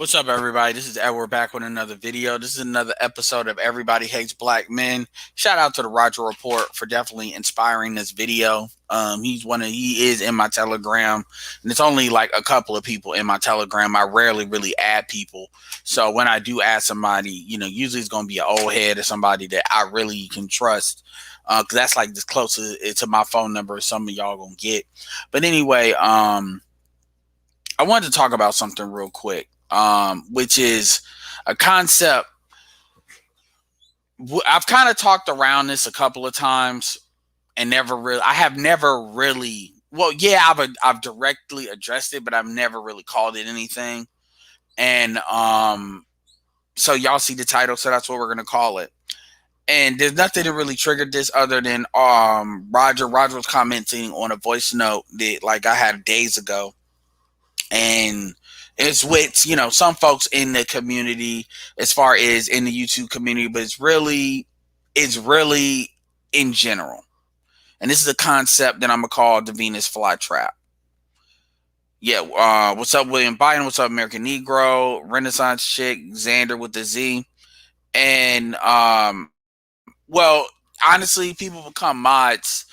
What's up, everybody? This is Edward back with another video. This is another episode of Everybody Hates Black Men. Shout out to the Roger Report for definitely inspiring this video. He is in my Telegram, and it's only like a couple of people in my Telegram. I rarely really add people, so when I do add somebody, usually it's gonna be an old head or somebody that I really can trust. Cause that's like as close to my phone number as some of y'all gonna get. But anyway, I wanted to talk about something real quick, which is a concept. I've kind of talked around this a couple of times, and I have never really. Well, yeah, I've directly addressed it, but I've never really called it anything. And so y'all see the title, so that's what we're gonna call it. And there's nothing that really triggered this other than Roger. Roger was commenting on a voice note that like I had days ago, and it's with some folks in the community as far as in the YouTube community, but it's really in general. And this is a concept that I'm gonna call the Venus flytrap. Yeah, what's up, William Biden? What's up, American Negro? Renaissance chick, Xander with the Z. And well, honestly, people become mods.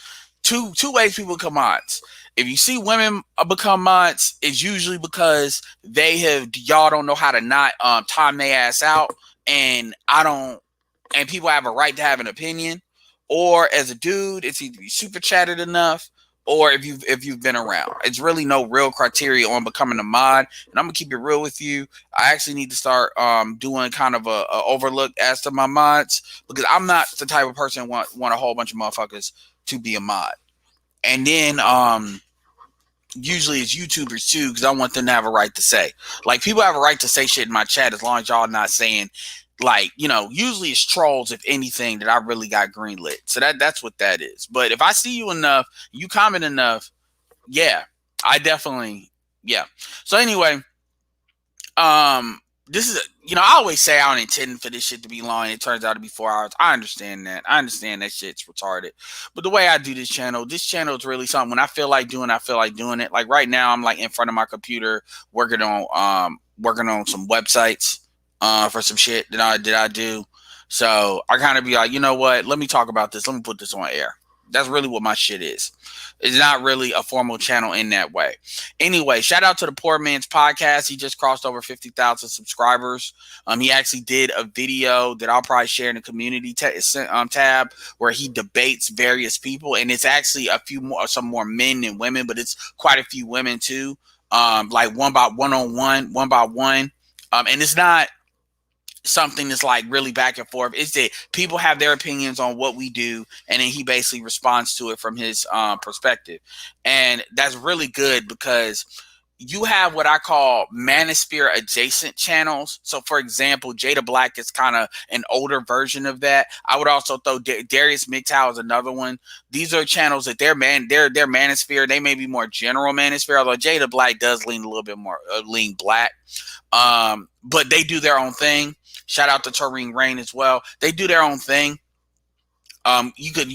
Two ways people become mods. If you see women become mods, it's usually because y'all don't know how to not time their ass out, and and people have a right to have an opinion. Or as a dude, it's either you super chatted enough, or if you've been around. It's really no real criteria on becoming a mod. And I'm gonna keep it real with you. I actually need to start doing kind of a overlook as to my mods, because I'm not the type of person want a whole bunch of motherfuckers to be a mod. And then usually it's YouTubers too, because I want them to have a right to say. Like, people have a right to say shit in my chat as long as y'all not saying, like, usually it's trolls, if anything, that I really got greenlit. So that's what that is. But if I see you enough, you comment enough, yeah, I definitely, yeah. So anyway, this is, I always say I don't intend for this shit to be long, and it turns out to be 4 hours. I understand that. I understand that shit's retarded. But the way I do this channel is really something. When I feel like doing it. Like right now, I'm like in front of my computer working on some websites for some shit that I do. So I kind of be like, you know what? Let me talk about this. Let me put this on air. That's really what my shit is. It's not really a formal channel in that way. Anyway, shout out to the Poor Man's Podcast. He just crossed over 50,000 subscribers. He actually did a video that I'll probably share in the community tab, where he debates various people, and it's actually some more men than women, but it's quite a few women too. Like one by one. And it's not something that's like really back and forth. It's that people have their opinions on what we do, and then he basically responds to it from his perspective. And that's really good, because you have what I call manosphere adjacent channels. So for example, Jada Black is kind of an older version of that. I would also throw Darius MGTOW is another one. These are channels that they're manosphere. They may be more general manosphere, although Jada Black does lean a little bit more lean black. But they do their own thing. Shout out to Tareen Rain as well. They do their own thing. You could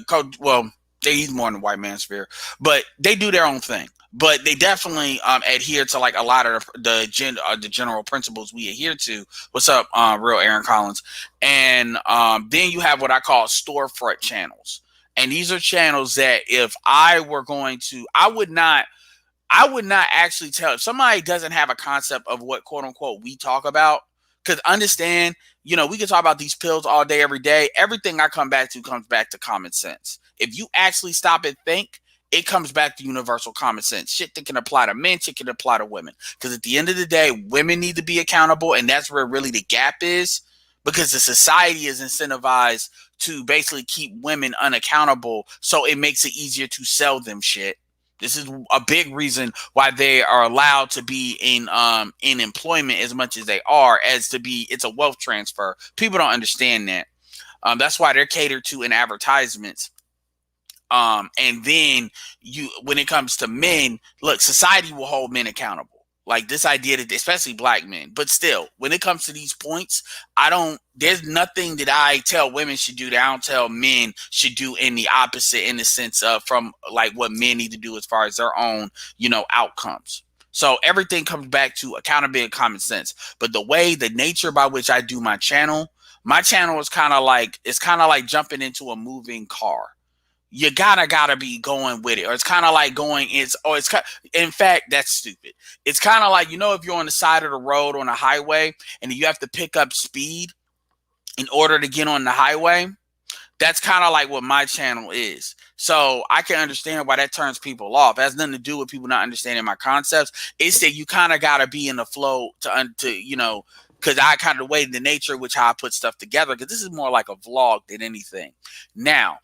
coach. Well, he's more in the white manosphere, but they do their own thing. But they definitely adhere to like a lot of the general principles we adhere to. What's up, real Aaron Collins? And then you have what I call storefront channels, and these are channels that if I were going to, I would not actually tell if somebody doesn't have a concept of what quote unquote we talk about. Because understand, we can talk about these pills all day, every day. Everything I come back to comes back to common sense. If you actually stop and think, it comes back to universal common sense. Shit that can apply to men, shit can apply to women. Because at the end of the day, women need to be accountable, and that's where really the gap is. Because the society is incentivized to basically keep women unaccountable, so it makes it easier to sell them shit. This is a big reason why they are allowed to be in employment as much as they are, it's a wealth transfer. People don't understand that. That's why they're catered to in advertisements. And then when it comes to men, look, society will hold men accountable. Like this idea that, especially black men, but still, when it comes to these points, there's nothing that I tell women should do that I don't tell men should do in the opposite, in the sense of from like what men need to do as far as their own, outcomes. So everything comes back to accountability and common sense. But the nature by which I do my channel is kind of like, it's kind of like jumping into a moving car. You gotta be going with it, or it's kind of like going. In fact, that's stupid. It's kind of like, if you're on the side of the road on a highway and you have to pick up speed in order to get on the highway. That's kind of like what my channel is. So I can understand why that turns people off. It has nothing to do with people not understanding my concepts. It's that you kind of got to be in the flow because I kind of the way the nature which how I put stuff together, because this is more like a vlog than anything. Now,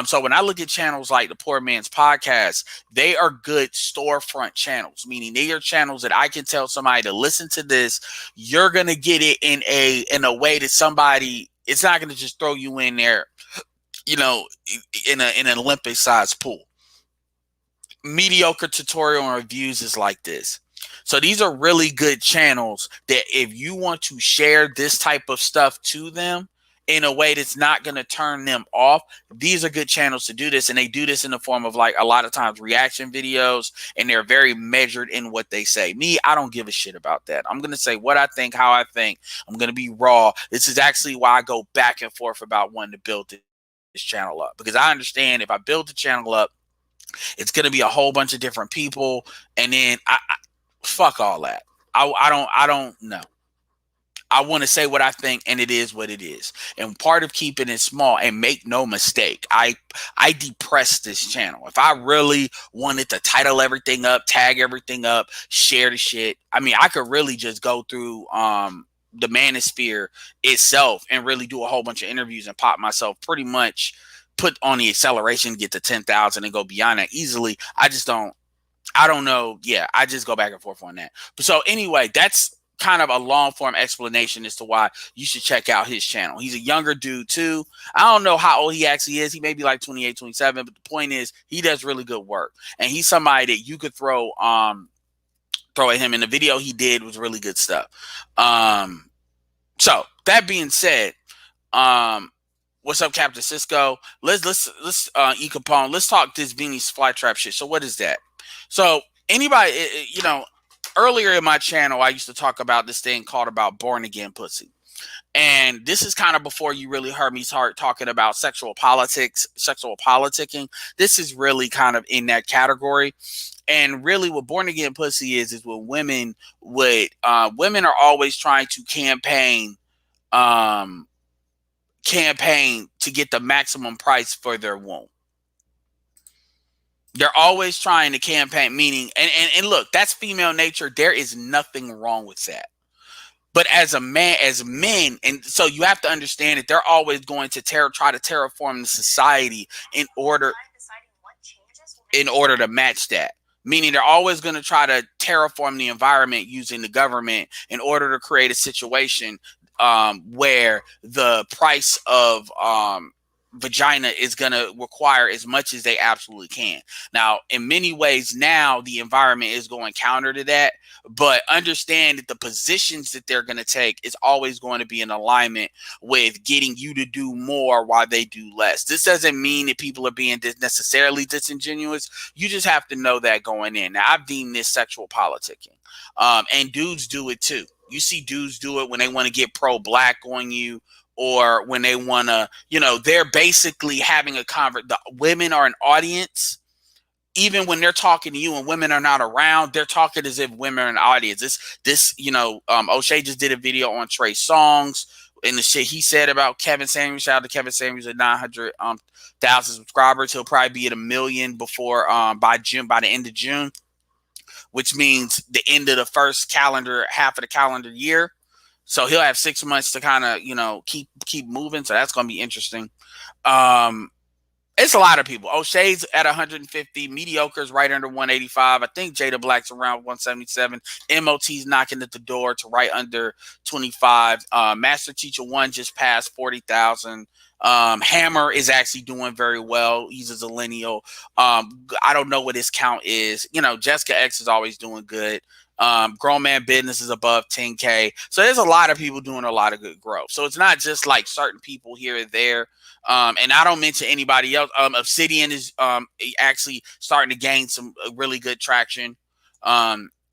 so when I look at channels like the Poor Man's Podcast, they are good storefront channels, meaning they are channels that I can tell somebody to listen to this. You're gonna get it in a way that somebody, it's not gonna just throw you in there, in an Olympic sized pool. Mediocre tutorial and reviews is like this. So these are really good channels that if you want to share this type of stuff to them in a way that's not going to turn them off, these are good channels to do this. And they do this in the form of, like, a lot of times reaction videos, and they're very measured in what they say. Me, I don't give a shit about that. I'm going to say what I think, how I think. I'm going to be raw. This is actually why I go back and forth about wanting to build this channel up, because I understand if I build the channel up, it's going to be a whole bunch of different people, and then I fuck all that. I don't know. I want to say what I think, and it is what it is. And part of keeping it small, and make no mistake, I depress this channel. If I really wanted to title everything up, tag everything up, share the shit, I mean, I could really just go through the Manosphere itself and really do a whole bunch of interviews and pop myself pretty much, put on the acceleration, get to 10,000 and go beyond that easily. I don't know. Yeah, I just go back and forth on that. But so anyway, that's kind of a long form explanation as to why you should check out his channel. He's a younger dude too. I don't know how old he actually is. He may be like 28, 27, but the point is he does really good work. And he's somebody that you could throw at him, and the video he did was really good stuff. So that being said, what's up, Captain Cisco? Let's E Capone. Let's talk this Beanie's Flytrap shit. So what is that? So anybody, earlier in my channel, I used to talk about this thing called about born again pussy. And this is kind of before you really heard me start talking about sexual politicking. This is really kind of in that category. And really what born again pussy is what women are always trying to campaign to get the maximum price for their womb. They're always trying to campaign, meaning, and look, that's female nature. There is nothing wrong with that. But as men, and so you have to understand that they're always going to try to terraform the society in order to match that. Meaning they're always going to try to terraform the environment using the government in order to create a situation where the price of vagina is going to require as much as they absolutely can. Now, in many ways now, the environment is going counter to that, but understand that the positions that they're going to take is always going to be in alignment with getting you to do more while they do less. This doesn't mean that people are being necessarily disingenuous. You just have to know that going in. Now, I've deemed this sexual politicking, and dudes do it too. You see dudes do it when they want to get pro-black on you, or when they want to, they're basically having a the women are an audience. Even when they're talking to you and women are not around, they're talking as if women are an audience. O'Shea just did a video on Trey Songz and the shit he said about Kevin Samuels. Shout out to Kevin Samuels at 900,000 subscribers. He'll probably be at 1 million before by the end of June, which means the end of the first half of the calendar year. So he'll have 6 months to kind of, keep moving. So that's going to be interesting. It's a lot of people. O'Shea's at 150. Mediocre's right under 185. I think Jada Black's around 177. MOT's knocking at the door to right under 25. Master Teacher 1 just passed 40,000. Hammer is actually doing very well. He's a zillennial. I don't know what his count is. Jessica X is always doing good. Grown Man Business is above 10K. So there's a lot of people doing a lot of good growth. So it's not just like certain people here and there. And I don't mention anybody else. Obsidian is actually starting to gain some really good traction.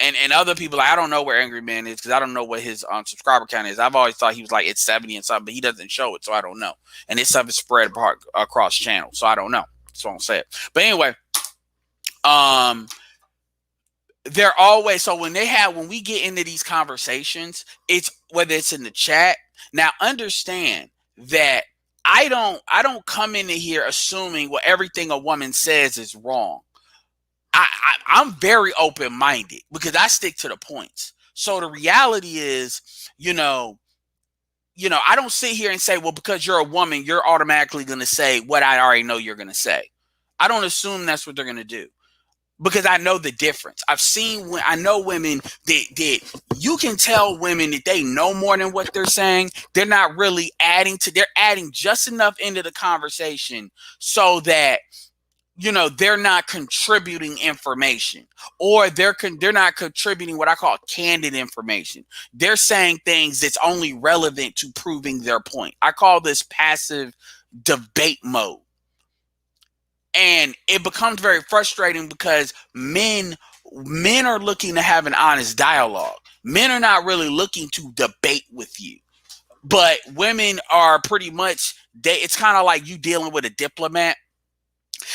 And other people, like, I don't know where Angry Man is because I don't know what his subscriber count is. I've always thought he was like it's 70 and something, but he doesn't show it, so I don't know. And his stuff is spread apart across channels, so I don't know. So I don't say it. But anyway, they're always, so when we get into these conversations, it's whether it's in the chat. Now understand that I don't come into here assuming what everything a woman says is wrong. I'm very open-minded because I stick to the points. So the reality is, I don't sit here and say, well, because you're a woman, you're automatically going to say what I already know you're going to say. I don't assume that's what they're going to do because I know the difference. I know women that you can tell women that they know more than what they're saying. They're not really they're adding just enough into the conversation so that they're not contributing information, or they're not contributing what I call candid information. They're saying things that's only relevant to proving their point. I call this passive debate mode. And it becomes very frustrating because men are looking to have an honest dialogue. Men are not really looking to debate with you. But women are pretty much, it's kind of like you dealing with a diplomat.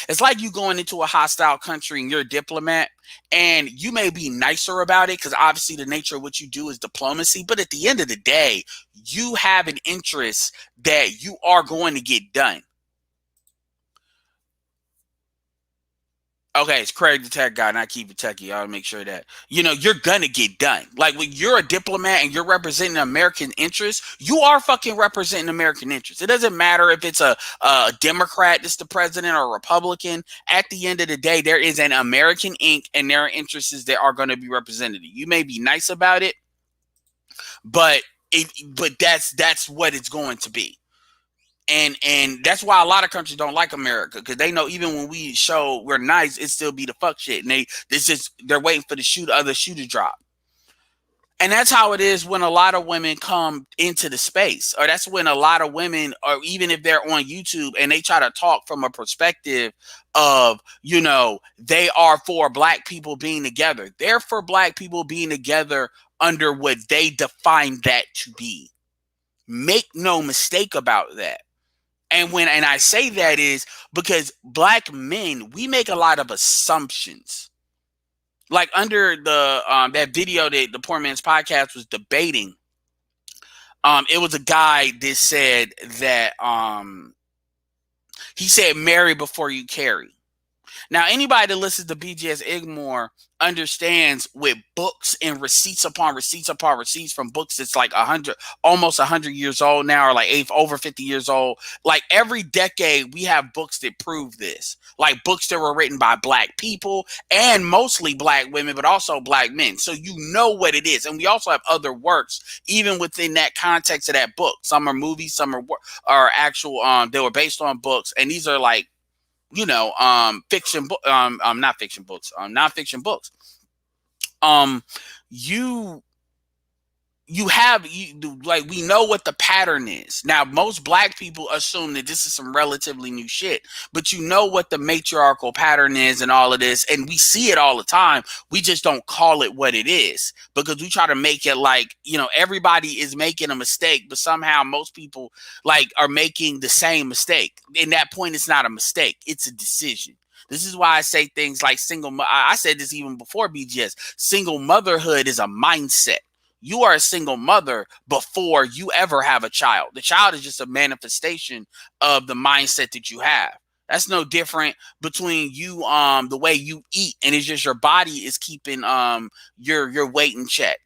It's like you going into a hostile country and you're a diplomat, and you may be nicer about it because obviously the nature of what you do is diplomacy. But at the end of the day, you have an interest that you are going to get done. Okay, it's Craig the Tech Guy, not Keep It Techie. I'll make sure that, you're going to get done. Like when you're a diplomat and you're representing American interests, you are fucking representing American interests. It doesn't matter if it's a Democrat that's the president or a Republican. At the end of the day, there is an American ink and there are interests that are going to be represented. You may be nice about it, but that's what it's going to be. And that's why a lot of countries don't like America, because they know even when we show we're nice, it still be the fuck shit. And they're waiting for the other shoe to drop. And that's how it is when a lot of women come into the space, or that's when a lot of women, or even if they're on YouTube and they try to talk from a perspective of, they are for black people being together. They're for black people being together under what they define that to be. Make no mistake about that. And I say that is because black men, we make a lot of assumptions. Like under the that video that the Poor Man's Podcast was debating, it was a guy that said that he said marry before you carry. Now, anybody that listens to BGS Igmore understands with books and receipts upon receipts upon receipts from books that's like almost 100 years old now, or like over 50 years old. Like every decade, we have books that prove this. Like books that were written by black people and mostly black women, but also black men. So you know what it is. And we also have other works, even within that context of that book. Some are movies, some are actual, they were based on books. And these are like, fiction book, not fiction books, nonfiction books. We know what the pattern is. Now, most black people assume that this is some relatively new shit, but you know what the matriarchal pattern is and all of this, and we see it all the time. We just don't call it what it is because we try to make it like, everybody is making a mistake, but somehow most people are making the same mistake. In that point, it's not a mistake. It's a decision. This is why I say things like I said this even before BGS. Single motherhood is a mindset. You are a single mother before you ever have a child. The child is just a manifestation of the mindset that you have. That's no different between you, the way you eat, and it's just your body is keeping your weight in check,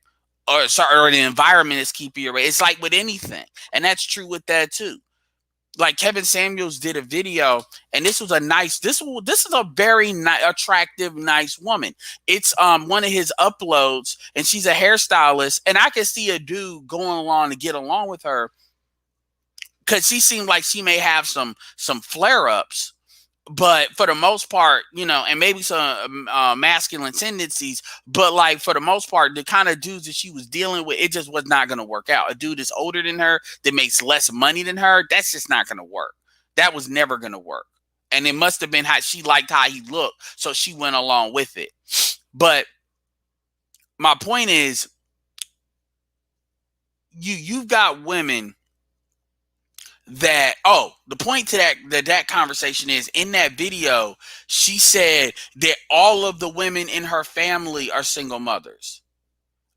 or the environment is keeping your weight. It's like with anything, and that's true with that too. Like Kevin Samuels did a video, and this is a very attractive, nice woman. It's one of his uploads, and she's a hairstylist, and I can see a dude going along to get along with her because she seemed like she may have some flare-ups, but for the most part, and maybe some masculine tendencies, but for the most part, the kind of dudes that she was dealing with, it just was not going to work out. A dude that's older than her, that makes less money than her, that's just not going to work. That was never going to work. And it must have been how she liked how he looked, so she went along with it. But My point is, you've got women that, the point to that conversation is, in that video she said that all of the women in her family are single mothers.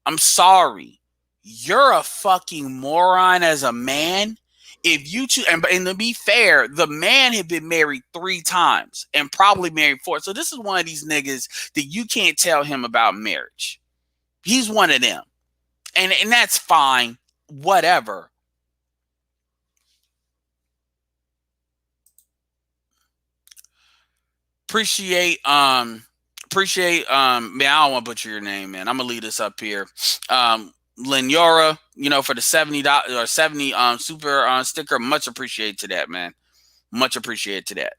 I'm sorry, you're a fucking moron as a man. If you choose, and to be fair, the man had been married 3 times and probably married 4. So this is one of these niggas that you can't tell him about marriage. He's one of them. And that's fine. Whatever. Appreciate man, I don't want to butcher your name, man. I'm gonna leave this up here. Lenora, for the $70 or 70 super sticker. Much appreciated to that, man. Much appreciated to that.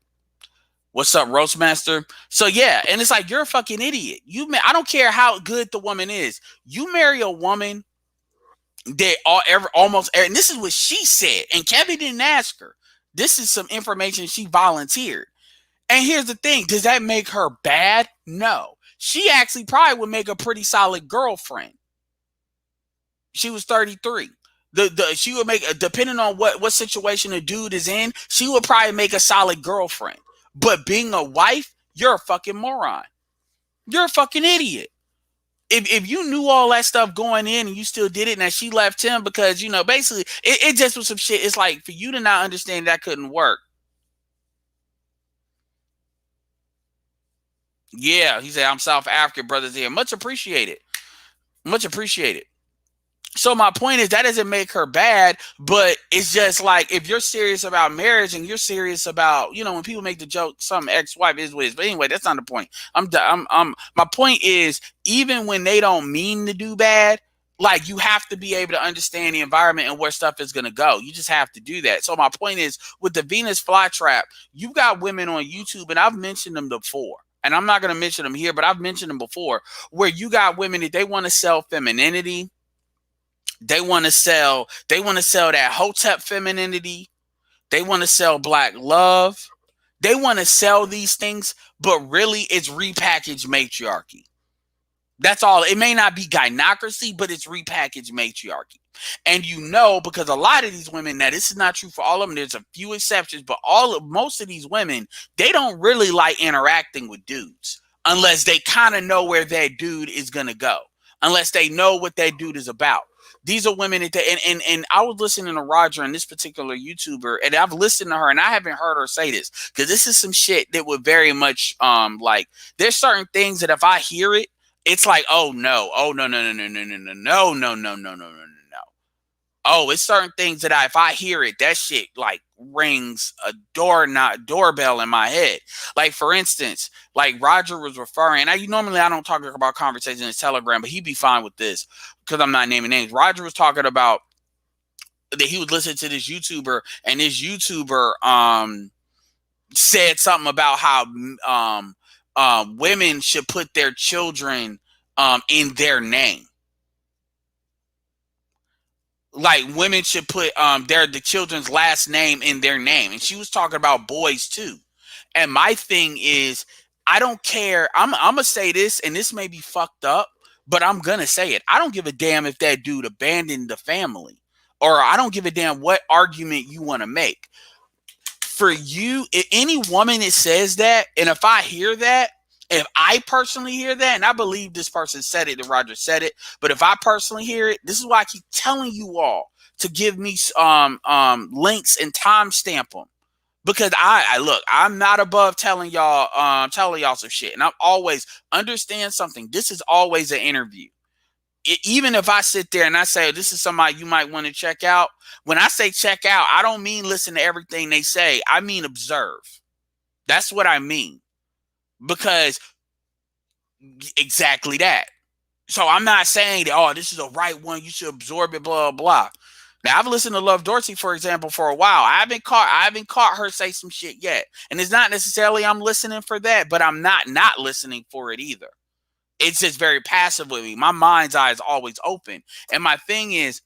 What's up, Roastmaster? So yeah, and it's like, you're a fucking idiot. I don't care how good the woman is. You marry a woman that and this is what she said, and Kevin didn't ask her. This is some information she volunteered. And here's the thing, does that make her bad? No. She actually probably would make a pretty solid girlfriend. She was 33. She would make, depending on what situation a dude is in, she would probably make a solid girlfriend. But being a wife, you're a fucking moron. You're a fucking idiot. If you knew all that stuff going in and you still did it, and she left him because, basically, it just was some shit. It's like, for you to not understand that couldn't work. Yeah, he said, I'm South African, brothers here. Much appreciated. Much appreciated. So my point is, that doesn't make her bad, but it's just like, if you're serious about marriage and you're serious about, when people make the joke, some ex-wife is what it is. But anyway, that's not the point. My point is, even when they don't mean to do bad, like, you have to be able to understand the environment and where stuff is going to go. You just have to do that. So my point is, with the Venus flytrap, you've got women on YouTube, and I've mentioned them before, and I'm not going to mention them here, but I've mentioned them before, where you got women that they want to sell femininity. They want to sell that Hotep femininity. They want to sell black love. They want to sell these things, but really it's repackaged matriarchy. That's all. It may not be gynocracy, but it's repackaged matriarchy. And because a lot of these women, now this is not true for all of them, there's a few exceptions, but most of these women, they don't really like interacting with dudes unless they kind of know where that dude is going to go, unless they know what that dude is about. These are women that and I was listening to Roger and this particular YouTuber, and I've listened to her, and I haven't heard her say this, because this is some shit that would very much like, there's certain things that if I hear it, it's like, oh no, no, no, no, no, no, no, no, no, no, no, no, no, no. Oh, it's certain things that if I hear it, that shit like rings a doorbell in my head. Like, for instance, like Roger was referring, normally I don't talk about conversations in Telegram, but he'd be fine with this because I'm not naming names. Roger was talking about that he would listen to this YouTuber, and this YouTuber said something about how women should put their children in their name. Like, women should put the children's last name in their name. And she was talking about boys too. And my thing is, I don't care. I'm gonna say this, and this may be fucked up, but I'm gonna say it. I don't give a damn if that dude abandoned the family, or I don't give a damn what argument you want to make. For you, any woman that says that, and if I hear that, if I personally hear that, and I believe this person said it, that Roger said it, but if I personally hear it, this is why I keep telling you all to give me links and timestamp them, because I look, I'm not above telling y'all some shit, and I'm always understand something. This is always an interview. Even if I sit there and I say, this is somebody you might want to check out, when I say check out, I don't mean listen to everything they say. I mean observe. That's what I mean. Because exactly that. So I'm not saying that, this is a right one, you should absorb it, blah, blah. Now, I've listened to Love Dorsey, for example, for a while. I haven't caught her say some shit yet. And it's not necessarily I'm listening for that, but I'm not listening for it either. It's just very passive with me. My mind's eye is always open. And my thing is,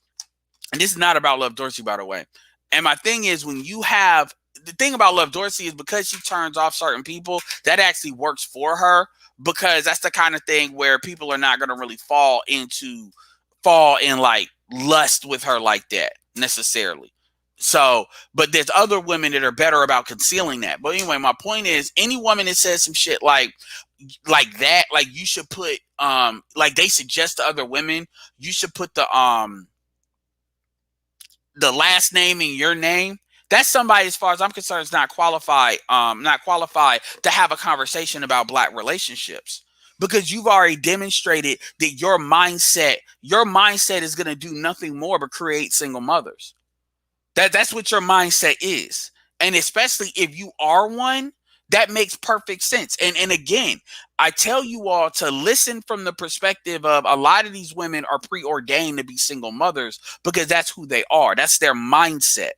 and this is not about Love Dorsey, by the way. And my thing is, when you have, the thing about Love Dorsey is, because she turns off certain people, that actually works for her. because that's the kind of thing where people are not going to really fall in like lust with her like that necessarily. So, but there's other women that are better about concealing that. But anyway, my point is, any woman that says some shit like that, like you should put like they suggest to other women, you should put the last name in your name. That's somebody, as far as I'm concerned, is not qualified to have a conversation about black relationships, because you've already demonstrated that your mindset is going to do nothing more but create single mothers. That's what your mindset is. And especially if you are one, that makes perfect sense. And again, I tell you all to listen from the perspective of a lot of these women are preordained to be single mothers because that's who they are. That's their mindset.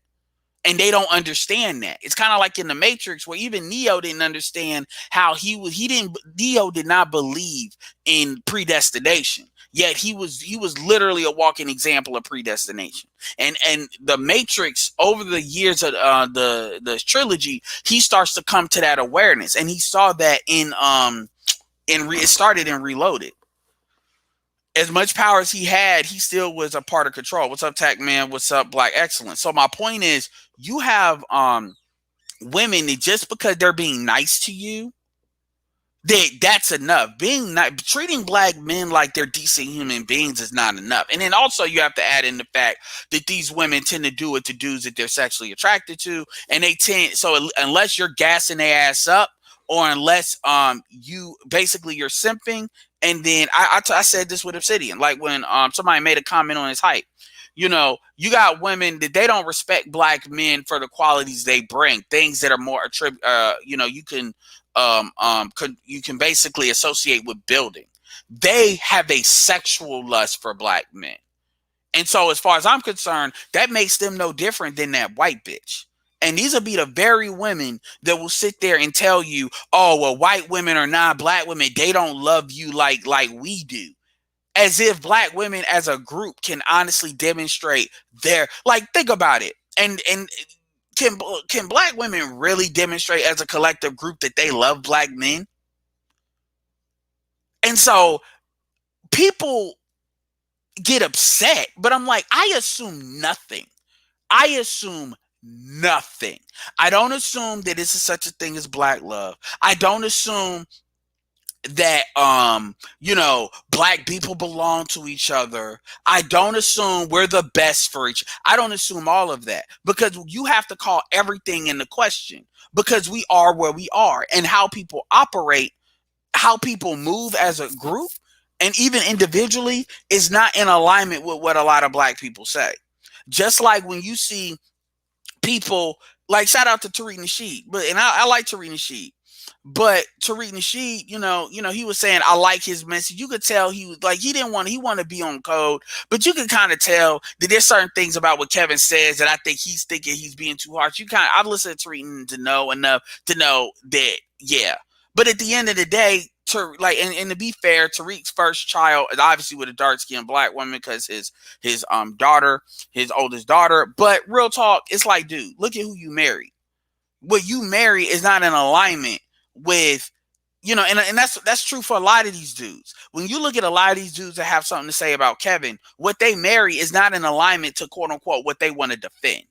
And they don't understand that. It's kind of like in the Matrix, where even Neo didn't understand how Neo did not believe in predestination. Yet he was literally a walking example of predestination. And the Matrix, over the years of the trilogy, he starts to come to that awareness, and he saw that it started in Reloaded. As much power as he had, he still was a part of control. What's up, Tac Man? What's up, Black Excellence? So my point is, you have women that just because they're being nice to you, that's enough. Treating black men like they're decent human beings is not enough. And then also you have to add in the fact that these women tend to do it to dudes that they're sexually attracted to, and unless you're gassing their ass up, or unless you're simping. And then I said this with Obsidian, like when somebody made a comment on his height. You you got women that they don't respect black men for the qualities they bring, things that are more you can basically associate with building. They have a sexual lust for black men. And so as far as I'm concerned, that makes them no different than that white bitch. And these will be the very women that will sit there and tell you, oh, well, white women are not black women. They don't love you like we do. As if black women as a group can honestly demonstrate think about it. And can black women really demonstrate as a collective group that they love black men? And so people get upset, but I'm like, I assume nothing. I don't assume that this is such a thing as black love. I don't assume that black people belong to each other. I don't assume we're the best for each. I don't assume all of that, because you have to call everything into question, because we are where we are, and how people operate, how people move as a group, and even individually, is not in alignment with what a lot of black people say. Just like when you see people like, shout out to Tariq Nasheed, and I like Tariq Nasheed. But Tariq Nasheed, he was saying, I like his message. You could tell he was like, he wanted to be on code, but you could kind of tell that there's certain things about what Kevin says that I think he's thinking he's being too harsh. I've listened to Tariq to know enough to know that, yeah. But at the end of the day, and to be fair, Tariq's first child is obviously with a dark-skinned black woman, because his oldest daughter. But real talk, it's like, dude, look at who you married. What you marry is not in alignment with, and that's true for a lot of these dudes. When you look at a lot of these dudes that have something to say about Kevin, what they marry is not in alignment to, quote unquote, what they want to defend.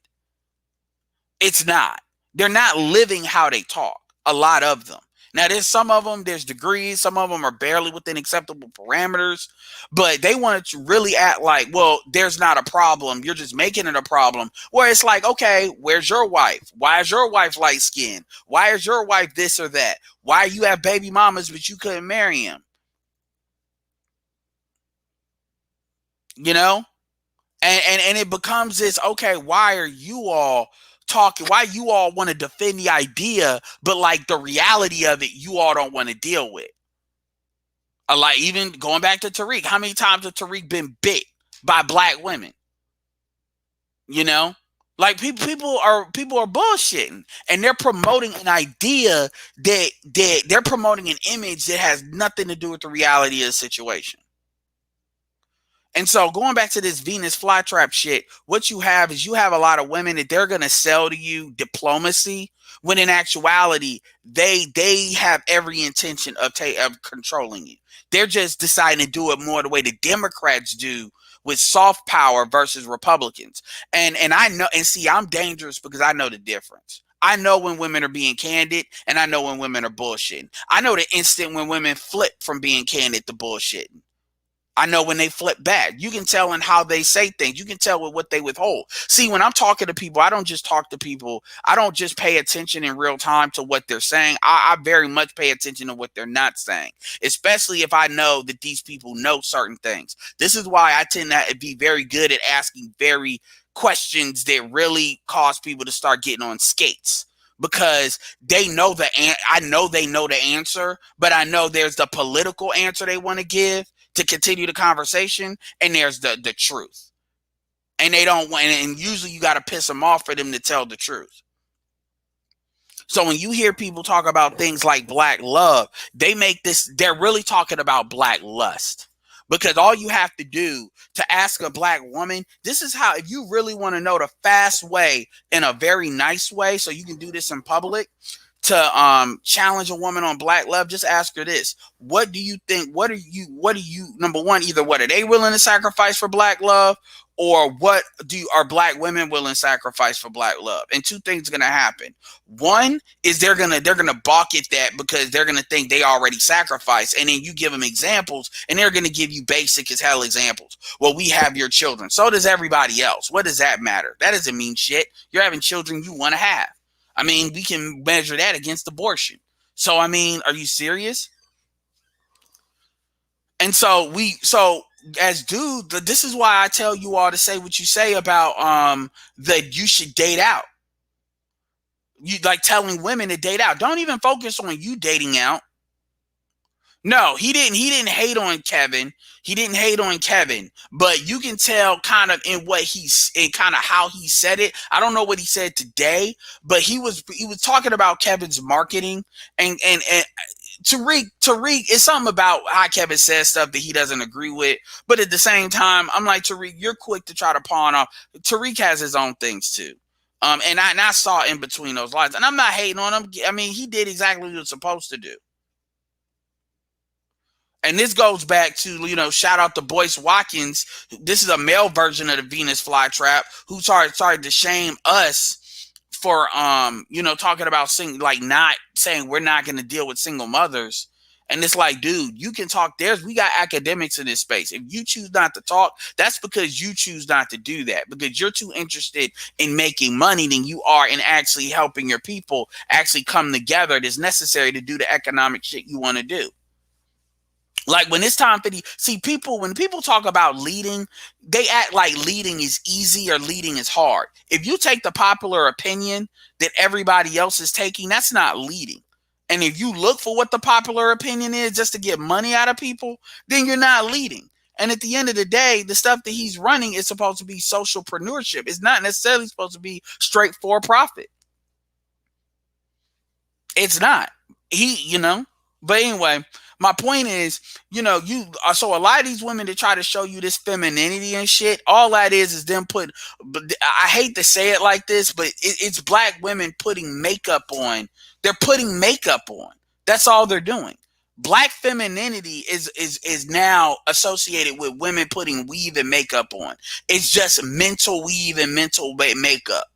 It's not. They're not living how they talk, a lot of them. Now, there's some of them, there's degrees, some of them are barely within acceptable parameters, but they want to really act like, well, there's not a problem, you're just making it a problem. Where it's like, okay, where's your wife? Why is your wife light skinned? Why is your wife this or that? Why you have baby mamas but you couldn't marry him? And it becomes this, okay, why are you all talking? Why you all want to defend the idea, but like the reality of it, you all don't want to deal with? Like, even going back to Tariq, how many times have Tariq been bit by black women? Like people are bullshitting, and they're promoting an idea that they're promoting an image that has nothing to do with the reality of the situation. And so going back to this Venus flytrap shit, what you have is you have a lot of women that they're gonna sell to you diplomacy when in actuality they have every intention of controlling you. They're just deciding to do it more the way the Democrats do with soft power versus Republicans. And I know, and see, I'm dangerous because I know the difference. I know when women are being candid, and I know when women are bullshitting. I know the instant when women flip from being candid to bullshitting. I know when they flip back. You can tell in how they say things. You can tell with what they withhold. See, when I'm talking to people, I don't just talk to people. I don't just pay attention in real time to what they're saying. I very much pay attention to what they're not saying, especially if I know that these people know certain things. This is why I tend to be very good at asking very questions that really cause people to start getting on skates. Because they know I know they know the answer, but I know there's the political answer they want to give to continue the conversation, and there's the truth. And they don't want, and usually you got to piss them off for them to tell the truth. So when you hear people talk about things like black love, they're really talking about black lust. Because all you have to do to ask a black woman, this is how, if you really want to know the fast way in a very nice way, so you can do this in public, to challenge a woman on black love, just ask her this: what do you think? What are you number one, either what are they willing to sacrifice for black love, or what are black women willing to sacrifice for black love? And two things are gonna happen. One is they're gonna balk at that because they're gonna think they already sacrificed, and then you give them examples, and they're gonna give you basic as hell examples. Well, we have your children, so does everybody else. What does that matter? That doesn't mean shit. You're having children you want to have. I mean, we can measure that against abortion. So, I mean, are you serious? And so as dude, this is why I tell you all to say what you say about that you should date out. You like telling women to date out. Don't even focus on you dating out. No, he didn't hate on Kevin. He didn't hate on Kevin, but you can tell kind of in kind of how he said it. I don't know what he said today, but he was talking about Kevin's marketing and Tariq, it's something about how Kevin says stuff that he doesn't agree with. But at the same time, I'm like, Tariq, you're quick to try to pawn off. Tariq has his own things too. And I saw in between those lines, and I'm not hating on him. I mean, he did exactly what he was supposed to do. And this goes back to, shout out to Boyce Watkins. This is a male version of the Venus flytrap who started to shame us for, talking about not saying we're not going to deal with single mothers. And it's like, dude, you can talk. We got academics in this space. If you choose not to talk, that's because you choose not to do that, because you're too interested in making money than you are in actually helping your people actually come together that's necessary to do the economic shit you want to do. Like when it's time for when people talk about leading, they act like leading is easy or leading is hard. If you take the popular opinion that everybody else is taking, that's not leading. And if you look for what the popular opinion is just to get money out of people, then you're not leading. And at the end of the day, the stuff that he's running is supposed to be socialpreneurship. It's not necessarily supposed to be straight for profit. It's not. But anyway, my point is, so a lot of these women that try to show you this femininity and shit, all that is them I hate to say it like this, but it's black women putting makeup on. They're putting makeup on. That's all they're doing. Black femininity is now associated with women putting weave and makeup on. It's just mental weave and mental makeup.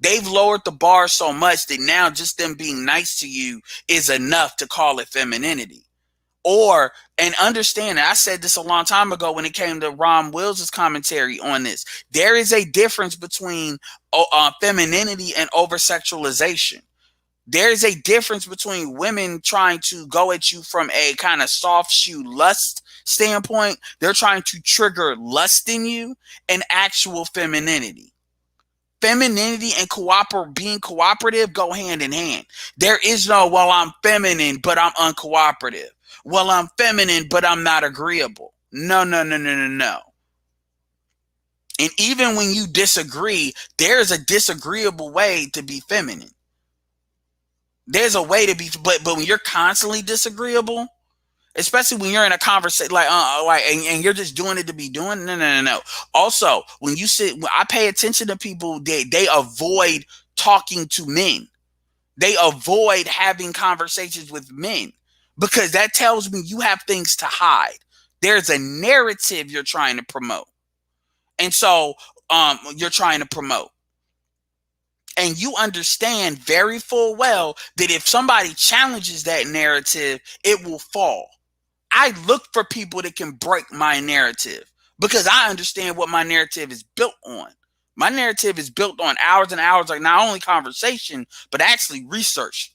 They've lowered the bar so much that now just them being nice to you is enough to call it femininity. And understand that I said this a long time ago when it came to Ron Wills' commentary on this. There is a difference between femininity and over-sexualization. There is a difference between women trying to go at you from a kind of soft shoe lust standpoint. They're trying to trigger lust in you, and actual femininity. Femininity and being cooperative go hand in hand. There is no, well, I'm feminine, but I'm uncooperative. Well, I'm feminine, but I'm not agreeable. No. And even when you disagree, there's a disagreeable way to be feminine. There's a way to be, but when you're constantly disagreeable, Especially when you're in a conversation and you're just doing it to be doing. No, no, no, no. Also, when I pay attention to people, they avoid talking to men. They avoid having conversations with men because that tells me you have things to hide. There's a narrative you're trying to promote. And so you're trying to promote. And you understand very full well that if somebody challenges that narrative, it will fall. I look for people that can break my narrative because I understand what my narrative is built on. My narrative is built on hours and hours, like not only conversation, but actually research.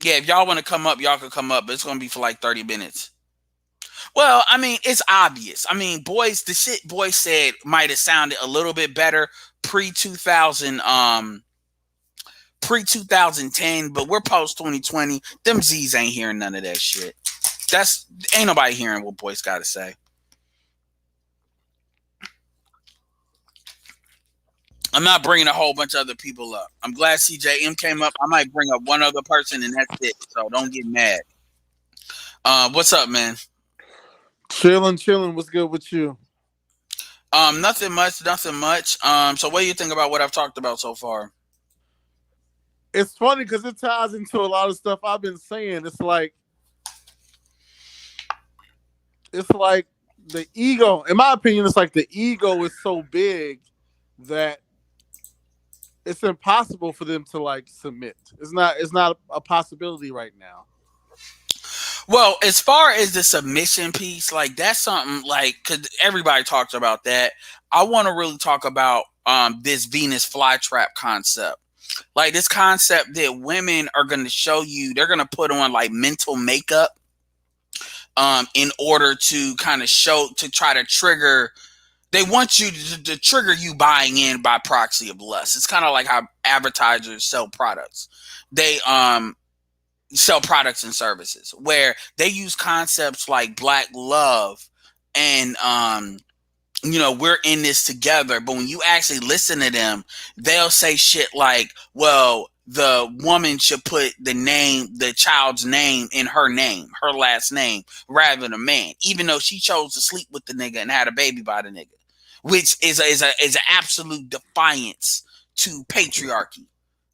Yeah, if y'all want to come up, y'all can come up, but it's going to be for like 30 minutes. Well, I mean, it's obvious. I mean, the shit boys said might have sounded a little bit better pre 2000, pre 2010, but we're post 2020. Them Z's ain't hearing none of that shit. Ain't nobody hearing what boys got to say. I'm not bringing a whole bunch of other people up. I'm glad CJM came up. I might bring up one other person and that's it. So don't get mad. What's up, man? Chilling. What's good with you? Nothing much, nothing much. So what do you think about what I've talked about so far? It's funny because it ties into a lot of stuff I've been saying. It's like the ego. In my opinion, it's like the ego is so big that it's impossible for them to like submit. It's not a possibility right now. Well, as far as the submission piece, like that's something like because everybody talks about that. I want to really talk about this Venus flytrap concept. Like this concept that women are going to show you, they're going to put on like mental makeup in order to kind of show to try to trigger. They want you to trigger you buying in by proxy of lust. It's kind of like how advertisers sell products. They sell products and services where they use concepts like black love and we're in this together, but when you actually listen to them, they'll say shit like, well, the woman should put the child's name in her name, her last name, rather than a man, even though she chose to sleep with the nigga and had a baby by the nigga, which is an absolute defiance to patriarchy.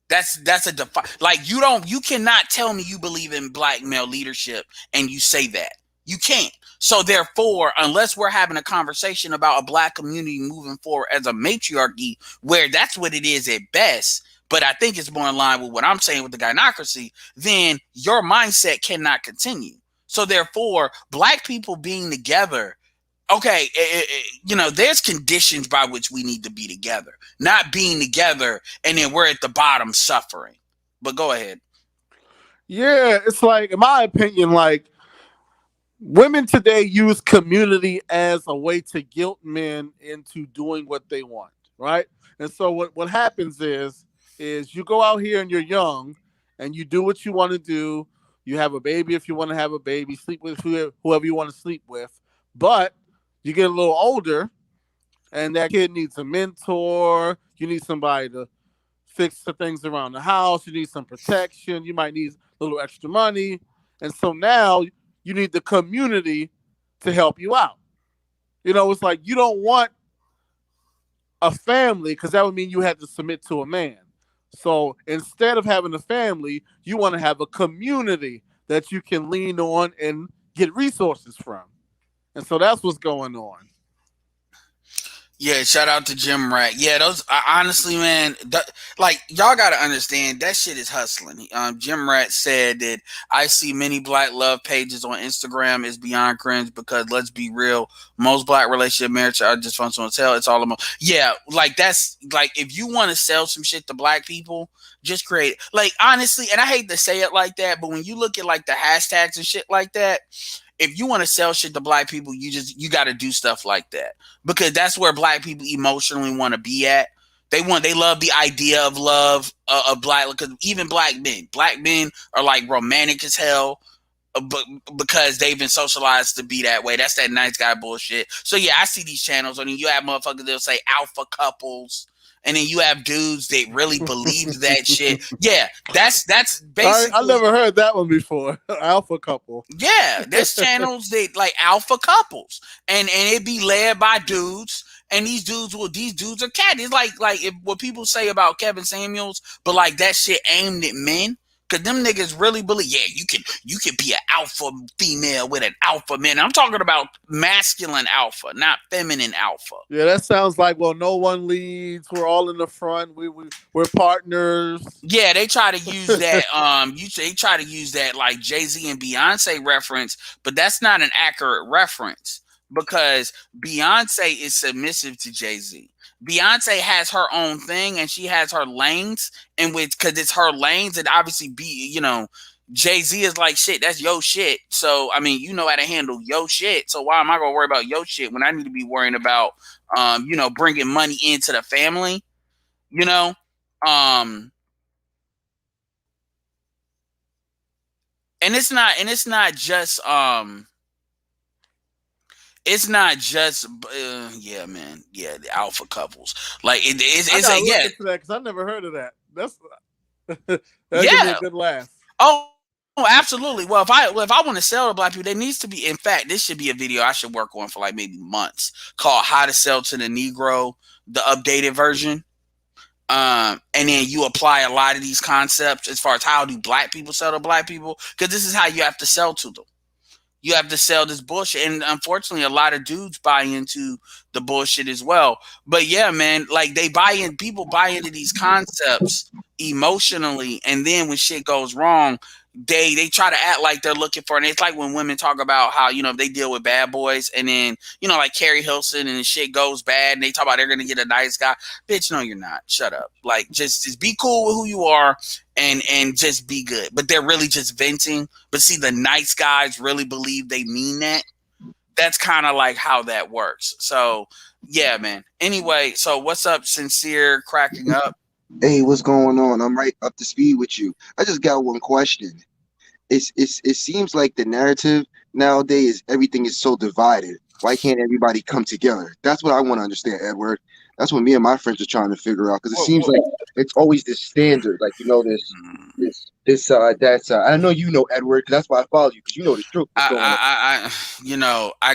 That's a like you cannot tell me you believe in black male leadership and you say that. You can't. So therefore, unless we're having a conversation about a black community moving forward as a matriarchy, where that's what it is at best, but I think it's more in line with what I'm saying with the gynocracy, then your mindset cannot continue. So therefore, black people being together, okay, there's conditions by which we need to be together, not being together and then we're at the bottom suffering. But go ahead. Yeah, it's like, in my opinion, like women today use community as a way to guilt men into doing what they want, right? And so what happens is you go out here and you're young and you do what you want to do. You have a baby if you want to have a baby, sleep with whoever you want to sleep with. But you get a little older and that kid needs a mentor. You need somebody to fix the things around the house. You need some protection. You might need a little extra money. And so now you need the community to help you out. It's like you don't want a family because that would mean you had to submit to a man. So instead of having a family, you want to have a community that you can lean on and get resources from. And so that's what's going on. Yeah, shout out to Jim Rat. Yeah, those honestly, man, like y'all got to understand that shit is hustling. Jim Rat said that I see many black love pages on Instagram is beyond cringe because let's be real, most black relationship marriage are dysfunctional as hell. It's all about yeah, like that's like if you want to sell some shit to black people, just create like honestly, and I hate to say it like that, but when you look at like the hashtags and shit like that, if you want to sell shit to black people, you got to do stuff like that because that's where black people emotionally want to be at. They love the idea of love of black because even black men are like romantic as hell, but because they've been socialized to be that way. That's that nice guy bullshit. So yeah, I see these channels. I mean, you have motherfuckers that'll say alpha couples. And then you have dudes that really believe that shit. Yeah, that's basically. I never heard that one before. Alpha couple. Yeah, there's channels that like alpha couples, and it be led by dudes. And these dudes are cat. It's like if, what people say about Kevin Samuels, but like that shit aimed at men. Cause them niggas really believe, yeah, you can be an alpha female with an alpha man. I'm talking about masculine alpha, not feminine alpha. Yeah, that sounds like, well, no one leads. We're all in the front. We're partners. Yeah, they try to use that. They try to use that like Jay-Z and Beyonce reference, but that's not an accurate reference because Beyonce is submissive to Jay-Z. Beyonce has her own thing and she has her lanes, and because it's her lanes, and obviously Jay-Z is like shit, that's your shit. So I mean, you know how to handle your shit. So why am I gonna worry about your shit when I need to be worrying about bringing money into the family? You know? And it's not just yeah, man. Yeah, the alpha couples. Like it's I like yeah. Into that because I never heard of that. That's that yeah. Give me a good laugh. Oh, absolutely. Well, if I want to sell to black people, there needs to be. In fact, this should be a video I should work on for like maybe months, called "How to Sell to the Negro," the updated version. And then you apply a lot of these concepts as far as how do black people sell to black people, because this is how you have to sell to them. You have to sell this bullshit, and unfortunately, a lot of dudes buy into the bullshit as well. But yeah, man, like people buy into these concepts emotionally, and then when shit goes wrong, they try to act like they're looking for. And it's like when women talk about how they deal with bad boys, and then like Carrie Hilson, and the shit goes bad, and they talk about they're gonna get a nice guy. Bitch, no, you're not. Shut up. Like just be cool with who you are. And just be good. But they're really just venting. But see, the nice guys really believe they mean that. That's kind of like how that works. So, yeah, man. Anyway, so what's up, Sincere Cracking Up? Hey, what's going on? I'm right up to speed with you. I just got one question. It seems like the narrative nowadays, everything is so divided. Why can't everybody come together? That's what I want to understand, Edward. That's what me and my friends are trying to figure out, because it seems like it's always this standard, like this side, that side. I know you know, Edward, because that's why I follow you, because you know the truth. I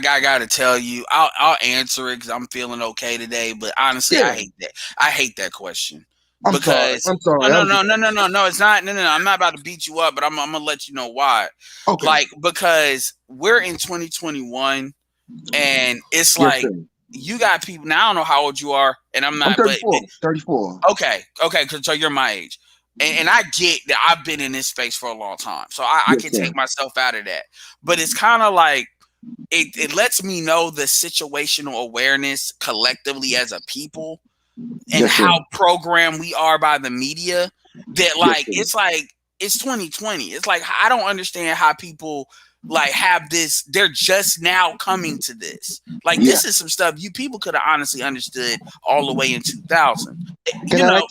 gotta tell you, I'll answer it because I'm feeling okay today. But honestly, yeah. I hate that question. I'm sorry. No, it's not. No, I'm not about to beat you up, but I'm gonna let you know why. Okay. Like, because we're in 2021, and it's like. Yes, you got people now. I don't know how old you are, and I'm not. I'm 34. 34. Okay. So you're my age, and I get that I've been in this space for a long time, so I can take myself out of that. But it's kind of like it lets me know the situational awareness collectively as a people, and how programmed we are by the media. That like it's like it's 2020. It's like I don't understand how people. Like have this, they're just now coming to this. Like this is some stuff people could have honestly understood all the way in 2000. Can I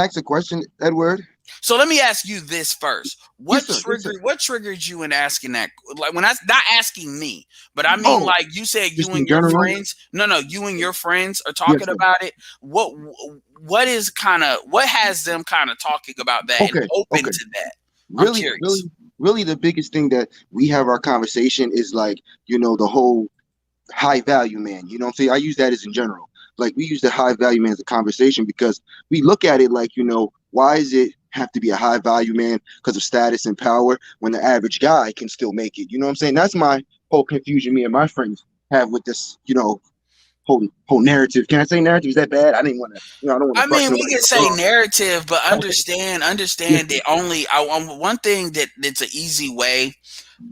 ask a question, Edward? So let me ask you this first. What triggered you in asking that? Like when not asking me, but I mean like you said you and your friends. No, you and your friends are talking about it. What has them kind of talking about that and open to that? I'm curious. Really the biggest thing that we have our conversation is like, the whole high value man, you know what I'm saying? I use that as in general. Like we use the high value man as a conversation because we look at it like, why does it have to be a high value man because of status and power when the average guy can still make it? You know what I'm saying? That's my whole confusion me and my friends have with this, whole narrative. Can I say narrative? Is that bad? I didn't want to. I don't want to I fuck mean, we nobody can else say wrong. narrative, but Okay. understand that only one thing that's an easy way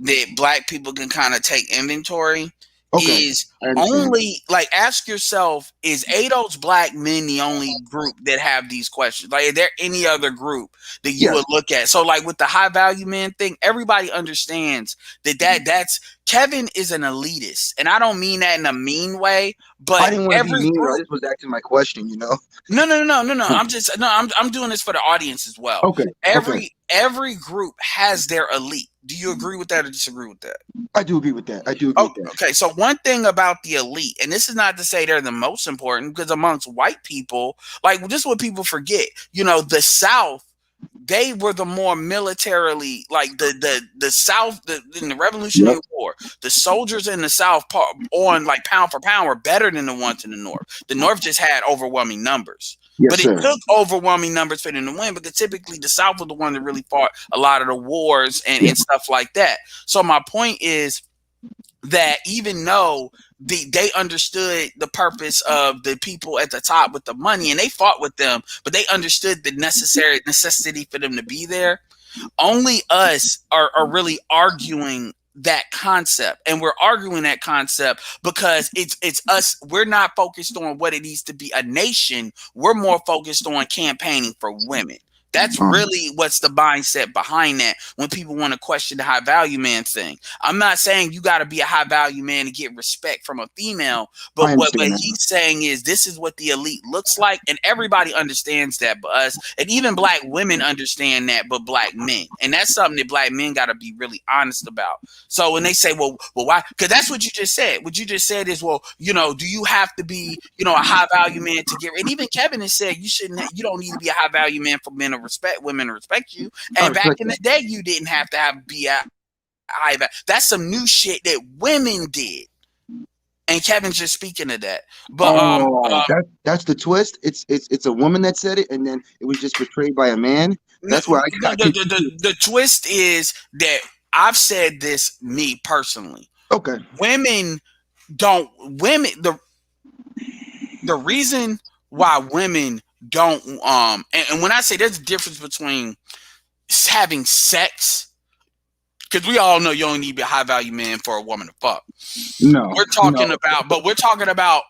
that black people can kind of take inventory Okay. is I understand. only like ask yourself, is ADOS black men the only group that have these questions? Like, is there any other group that you would Yes. look at? So like with the high value man thing, everybody understands that's Kevin is an elitist. And I don't mean that in a mean way, I but didn't want to be every mean. I group just was asking my question. You know. no. I'm doing this for the audience as well. Okay. Okay. Every group has their elite. Do you agree with that or disagree with that? I do agree with that. I do agree Oh, with that. okay. So one thing about the elite, and this is not to say they're the most important, because amongst white people, like this is what people forget. You know, the South, they were the more militarily like the South in the Revolutionary Yep. War. The soldiers in the South on like pound for pound were better than the ones in the North. The North just had overwhelming numbers. Yes, But it sir. took overwhelming numbers for them to win because typically the South was the one that really fought a lot of the wars and stuff like that. So my point is that even though they understood the purpose of the people at the top with the money and they fought with them, but they understood the necessity for them to be there. Only us are really arguing that concept, and we're arguing that concept because it's us. We're not focused on what it needs to be a nation. We're more focused on campaigning for women. That's really what's the mindset behind that when people want to question the high value man thing. I'm not saying you got to be a high value man to get respect from a female, but I what understand that. he's saying is this is what the elite looks like, and everybody understands that but us, and even black women understand that, but black men. And that's something that black men got to be really honest about. So when they say, well, why? Because that's what you just said. What you just said is, well, you know, do you have to be, you know, a high value man to get? And even Kevin has said you don't need to be a high value man for men to respect women to respect you. And back in the day, you didn't have to be a high value. That's some new shit that women did. And Kevin's just speaking of that. But that's the twist. It's a woman that said it, and then it was just portrayed by a man. That's where I got confused. the twist is that I've said this me personally. Okay. Women the reason why women don't and when I say there's a difference between having sex, because we all know you don't need to be a high value man for a woman to fuck. No, we're talking about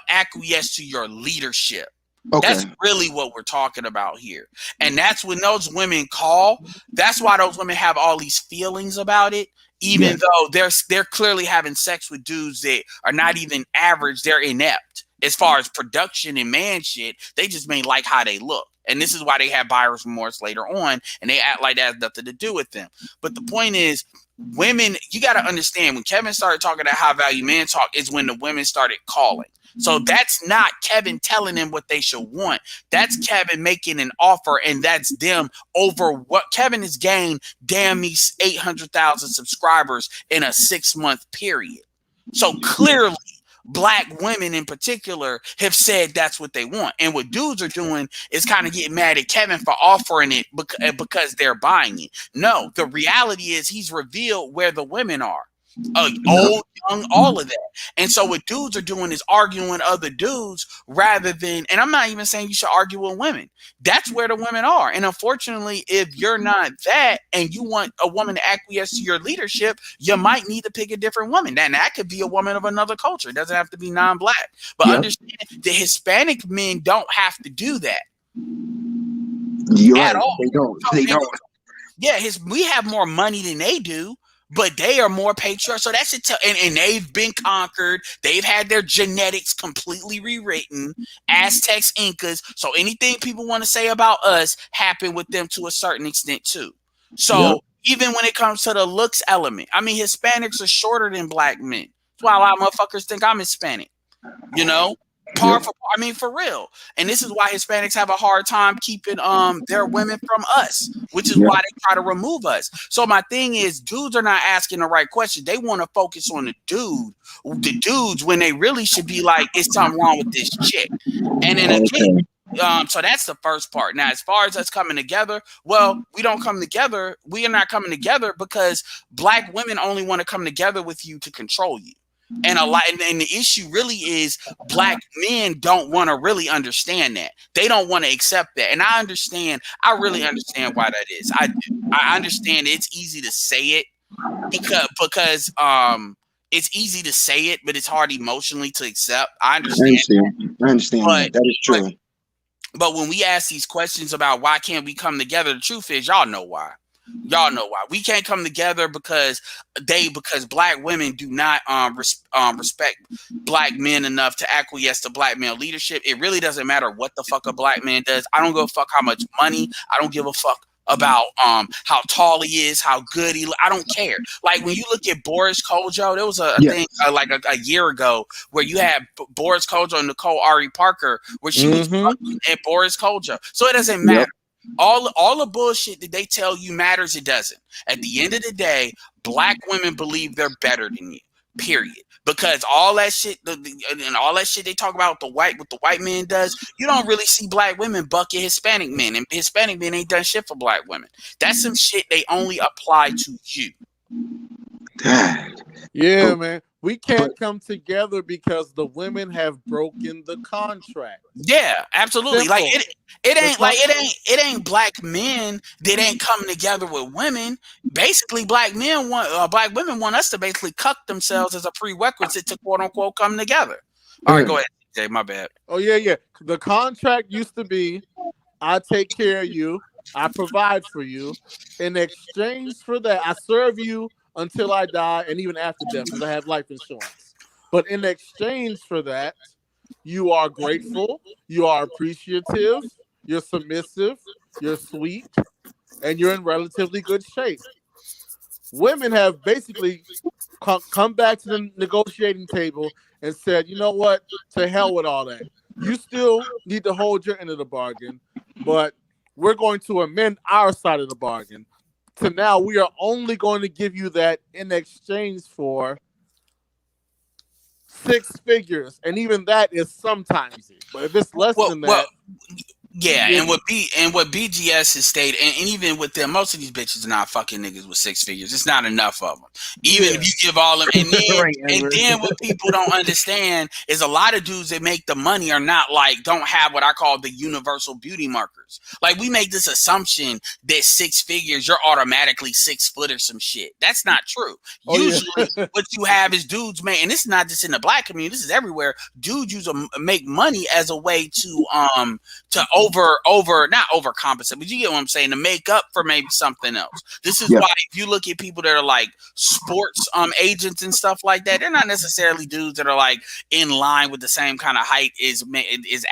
acquiesce to your leadership. Okay. That's really what we're talking about here. And that's when those women call. That's why those women have all these feelings about it, even though they're clearly having sex with dudes that are not even average. They're inept as far as production and man shit. They just may like how they look. And this is why they have buyer's remorse later on, and they act like that has nothing to do with them. But the point is, women, you got to understand, when Kevin started talking that high value man talk is when the women started calling. So that's not Kevin telling them what they should want. That's Kevin making an offer, and that's them over what Kevin has gained. Damn me, 800,000 subscribers in a 6-month period. So clearly, black women in particular have said that's what they want. And what dudes are doing is kind of getting mad at Kevin for offering it because they're buying it. No, the reality is he's revealed where the women are. Old, young, all of that. And so what dudes are doing is arguing other dudes rather than, and I'm not even saying you should argue with women. That's where the women are. And unfortunately, if you're not that and you want a woman to acquiesce to your leadership, you might need to pick a different woman. And that could be a woman of another culture. It doesn't have to be non-black. But understand, the Hispanic men don't have to do that. You're at right. all. They don't. Yeah, we have more money than they do. But they are more patriarchal. So that's it. And they've been conquered. They've had their genetics completely rewritten. Aztecs, Incas. So anything people want to say about us happened with them to a certain extent too. So even when it comes to the looks element, I mean, Hispanics are shorter than black men. That's why a lot of motherfuckers think I'm Hispanic. You know? For real. And this is why Hispanics have a hard time keeping their women from us, which is why they try to remove us. So my thing is, dudes are not asking the right question. They want to focus on the dudes when they really should be like, is something wrong with this chick? And then again, so that's the first part. Now, as far as us coming together, well, we don't come together. We are not coming together because black women only want to come together with you to control you. And and the issue really is black men don't want to really understand that. They don't want to accept that. And I really understand why that is. I understand it's easy to say it because it's easy to say it, but it's hard emotionally to accept. I understand. I understand But, that is true. but when we ask these questions about why can't we come together, the truth is y'all know why. Y'all know why we can't come together because black women do not respect black men enough to acquiesce to black male leadership. It really doesn't matter what the fuck a black man does. I don't give a fuck how much money. I don't give a fuck about how tall he is, how good I don't care. Like when you look at Boris Kodjoe, there was a thing like a year ago where you had Boris Kodjoe and Nicole Ari Parker, where she was fucking at Boris Kodjoe. So it doesn't matter. All the bullshit that they tell you matters. It doesn't. At the end of the day, black women believe they're better than you. Period. Because all that shit and all that shit they talk about what the white man does, you don't really see black women bucket Hispanic men, and Hispanic men ain't done shit for black women. That's some shit they only apply to you. Yeah, man. We can't come together because the women have broken the contract. Yeah, absolutely. Simple. Like it ain't black men that ain't coming together with women. Basically, black women want us to basically cuck themselves as a prerequisite to quote unquote come together. All right, go ahead, Jay. My bad. Oh yeah. The contract used to be, I take care of you, I provide for you. In exchange for that, I serve you until I die, and even after death, because I have life insurance. But in exchange for that, you are grateful, you are appreciative, you're submissive, you're sweet, and you're in relatively good shape. Women have basically come back to the negotiating table and said, you know what, to hell with all that. You still need to hold your end of the bargain, but we're going to amend our side of the bargain. So now we are only going to give you that in exchange for 6 figures, and even that is sometimes it. But if it's less than that, and what BGS has stated, and even with them, most of these bitches are not fucking niggas with 6 figures. It's not enough of them. Even if you give all of them, and then what people don't understand is a lot of dudes that make the money are not don't have what I call the universal beauty markers. Like we make this assumption that 6 figures, you're automatically 6 foot or some shit. That's not true. Usually, what you have is dudes, man, and this is not just in the black community. This is everywhere. Dudes make money as a way to not overcompensate, but you get what I'm saying, to make up for maybe something else. This is why if you look at people that are like sports agents and stuff like that, they're not necessarily dudes that are like in line with the same kind of height as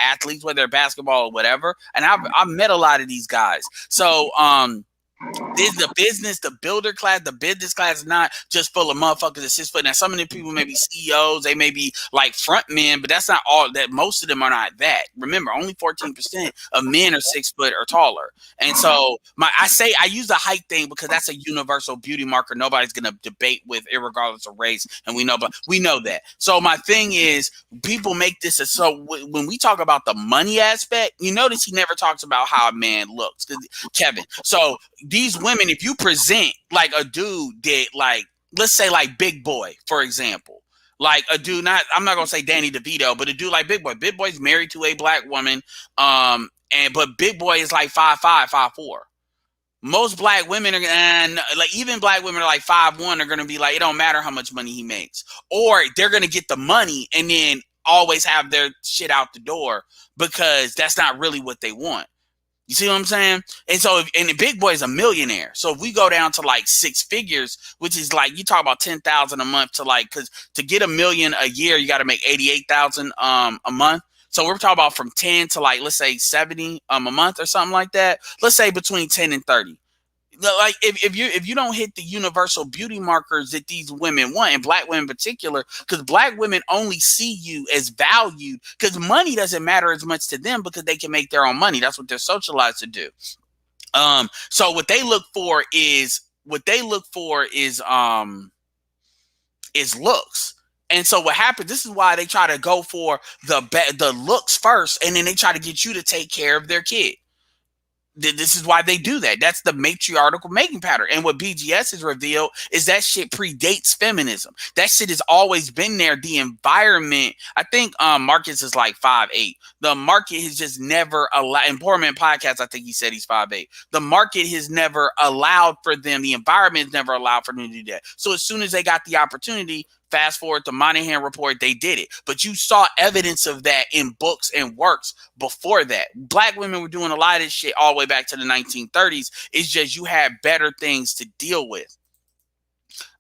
athletes, whether they're basketball or whatever. And I've met a lot of these guys. So the business class is not just full of motherfuckers that 6 foot. Now, some of the people may be CEOs, they may be like front men, but that's not all that. Most of them are not that. Remember, only 14% of men are 6 foot or taller. And so I use the height thing because that's a universal beauty marker. Nobody's going to debate with, irregardless of race. And we know that. So my thing is, people make this. So when we talk about the money aspect, you notice he never talks about how a man looks, Kevin. So these women, if you present like a dude that let's say like Big Boy, for example, like a dude, I'm not gonna say Danny DeVito, but a dude like Big Boy. Big Boy's married to a black woman, but Big Boy is like 5'5", 5'4". Most black women are, and even black women are like 5'1", are gonna be like, it don't matter how much money he makes, or they're gonna get the money and then always have their shit out the door because that's not really what they want. You see what I'm saying? And so, and the Big Boy is a millionaire. So if we go down to like 6 figures, which is like, you talk about 10,000 a month because to get $1 million a year, you got to make 88,000 a month. So we're talking about from 10 to let's say 70 a month or something like that. Let's say between 10 and 30. Like if you don't hit the universal beauty markers that these women want, and black women in particular, because black women only see you as valued, because money doesn't matter as much to them because they can make their own money. That's what they're socialized to do. So what they look for is looks. And so what happens, this is why they try to go for the looks first, and then they try to get you to take care of their kid. This is why they do that. That's the matriarchal mating pattern. And what BGS has revealed is that shit predates feminism. That shit has always been there. The environment, I think Marcus is like 5'8". The market has just never allowed, in Poor Man Podcast, I think he said he's 5'8". The market has never allowed for them, the environment has never allowed for them to do that. So as soon as they got the opportunity, fast forward to Moynihan Report, they did it. But you saw evidence of that in books and works before that. Black women were doing a lot of this shit all the way back to the 1930s. It's just you had better things to deal with.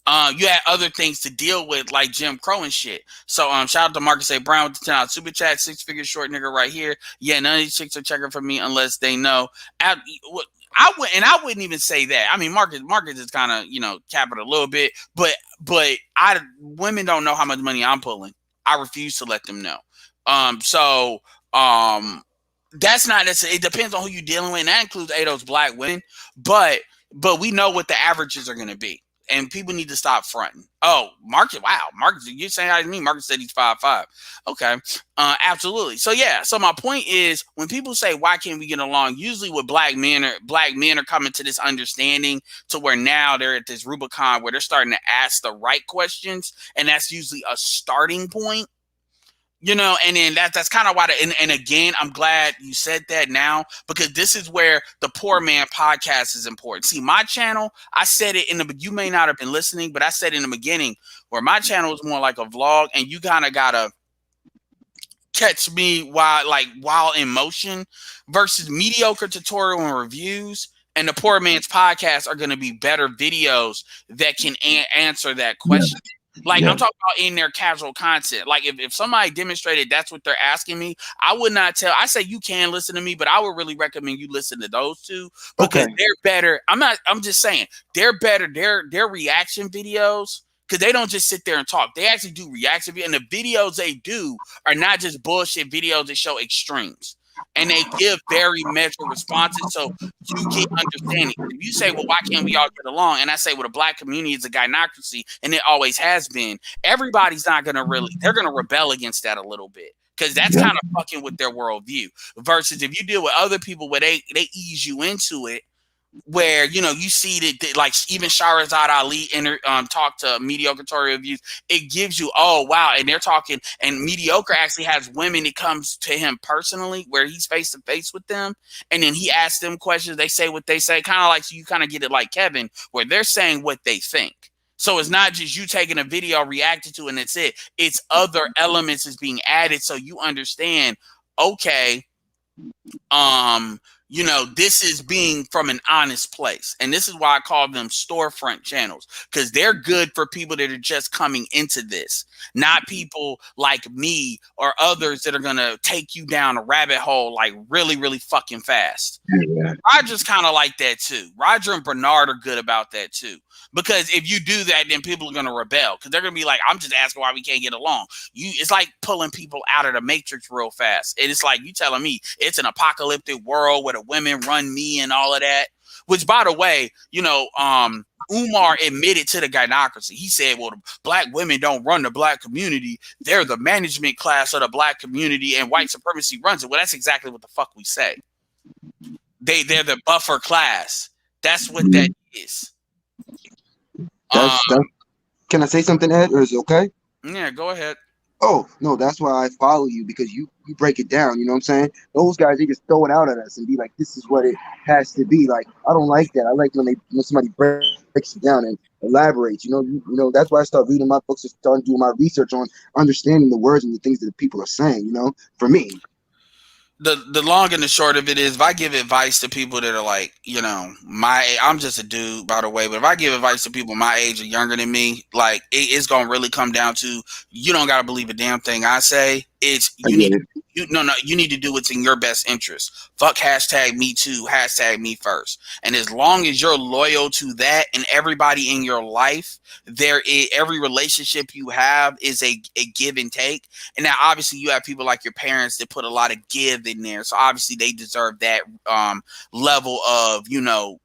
You had other things to deal with, like Jim Crow and shit. So shout out to Marcus A. Brown with the $10 super chat, 6-figure short nigga right here. Yeah, none of these chicks are checking for me unless they know. I wouldn't even say that. I mean, Marcus is kind of, you know, capping a little bit, but women don't know how much money I'm pulling. I refuse to let them know. That's not necessarily, it depends on who you're dealing with, and that includes ADO's black women, but we know what the averages are going to be. And people need to stop fronting. Oh, Marcus, wow. Marcus, you're saying how to me? Marcus said he's 5'5". Okay. Absolutely. So yeah. So my point is, when people say, why can't we get along? Usually with black men are coming to this understanding to where now they're at this Rubicon where they're starting to ask the right questions. And that's usually a starting point. You know, and then that's kind of why. And again, I'm glad you said that now, because this is where the Poor Man Podcast is important. See, my channel, I said it you may not have been listening, but I said in the beginning where my channel is more like a vlog, and you kind of gotta catch me while in motion, versus mediocre tutorial and reviews. And the Poor Man's Podcast are going to be better videos that can answer that question. Like, I'm talking about in their casual content. Like, if somebody demonstrated that's what they're asking me, I would not tell. I say you can listen to me, but I would really recommend you listen to those two, because they're better. I'm just saying they're better. Their reaction videos, because they don't just sit there and talk. They actually do reaction videos, and the videos they do are not just bullshit videos that show extremes. And they give very measured responses, so you get understanding. If you say, well, why can't we all get along? And I say, well, the black community is a gynocracy, and it always has been. Everybody's not going to they're going to rebel against that a little bit, because that's kind of fucking with their worldview. Versus if you deal with other people where they ease you into it, where, you know, you see that like even Shahrazad Ali talk to Mediocre tutorial reviews, it gives you, oh wow, and they're talking, and Mediocre actually has women that comes to him personally where he's face to face with them, and then he asks them questions, they say what they say, kind of like, so you kind of get it like Kevin, where they're saying what they think. So it's not just you taking a video, reacting to it, and it's it. It's other elements is being added, so you understand, okay, you know, this is being from an honest place. And this is why I call them storefront channels, because they're good for people that are just coming into this, not people like me or others that are going to take you down a rabbit hole like really, really fucking fast. Yeah. Roger's kind of like that too. Roger and Bernard are good about that too. Because if you do that, then people are going to rebel, because they're going to be like, I'm just asking why we can't get along. It's like pulling people out of the matrix real fast. And it's like you telling me it's an apocalyptic world where the women run me and all of that. Which, by the way, you know, Umar admitted to the gynocracy. He said, well, the black women don't run the black community. They're the management class of the black community, and white supremacy runs it. Well, that's exactly what the fuck we say. They're the buffer class. That's what that is. Can I say something, Ed, or is it okay? Yeah, go ahead. Oh, no, that's why I follow you, because you break it down, you know what I'm saying? Those guys, they just throw it out at us and be like, this is what it has to be. Like, I don't like that. I like when somebody breaks it down and elaborates, you know, that's why I start reading my books and start doing my research on understanding the words and the things that people are saying, you know, for me. The long and the short of it is, if I give advice to people that are like, you know, I'm just a dude, by the way, but if I give advice to people my age or younger than me, like, it's going to really come down to, you don't got to believe a damn thing I say. It's, you need to do what's in your best interest. Fuck hashtag me too, hashtag me first. And as long as you're loyal to that, and everybody in your life, every relationship you have is a give and take. And now obviously you have people like your parents that put a lot of give in there. So obviously they deserve that level of, you know,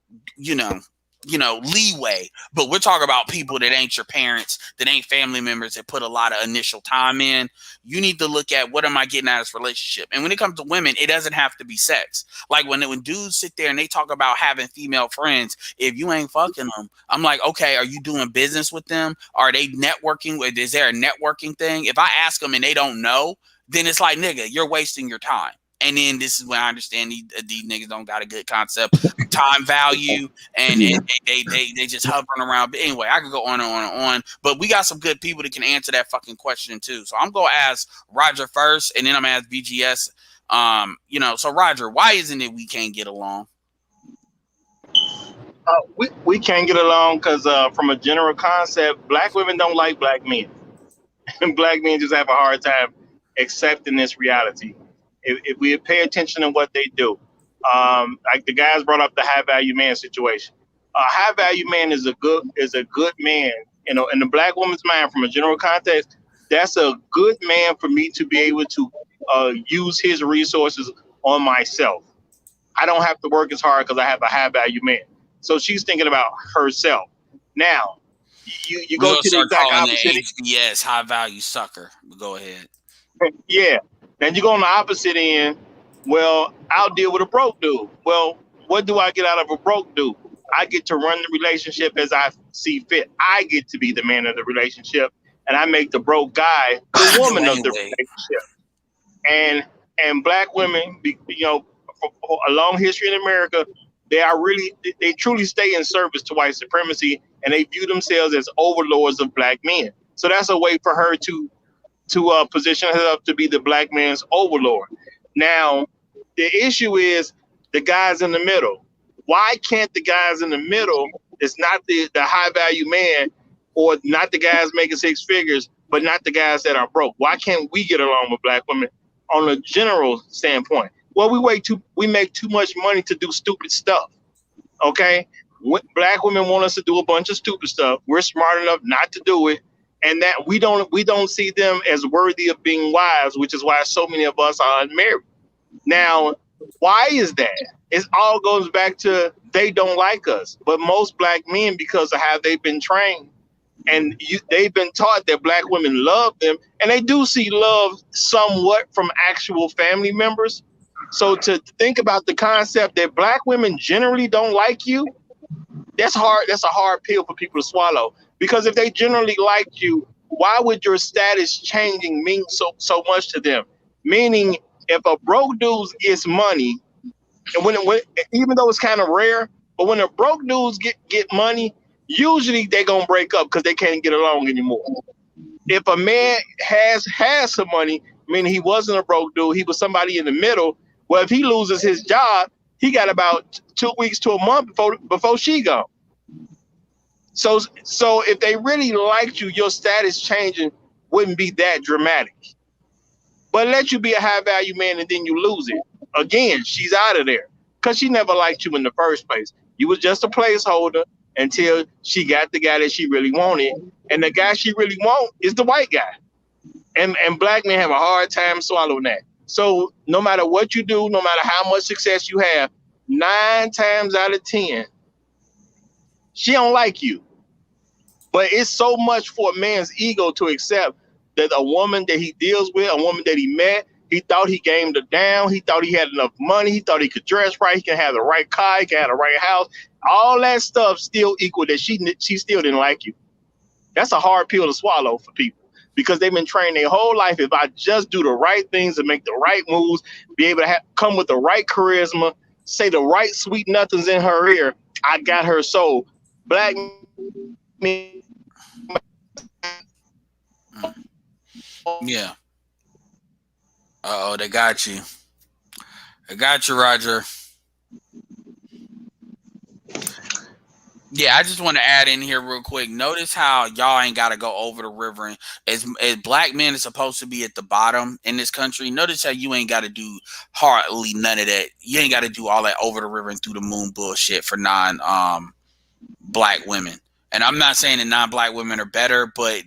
leeway. But we're talking about people that ain't your parents, that ain't family members, that put a lot of initial time in. You need to look at, what am I getting out of this relationship? And when it comes to women, it doesn't have to be sex. Like when dudes sit there and they talk about having female friends, if you ain't fucking them, I'm like, okay, are you doing business with them? Are they networking? Is there a networking thing? If I ask them and they don't know, then it's like, nigga, you're wasting your time. And then this is when I understand these niggas don't got a good concept of time value, and they just hovering around. But anyway, I could go on and on and on. But we got some good people that can answer that fucking question too. So I'm gonna ask Roger first, and then I'm gonna ask BGS. So Roger, why isn't it we can't get along? We can't get along because from a general concept, black women don't like black men. And black men just have a hard time accepting this reality. If we pay attention to what they do, like the guys brought up the high value man situation. A high value man is a good man. In the black woman's mind, from a general context, that's a good man for me to be able to use his resources on myself. I don't have to work as hard because I have a high value man. So she's thinking about herself. Now, you go to the exact opposite. Yes, high value sucker. Go ahead. Yeah. Then you go on the opposite end. Well, I'll deal with a broke dude. Well, what do I get out of a broke dude? I get to run the relationship as I see fit. I get to be the man of the relationship, and I make the broke guy the woman of the relationship. And black women, for a long history in America, they truly stay in service to white supremacy, and they view themselves as overlords of black men. So that's a way for her to position herself to be the black man's overlord. Now, the issue is the guys in the middle. Why can't the guys in the middle, it's not the high value man, or not the guys making six figures, but not the guys that are broke? Why can't we get along with black women on a general standpoint? Well, we make too much money to do stupid stuff. Okay? Black women want us to do a bunch of stupid stuff. We're smart enough not to do it. And that we don't see them as worthy of being wives, which is why so many of us are unmarried. Now, why is that? It all goes back to they don't like us. But most black men, because of how they've been trained, and they've been taught that black women love them, and they do see love somewhat from actual family members. So to think about the concept that black women generally don't like you, that's hard. That's a hard pill for people to swallow. Because if they generally like you, why would your status changing mean so much to them? Meaning, if a broke dude gets money, and when even though it's kind of rare, but when a broke dudes get money, usually they're gonna break up because they can't get along anymore. If a man has some money, meaning he wasn't a broke dude, he was somebody in the middle. Well, if he loses his job, he got about 2 weeks to a month before she gone. So if they really liked you, your status changing wouldn't be that dramatic. But let you be a high value man and then you lose it. Again, she's out of there because she never liked you in the first place. You was just a placeholder until she got the guy that she really wanted. And the guy she really want is the white guy. And black men have a hard time swallowing that. So no matter what you do, no matter how much success you have, 9 times out of 10, she don't like you. But it's so much for a man's ego to accept that a woman that he deals with, a woman that he met, he thought he gamed her down. He thought he had enough money. He thought he could dress right. He can have the right car. He can have the right house. All that stuff still equal that she still didn't like you. That's a hard pill to swallow for people because they've been trained their whole life. If I just do the right things and make the right moves, be able to come with the right charisma, say the right sweet nothings in her ear, I got her soul. Black men. Yeah. They got you. They got you, Roger. Yeah, I just want to add in here real quick. Notice how y'all ain't got to go over the river. And as black men are supposed to be at the bottom in this country, notice how you ain't got to do hardly none of that. You ain't got to do all that over the river and through the moon bullshit for black women. And I'm not saying that non-black women are better, but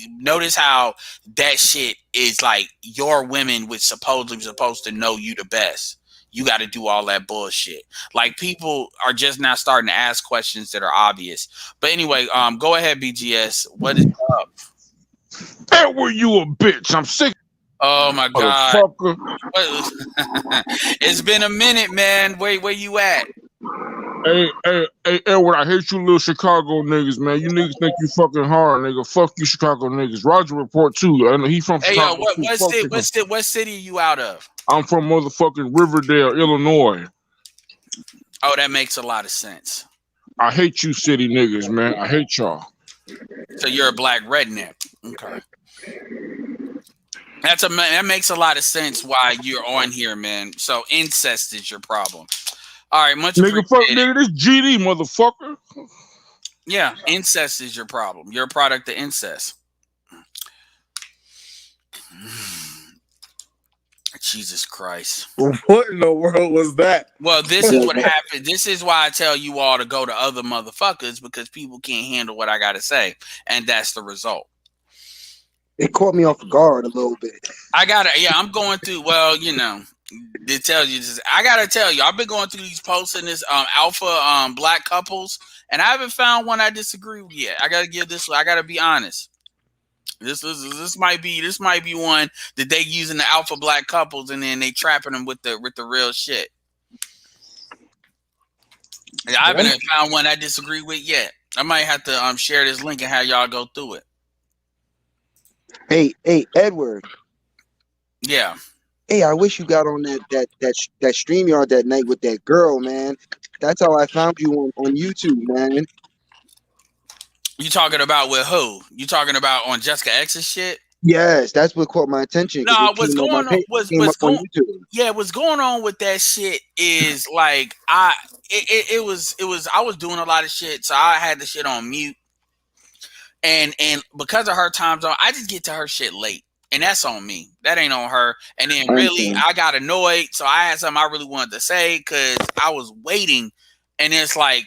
notice how that shit is like your women which supposedly supposed to know you the best. you got to do all that bullshit. Like, people are just now starting to ask questions that are obvious. But anyway, go ahead, BGS. What is up? Edward, you a bitch. I'm sick. Oh my God. Motherfucker. It's been a minute, man. Where you at? Hey, Edward, I hate you little Chicago niggas, man. You niggas think you fucking hard, nigga. Fuck you, Chicago niggas. Roger Report, too. I know he from Hey, Chicago, yo, too. what city are you out of? I'm from motherfucking Riverdale, Illinois. Oh, that makes a lot of sense. I hate you city niggas, man. I hate y'all. So you're a black redneck. Okay. That makes a lot of sense why you're on here, man. So incest is your problem. All right, much Nigga, fuck, appreciated. nigga, this GD, motherfucker. Yeah, incest is your problem. You're a product of incest. Jesus Christ. What in the world was that? Well, this is what happened. This is why I tell you all to go to other motherfuckers, because people can't handle what I got to say. And that's the result. It caught me off guard a little bit. I'm going through, well, you know, it tells you this. I got to tell you, I've been going through these posts in this alpha black couples, and I haven't found one I disagree with yet. I got to give this, I got to be honest. This might be one that they using the alpha black couples, and then they trapping them with the real shit. I haven't found one I disagree with yet. I might have to share this link and have y'all go through it. Hey, Edward. Yeah. Hey, I wish you got on that StreamYard that night with that girl, man. That's how I found you on YouTube, man. You talking about with who? You talking about on Jessica X's shit? Yes, that's what caught my attention. No, what's going on with that shit is like I was doing a lot of shit, so I had the shit on mute. And because of her time zone, I just get to her shit late. And that's on me. That ain't on her. And then really, I got annoyed. So I had something I really wanted to say because I was waiting. And it's like,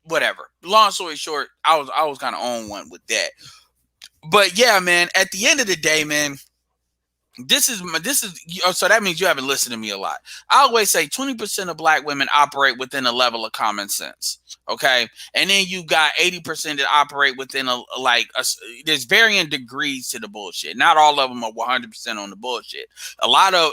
whatever. Long story short, I was kind of on one with that. But yeah, man, at the end of the day, man, this is so that means you haven't listened to me a lot. I always say 20% of black women operate within a level of common sense. Okay. And then you got 80% that operate within there's varying degrees to the bullshit. Not all of them are 100% on the bullshit.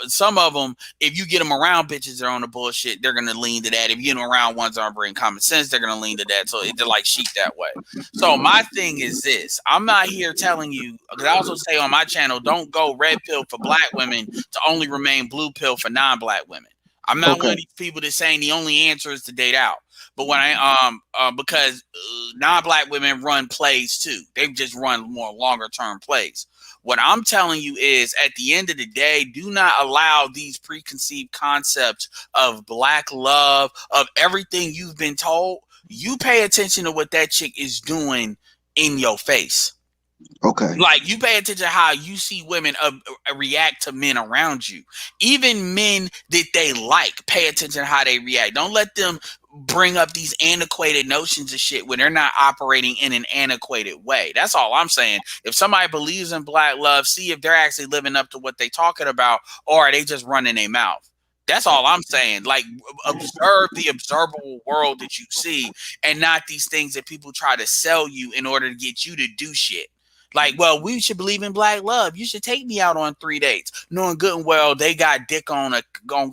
Some of them, if you get them around bitches that are on the bullshit, they're going to lean to that. If you get them around ones that aren't bringing common sense, they're going to lean to that. So they're like sheep that way. So my thing is this. I'm not here telling you, because I also say on my channel, don't go red pill for black women to only remain blue pill for non-black women. I'm not one of these people that's saying the only answer is to date out. But when because non-black women run plays too. They just run more longer term plays. What I'm telling you is, at the end of the day, do not allow these preconceived concepts of black love, of everything you've been told. You pay attention to what that chick is doing in your face. Okay. Like, you pay attention to how you see women react to men around you. Even men that they like, pay attention to how they react. Don't let them bring up these antiquated notions of shit when they're not operating in an antiquated way. That's all I'm saying. If somebody believes in black love, see if they're actually living up to what they're talking about, or are they just running their mouth? That's all I'm saying. Like, observe the observable world that you see, and not these things that people try to sell you in order to get you to do shit. Like, well, we should believe in black love. You should take me out on 3 dates, knowing good and well they got dick on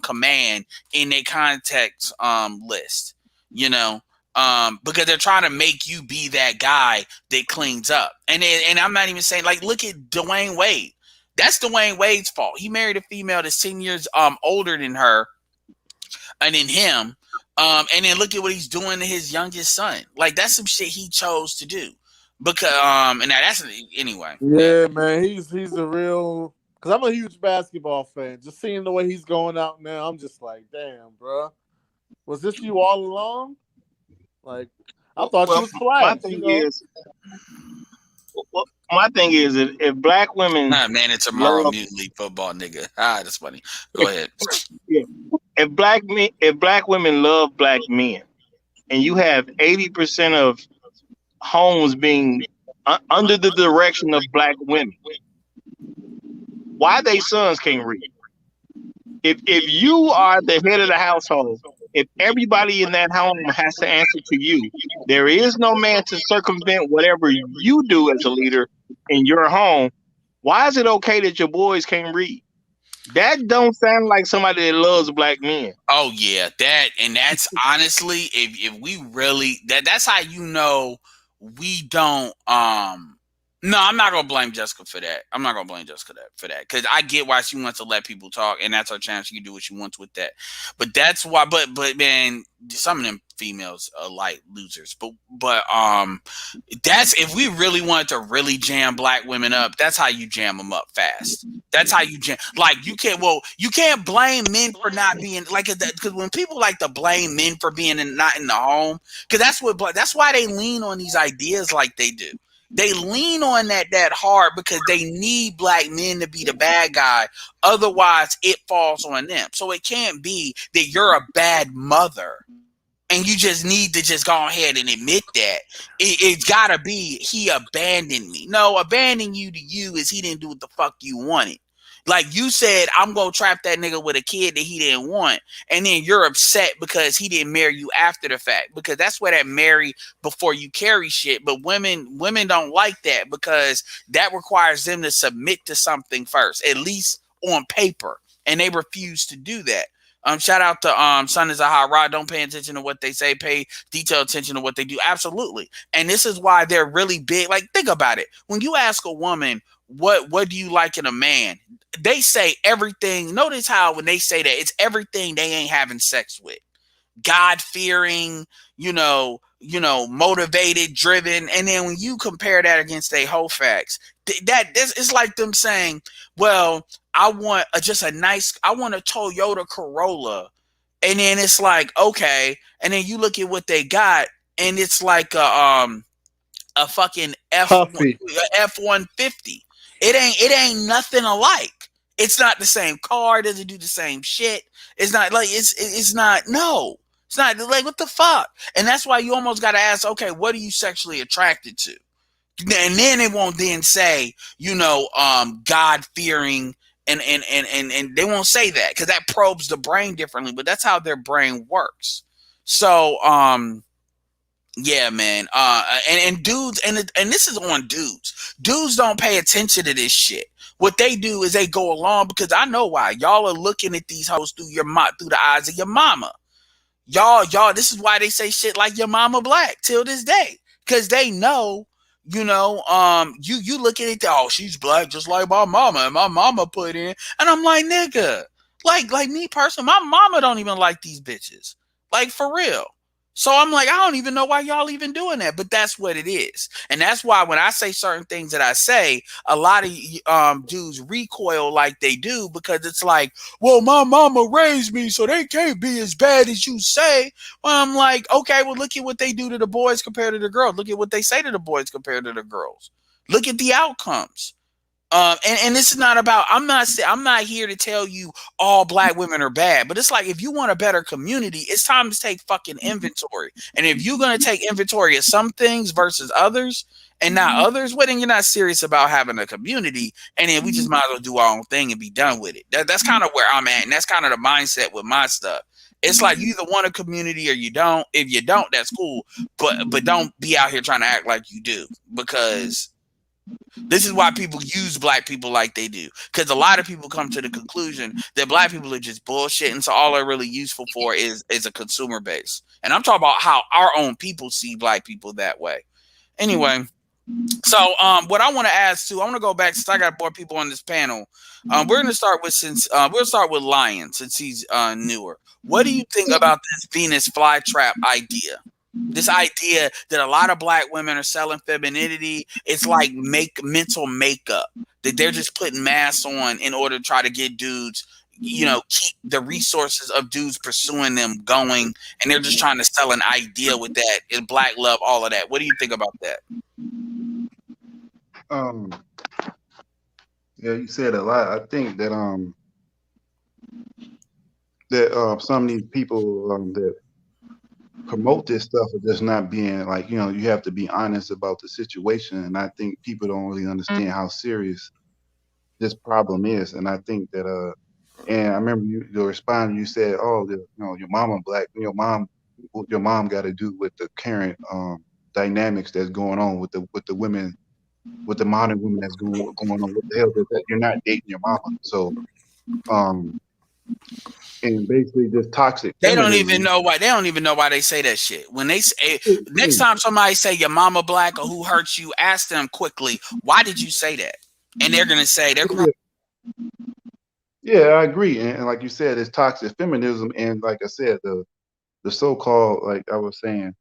command in their contacts list, you know, because they're trying to make you be that guy that cleans up. And I'm not even saying, like, look at Dwayne Wade. That's Dwayne Wade's fault. He married a female that's 10 years older than her and than him. And then look at what he's doing to his youngest son. Like, that's some shit he chose to do. Because and that's anyway. Yeah, man, he's a real, because I'm a huge basketball fan. Just seeing the way he's going out now, I'm just like, damn, bro. Was this you all along? Like, I thought you was flash. My thing is, if black women, man, it's tomorrow Music League football, nigga. That's funny. Go ahead. Yeah. If black women love black men, and you have 80% of homes being under the direction of black women, why they sons can't read? If you are the head of the household, if everybody in that home has to answer to you, there is no man to circumvent whatever you do as a leader in your home. Why is it okay that your boys can't read? That don't sound like somebody that loves black men. Oh yeah, that's honestly, if we really that's how you know we don't. No, I'm not gonna blame Jessica for that. I'm not gonna blame Jessica for that because I get why she wants to let people talk, and that's her chance. She can do what she wants with that. But that's why. But man, some of them females are like losers. But that's if we really wanted to really jam black women up. That's how you jam them up fast. That's how you jam. Like you can't blame men for not being like that because when people like to blame men for being not in the home, because that's why they lean on these ideas like they do. They lean on that hard because they need black men to be the bad guy. Otherwise, it falls on them. So it can't be that you're a bad mother and you just need to just go ahead and admit that. It's got to be he abandoned me. No, abandoning you to you is he didn't do what the fuck you wanted. Like you said, I'm going to trap that nigga with a kid that he didn't want. And then you're upset because he didn't marry you after the fact. Because that's where that marry before you carry shit. But women don't like that because that requires them to submit to something first, at least on paper. And they refuse to do that. Shout out to Son is a hot rod. Don't pay attention to what they say. Pay detailed attention to what they do. Absolutely. And this is why they're really big. Like, think about it. When you ask a woman, what do you like in a man? They say everything. Notice how when they say that, it's everything they ain't having sex with. God-fearing, motivated, driven. And then when you compare that against their whole facts, it's like them saying, well, I want a Toyota Corolla. And then it's like, okay. And then you look at what they got and it's like a fucking F-150. It ain't nothing alike. It's not the same car. It doesn't do the same shit. It's not like it's not. No, it's not like what the fuck. And that's why you almost got to ask, okay, what are you sexually attracted to? And then it won't then say, God fearing, and they won't say that because that probes the brain differently. But that's how their brain works. So yeah, man. And dudes, and this is on dudes. Dudes don't pay attention to this shit. What they do is they go along because I know why. Y'all are looking at these hoes through the eyes of your mama. Y'all. This is why they say shit like your mama black till this day, because they know. You looking at she's black just like my mama, and my mama put in, and I'm like, nigga, like me personally, my mama don't even like these bitches, like for real. So I'm like, I don't even know why y'all even doing that, but that's what it is. And that's why when I say certain things that I say, a lot of dudes recoil like they do because it's like, well, my mama raised me, so they can't be as bad as you say. Well, I'm like, okay, well, look at what they do to the boys compared to the girls. Look at what they say to the boys compared to the girls. Look at the outcomes. And this is not about, I'm not here to tell you all black women are bad, but it's like, if you want a better community, it's time to take fucking inventory. And if you're going to take inventory of some things versus others and not others, well, then you're not serious about having a community. And then we just might as well do our own thing and be done with it. That's kind of where I'm at. And that's kind of the mindset with my stuff. It's like you either want a community or you don't. If you don't, that's cool. But don't be out here trying to act like you do, because this is why people use black people like they do. Because a lot of people come to the conclusion that black people are just bullshit. And so all they're really useful for is a consumer base. And I'm talking about how our own people see black people that way. Anyway, so what I want to ask too, I want to go back since I got more people on this panel. We're going to start with Lion since he's newer. What do you think about this Venus flytrap idea? This idea that a lot of black women are selling femininity, it's like mental makeup, that they're just putting masks on in order to try to get dudes, keep the resources of dudes pursuing them going, and they're just trying to sell an idea with that, and black love, all of that. What do you think about that? Yeah, you said a lot. I think that some of these people that promote this stuff are just not being like, you have to be honest about the situation. And I think people don't really understand how serious this problem is. And I think that And I remember you responded. You said, "Oh, your mama black. Your mom got to do with the current dynamics that's going on with the women, with the modern women that's going on. What the hell is that? You're not dating your mama." So, um, and basically just toxic They don't even feminism. know why. They don't even know why they say that shit. When they say next time somebody say your mama black or who hurt you, ask them quickly, why did you say that? And they're gonna say they're Yeah, I agree. And like you said, it's toxic feminism. And like I said, the so-called, like I was saying,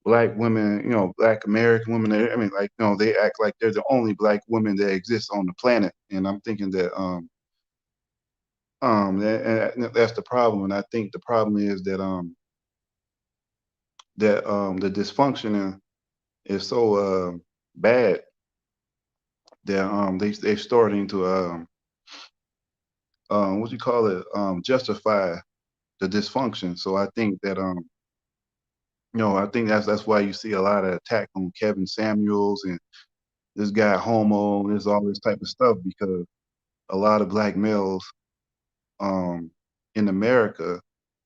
black women, black American women, I mean, like, they act like they're the only black women that exist on the planet. And I'm thinking that that's the problem. And I think the problem is that the dysfunction is so bad that they're starting to what you call it, justify the dysfunction. So I think that I think that's why you see a lot of attack on Kevin Samuels and this guy homo and there's all this type of stuff, because a lot of black males in America,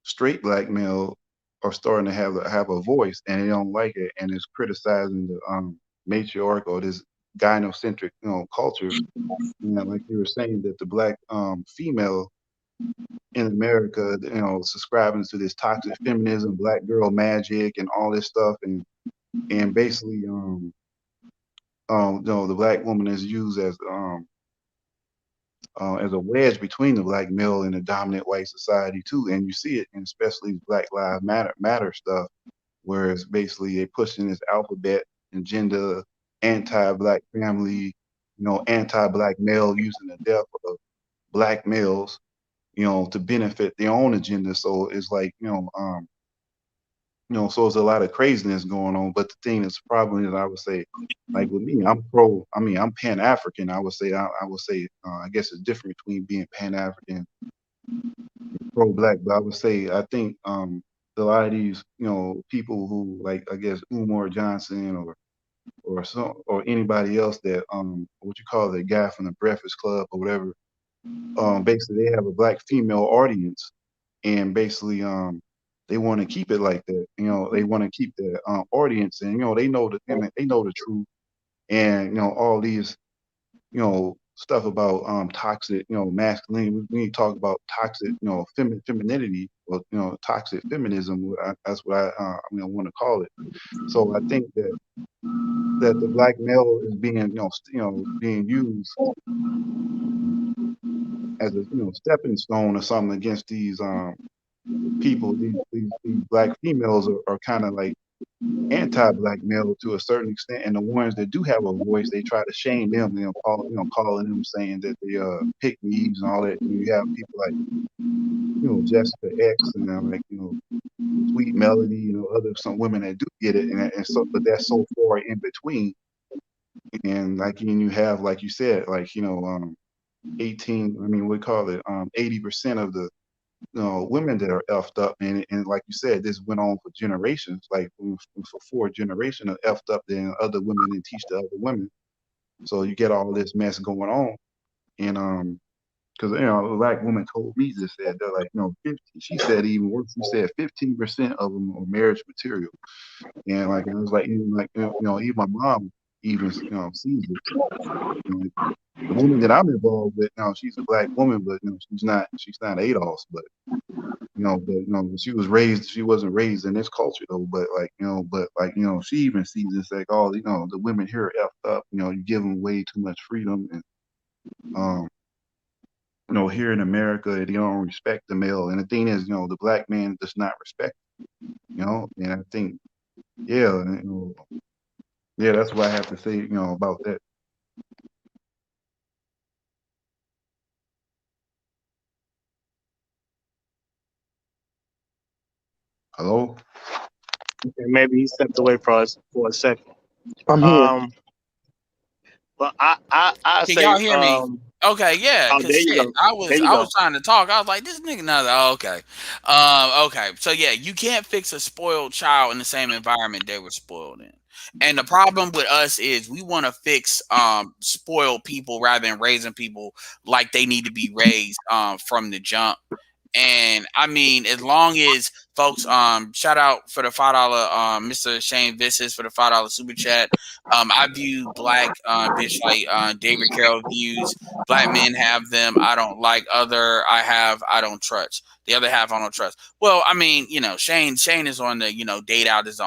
straight black male, are starting to have a voice, and they don't like it, and it's criticizing the matriarch or this gynocentric culture. Like you were saying, that the black female in America, subscribing to this toxic feminism, black girl magic, and all this stuff, and basically, the black woman is used as a wedge between the black male and the dominant white society too. And you see it, and especially Black Lives Matter stuff, where it's basically they pushing this alphabet agenda, anti-black family, anti-black male, using the death of black males, to benefit their own agenda. So it's like, so there's a lot of craziness going on. But the thing that's probably that I would say, like with me, I'm Pan-African. I would say, I guess it's different between being Pan-African and pro-black. But I would say, I think a lot of these, people who, like, I guess Umar Johnson or anybody else that what you call the guy from the Breakfast Club or whatever, basically they have a black female audience, and basically they want to keep it like that. They want to keep the audience, and they know the truth, and all these stuff about toxic masculinity. We need to talk about toxic femininity, or toxic feminism. That's what I want to call it. So I think that the black male is being being used as a stepping stone or something against these people. These black females are kind of like anti-black male to a certain extent, and the ones that do have a voice, they try to shame them, calling them, saying that they pick me's and all that. And you have people like Jessica X and like Sweet Melody, some women that do get it, and so, but that's so far in between. And like, you have, like you said, like 18, we call it 80% of the women that are effed up, and like you said, this went on for generations, like for 4 generations of effed up, then other women and teach the other women. So you get all this mess going on, and because a black woman told me this, that they're like, 50, she said even worse, she said 15% of them are marriage material, and like, I was like, even like, even my mom even sees it. The woman that I'm involved with now, she's a black woman, but she's not Adolf, but she wasn't raised in this culture though. But she even sees this, like, all the women here are effed up. You give them way too much freedom, and here in America, they don't respect the male. And the thing is, the black man does not respect, and I think, yeah, yeah, that's what I have to say, about that. Hello? Okay, maybe he stepped away for us for a second. I'm here. But I Can say, y'all hear me? Okay, yeah, oh, because there you shit, go. I There you was go. trying to talk. I was like, this nigga not. Oh, okay, okay. So yeah, you can't fix a spoiled child in the same environment they were spoiled in. And the problem with us is we want to fix spoiled people rather than raising people like they need to be raised from the jump. And I mean, as long as folks, shout out for the $5, Mr. Shane Visses for the $5 super chat. I view black bitch like David Carroll views. Black men have them. I don't like other. I don't trust. The other half I don't trust. Well, I mean, you know, Shane is on the, you know, date out is the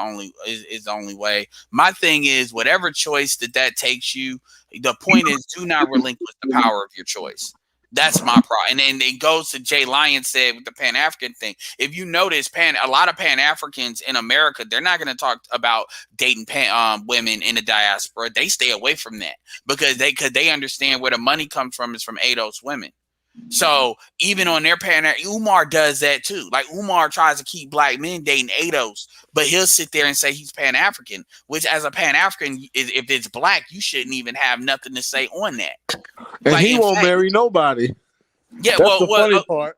only way. My thing is whatever choice that takes you. The point is, do not relinquish the power of your choice. That's my problem. And then it goes to Jay Lyons said with the Pan-African thing. If you notice, a lot of Pan-Africans in America, they're not going to talk about dating women in the diaspora. They stay away from that because they understand where the money comes from is from ADOS women. So even on their Umar does that too. Like Umar tries to keep black men dating ADOS, but he'll sit there and say he's Pan-African, which as a Pan-African, if it's black, you shouldn't even have nothing to say on that. And like, he won't marry nobody. Yeah, that's the funny part.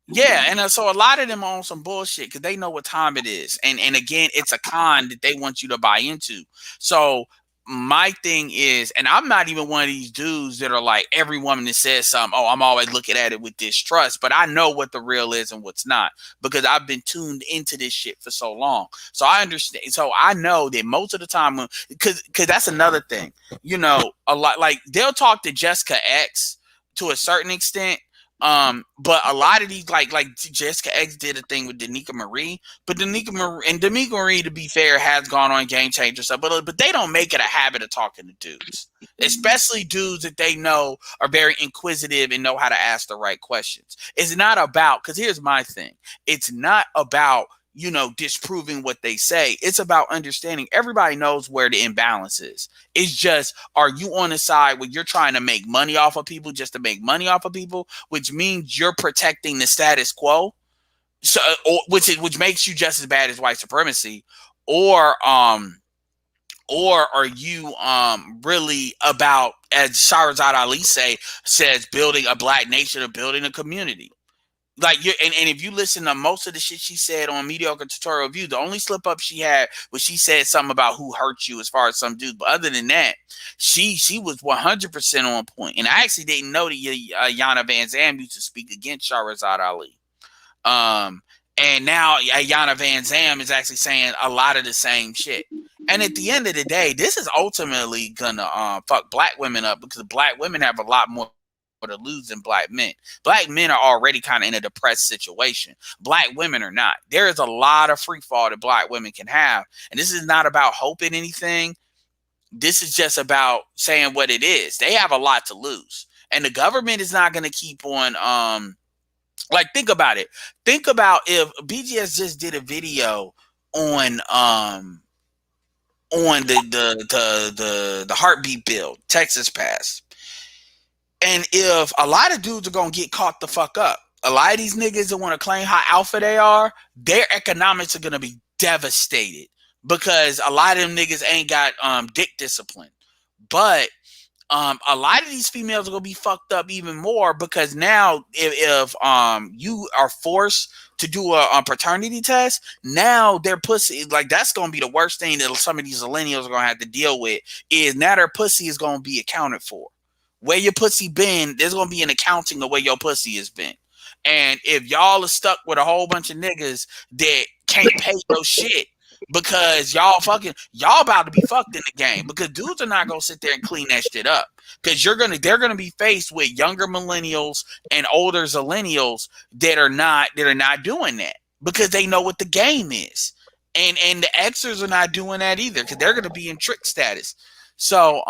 Yeah, and so a lot of them are on some bullshit because they know what time it is. And again, it's a con that they want you to buy into. So my thing is, and I'm not even one of these dudes that are like every woman that says something, oh, I'm always looking at it with distrust, but I know what the real is and what's not because I've been tuned into this shit for so long. So I understand. So I know that most of the time, because that's another thing, you know, a lot like they'll talk to Jessica X to a certain extent. But a lot of these, like Jessica X did a thing with Danica Marie, but Danica Marie, to be fair, has gone on Game Changer stuff, but they don't make it a habit of talking to dudes, especially dudes that they know are very inquisitive and know how to ask the right questions. It's not about, because here's my thing, it's not about, you know, disproving what they say. It's about understanding. Everybody knows where the imbalance is. It's just, are you on the side where you're trying to make money off of people just to make money off of people, which means you're protecting the status quo, so which makes you just as bad as white supremacy, or are you really about, as Shahrazad Ali says, building a black nation or building a community? Like you, and if you listen to most of the shit she said on Mediocre Tutorial View, the only slip up she had was she said something about who hurt you as far as some dudes. But other than that, she was 100% on point. And I actually didn't know that Yana Van Zam used to speak against Shahrazad Ali. And now Yana Van Zam is actually saying a lot of the same shit. And at the end of the day, this is ultimately gonna fuck black women up because black women have a lot more to lose than black men. Black men are already kind of in a depressed situation. Black women are not. There is a lot of free fall that black women can have. And this is not about hoping anything. This is just about saying what it is. They have a lot to lose. And the government is not going to keep on, like, think about it. Think about if BGS just did a video on the heartbeat bill, Texas passed. And if a lot of dudes are going to get caught the fuck up, a lot of these niggas that want to claim how alpha they are, their economics are going to be devastated because a lot of them niggas ain't got dick discipline. But a lot of these females are going to be fucked up even more because now if you are forced to do a paternity test, now their pussy, like that's going to be the worst thing that some of these millennials are going to have to deal with, is now their pussy is going to be accounted for. Where your pussy been, there's going to be an accounting of where your pussy has been. And if y'all are stuck with a whole bunch of niggas that can't pay no shit because y'all about to be fucked in the game, because dudes are not going to sit there and clean that shit up, because they're going to be faced with younger millennials and older zillennials that are not doing that because they know what the game is. And the Xers are not doing that either because they're going to be in trick status. So,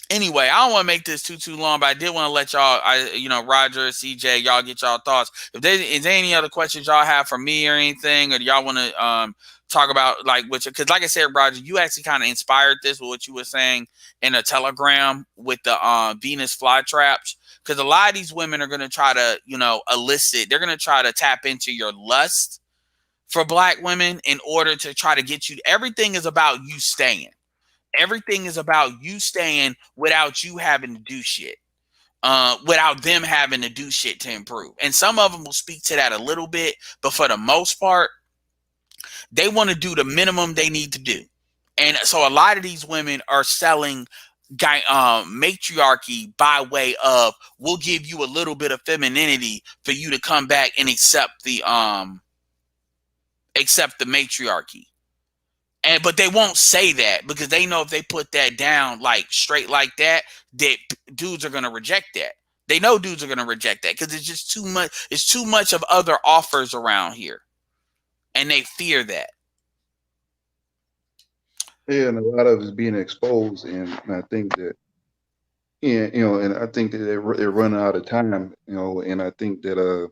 anyway, I don't want to make this too long, but I did want to let y'all, Roger, CJ, y'all get y'all thoughts. If there is any other questions y'all have for me or anything, or do y'all want to talk about like which? Because like I said, Roger, you actually kind of inspired this with what you were saying in a Telegram with the Venus flytraps. Because a lot of these women are going to try to, elicit. They're going to try to tap into your lust for black women in order to try to get you. Everything is about you staying. Everything is about you staying without you having to do shit, without them having to do shit to improve. And some of them will speak to that a little bit, but for the most part, they want to do the minimum they need to do. And so a lot of these women are selling matriarchy by way of, we'll give you a little bit of femininity for you to come back and accept the matriarchy. But they won't say that because they know if they put that down like straight like that dudes are going to reject that. They know dudes are going to reject that because it's just too much. It's too much of other offers around here, and they fear that. Yeah, and a lot of it's being exposed, and I think that, yeah, and I think that they're running out of time, and I think that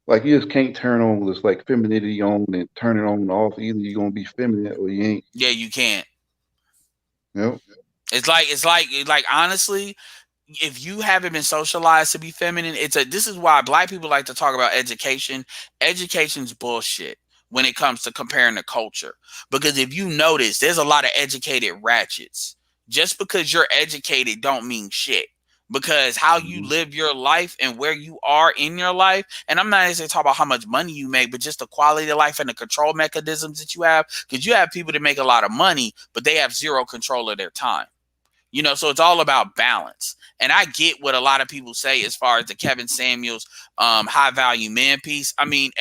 like you just can't turn on this like femininity on and turn it on and off. Either you're gonna be feminine or you ain't. Yeah, you can't. Yep. It's like honestly, if you haven't been socialized to be feminine, this is why black people like to talk about education. Education's bullshit when it comes to comparing the culture. Because if you notice, there's a lot of educated ratchets. Just because you're educated don't mean shit. Because how you live your life and where you are in your life, and I'm not necessarily talking about how much money you make, but just the quality of life and the control mechanisms that you have. Because you have people that make a lot of money, but they have zero control of their time. So it's all about balance. And I get what a lot of people say as far as the Kevin Samuels high value man piece. I mean,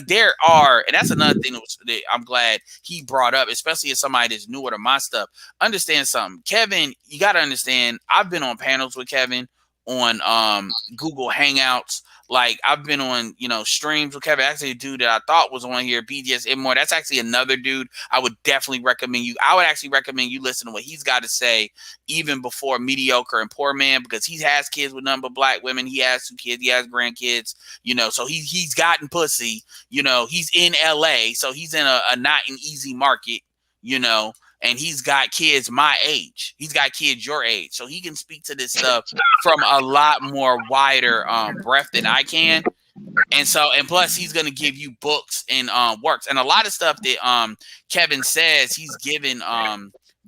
there are, and that's another thing that I'm glad he brought up, especially as somebody that's newer to my stuff. Understand something. Kevin, you got to understand, I've been on panels with Kevin on Google Hangouts. Like I've been on, streams with Kevin. Actually, a dude that I thought was on here, BGS Immore. That's actually another dude I would definitely recommend you. I would actually recommend you listen to what he's got to say, even before Mediocre and Poor Man, because he has kids with none but black women. He has 2 kids. He has grandkids. So he's gotten pussy. He's in LA, so he's in a not an easy market. And he's got kids my age. He's got kids your age. So he can speak to this stuff from a lot more wider breadth than I can. And plus he's going to give you books and works. And a lot of stuff that Kevin says he's given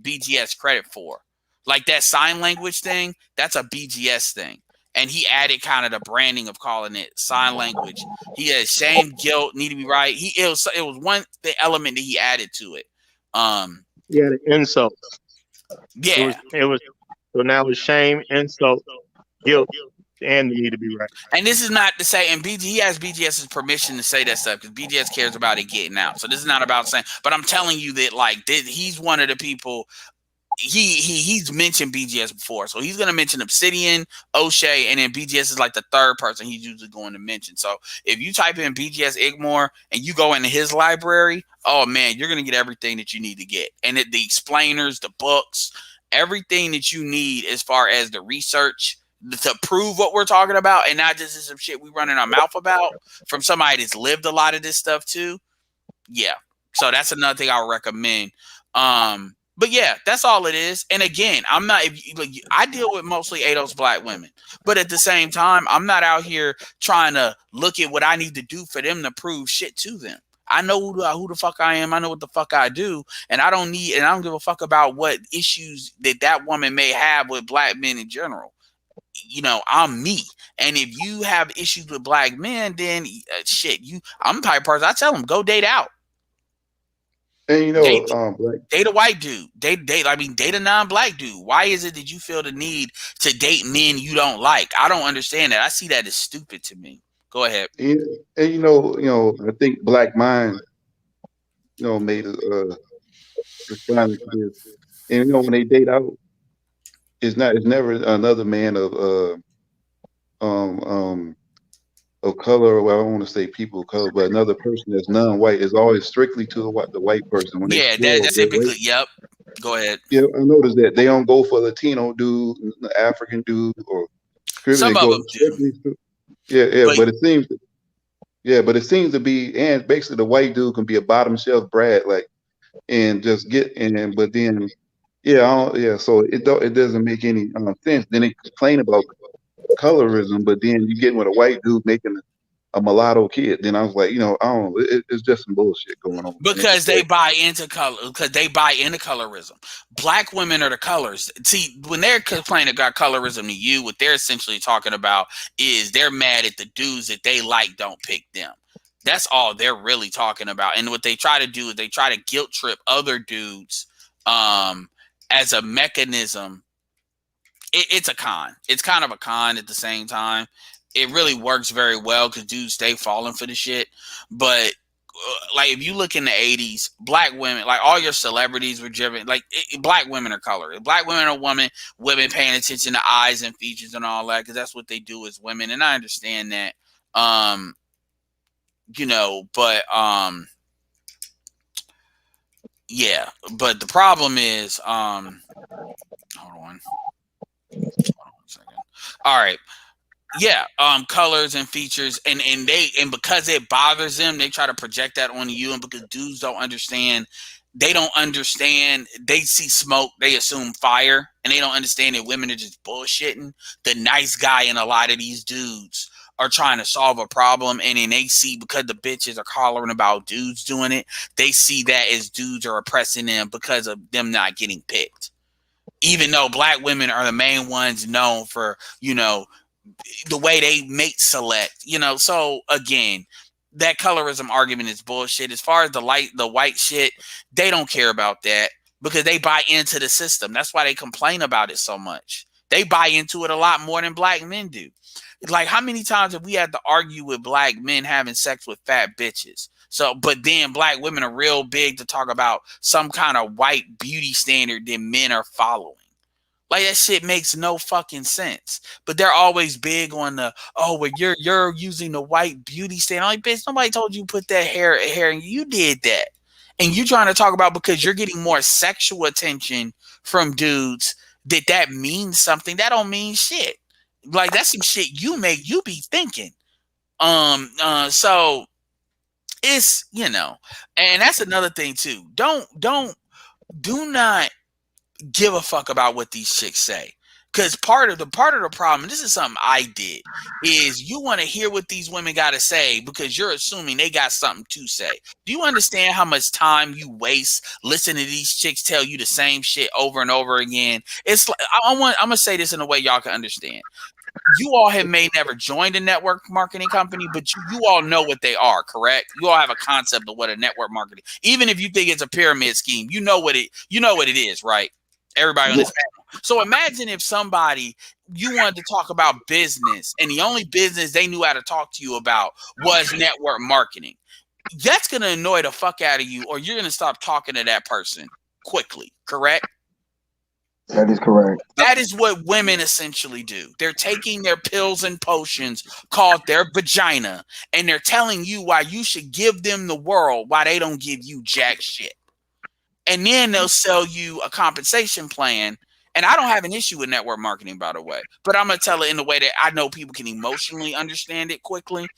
BGS credit for. Like that sign language thing, that's a BGS thing. And he added kind of the branding of calling it sign language. He had shame, guilt, need to be right. It was the element that he added to it. Yeah, the insult. Yeah. It was so now it's shame, insult, guilt, and you need to be right. And this is not to say, and he has BGS's permission to say that stuff because BGS cares about it getting out. So this is not about saying, but I'm telling you that he's one of the people. He's mentioned BGS before, so he's going to mention Obsidian, O'Shea, and then BGS is like the third person he's usually going to mention. So if you type in BGS Igmore and you go into his library, oh man, you're going to get everything that you need to get, and the explainers, the books, everything that you need as far as the research to prove what we're talking about, and not just some shit we running our mouth about from somebody that's lived a lot of this stuff too. Yeah, so that's another thing I would recommend. But yeah, that's all it is. And again, I deal with mostly ADOS black women, but at the same time, I'm not out here trying to look at what I need to do for them to prove shit to them. I know who the fuck I am. I know what the fuck I do, and I don't give a fuck about what issues that woman may have with black men in general. I'm me, and if you have issues with black men, then I'm the type of person I tell them go date out. And date a white dude. Date a non-black dude. Why is it that you feel the need to date men you don't like? I don't understand that. I see that as stupid to me. Go ahead. And I think Black Mind, made responded to this. And when they date out, it's never another man of color. Well, I don't want to say people of color, but another person that's non-white is always strictly to the white person. When that's typically. Yep. Go ahead. Yeah, I noticed that they don't go for Latino dude, the African dude, or some of them do. But it seems to be, and basically the white dude can be a bottom shelf Brad, and just get in, but then, so it doesn't make any sense. Then they complain about colorism, but then you get with a white dude making a mulatto kid. Then I was like, it's just some bullshit going on. Because they buy into color. Because they buy into colorism. Black women are the colors. See, when they're complaining about colorism to you, what they're essentially talking about is they're mad at the dudes that they like don't pick them. That's all they're really talking about. And what they try to do is they try to guilt trip other dudes as a mechanism, it's a con. It's kind of a con at the same time. It really works very well because dudes stay falling for the shit. But like if you look in the 80s, black women, like all your celebrities were driven, like black women are colored. Black women are women paying attention to eyes and features and all that because that's what they do as women. And I understand that. But yeah, but the problem is, hold on a second. All right. Yeah, colors and features, and because it bothers them, they try to project that on you. And because dudes don't understand, they see smoke, they assume fire, and they don't understand that women are just bullshitting. The nice guy in a lot of these dudes are trying to solve a problem, and then they see because the bitches are hollering about dudes doing it, they see that as dudes are oppressing them because of them not getting picked. Even though black women are the main ones known for, the way they mate select, so again, that colorism argument is bullshit. As far as the white shit, they don't care about that because they buy into the system. That's why they complain about it so much. They buy into it a lot more than black men do. Like, how many times have we had to argue with black men having sex with fat bitches? So, but then black women are real big to talk about some kind of white beauty standard that men are following. Like, that shit makes no fucking sense. But they're always big on well, you're using the white beauty standard. I'm like, bitch, nobody told you put that hair and you did that. And you trying to talk about because you're getting more sexual attention from dudes that means something. That don't mean shit. Like, that's some shit you be thinking. So it's, and that's another thing too. Do not give a fuck about what these chicks say. Because part of the problem, and this is something I did, is you want to hear what these women got to say because you're assuming they got something to say. Do you understand how much time you waste listening to these chicks tell you the same shit over and over again? It's like, I'm going to say this in a way y'all can understand. You all may never joined a network marketing company, but you all know what they are, correct? You all have a concept of what a network marketing, even if you think it's a pyramid scheme, you know what it is, right? Everybody on this panel. So imagine if you wanted to talk about business and the only business they knew how to talk to you about was network marketing. That's going to annoy the fuck out of you, or you're going to stop talking to that person quickly, correct? That is correct. That is what women essentially do. They're taking their pills and potions called their vagina, and they're telling you why you should give them the world, why they don't give you jack shit. And then they'll sell you a compensation plan. And I don't have an issue with network marketing, by the way, but I'm going to tell it in a way that I know people can emotionally understand it quickly.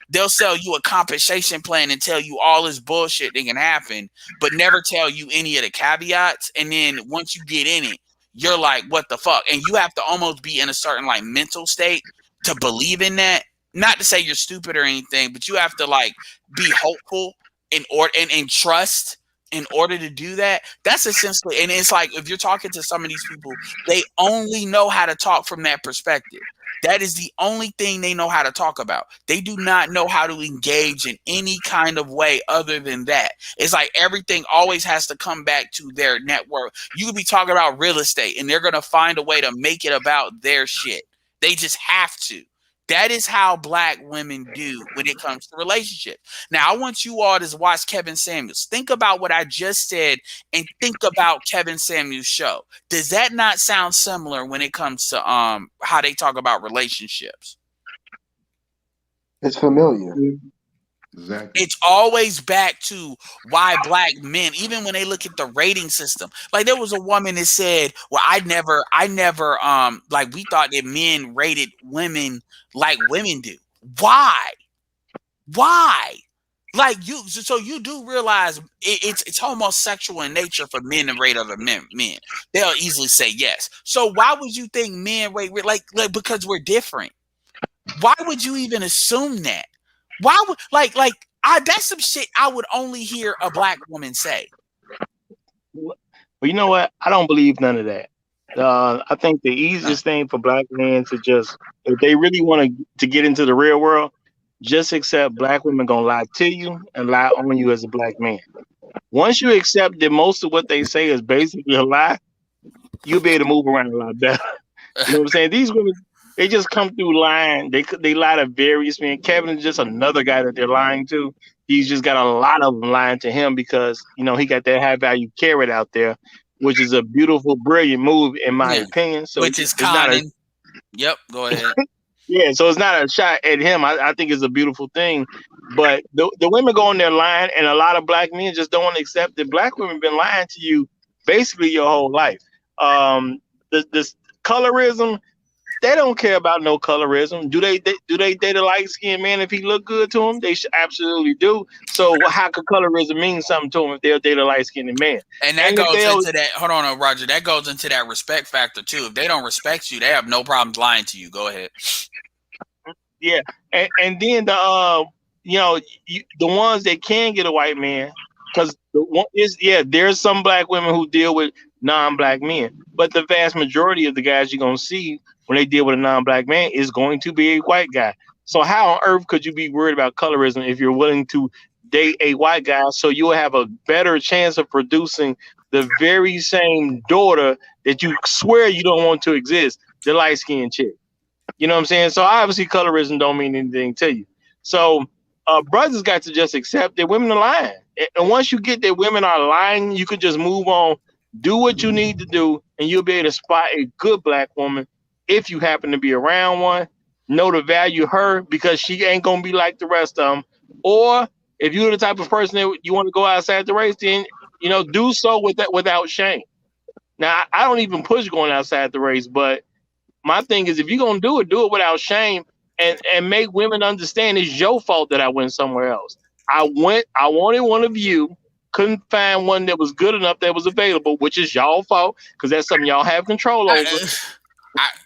They'll sell you a compensation plan and tell you all this bullshit that can happen, but never tell you any of the caveats. And then once you get in it, you're like, what the fuck? And you have to almost be in a certain like mental state to believe in that. Not to say you're stupid or anything, but you have to like be hopeful and trust in order to do that. That's essentially, and it's like if you're talking to some of these people, they only know how to talk from that perspective. That is the only thing they know how to talk about. They do not know how to engage in any kind of way other than that. It's like everything always has to come back to their network. You could be talking about real estate and they're going to find a way to make it about their shit. They just have to. That is how black women do when it comes to relationships. Now, I want you all to watch Kevin Samuels. Think about what I just said and think about Kevin Samuels' show. Does that not sound similar when it comes to how they talk about relationships? It's familiar. Exactly. It's always back to why black men, even when they look at the rating system, like there was a woman that said, well, I never, like we thought that men rated women like women do. Why? Like so you do realize it's homosexual in nature for men to rate other men. They'll easily say yes. So why would you think men rate like because we're different? Why would you even assume that? Why would that's some shit I would only hear a black woman say. Well, you know what? I don't believe none of that. I think the easiest thing for black men to just, if they really want to get into the real world, just accept black women gonna lie to you and lie on you as a black man. Once you accept that most of what they say is basically a lie, you'll be able to move around a lot better. You know what I'm saying? These women, they just come through lying. They lie to various men. Kevin is just another guy that they're lying to. He's just got a lot of them lying to him because he got that high value carrot out there, which is a beautiful, brilliant move in my Yeah. opinion. So Which is it's not a Conan. Yep, go ahead. yeah. So it's not a shot at him. I think it's a beautiful thing. But the women go on there lying, and a lot of black men just don't want to accept that black women been lying to you basically your whole life. This colorism, they don't care about no colorism. Do they date a light skinned man if he look good to them? They should absolutely do. So how could colorism mean something to them if they'll date a light skinned man? And that goes into that. Hold on, Roger. That goes into that respect factor too. If they don't respect you, they have no problems lying to you. Go ahead. Yeah, and then the the ones that can get a white man, because there's some black women who deal with non-black men, but the vast majority of the guys you're gonna see when they deal with a non-black man is going to be a white guy. So how on earth could you be worried about colorism if you're willing to date a white guy so you'll have a better chance of producing the very same daughter that you swear you don't want to exist, the light-skinned chick? You know what I'm saying? So obviously colorism don't mean anything to you. So brothers got to just accept that women are lying. And once you get that women are lying, you can just move on, do what you need to do, and you'll be able to spot a good black woman if you happen to be around one. Know to value her because she ain't gonna be like the rest of them. Or if you're the type of person that you want to go outside the race, then do so without shame. Now I don't even push going outside the race, but my thing is if you're gonna do it without shame and make women understand it's your fault that I went somewhere else. I wanted one of you, couldn't find one that was good enough that was available, which is y'all fault because that's something y'all have control over.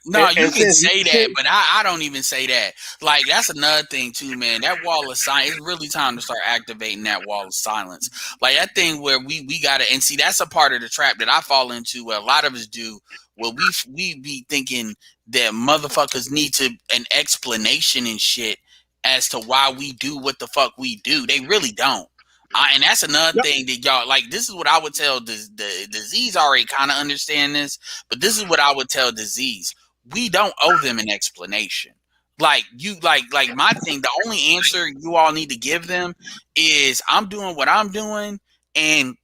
No, you can say that, but I don't even say that. Like, that's another thing too, man. That wall of silence, it's really time to start activating that wall of silence. Like that thing where we gotta, and see, that's a part of the trap that I fall into where a lot of us do. Well, we be thinking that motherfuckers need an explanation and shit as to why we do what the fuck we do. They really don't. And that's another thing that y'all, like, this is what I would tell the disease already kind of understand this, but this is what I would tell disease. We don't owe them an explanation. Like my thing, the only answer you all need to give them is I'm doing what I'm doing, and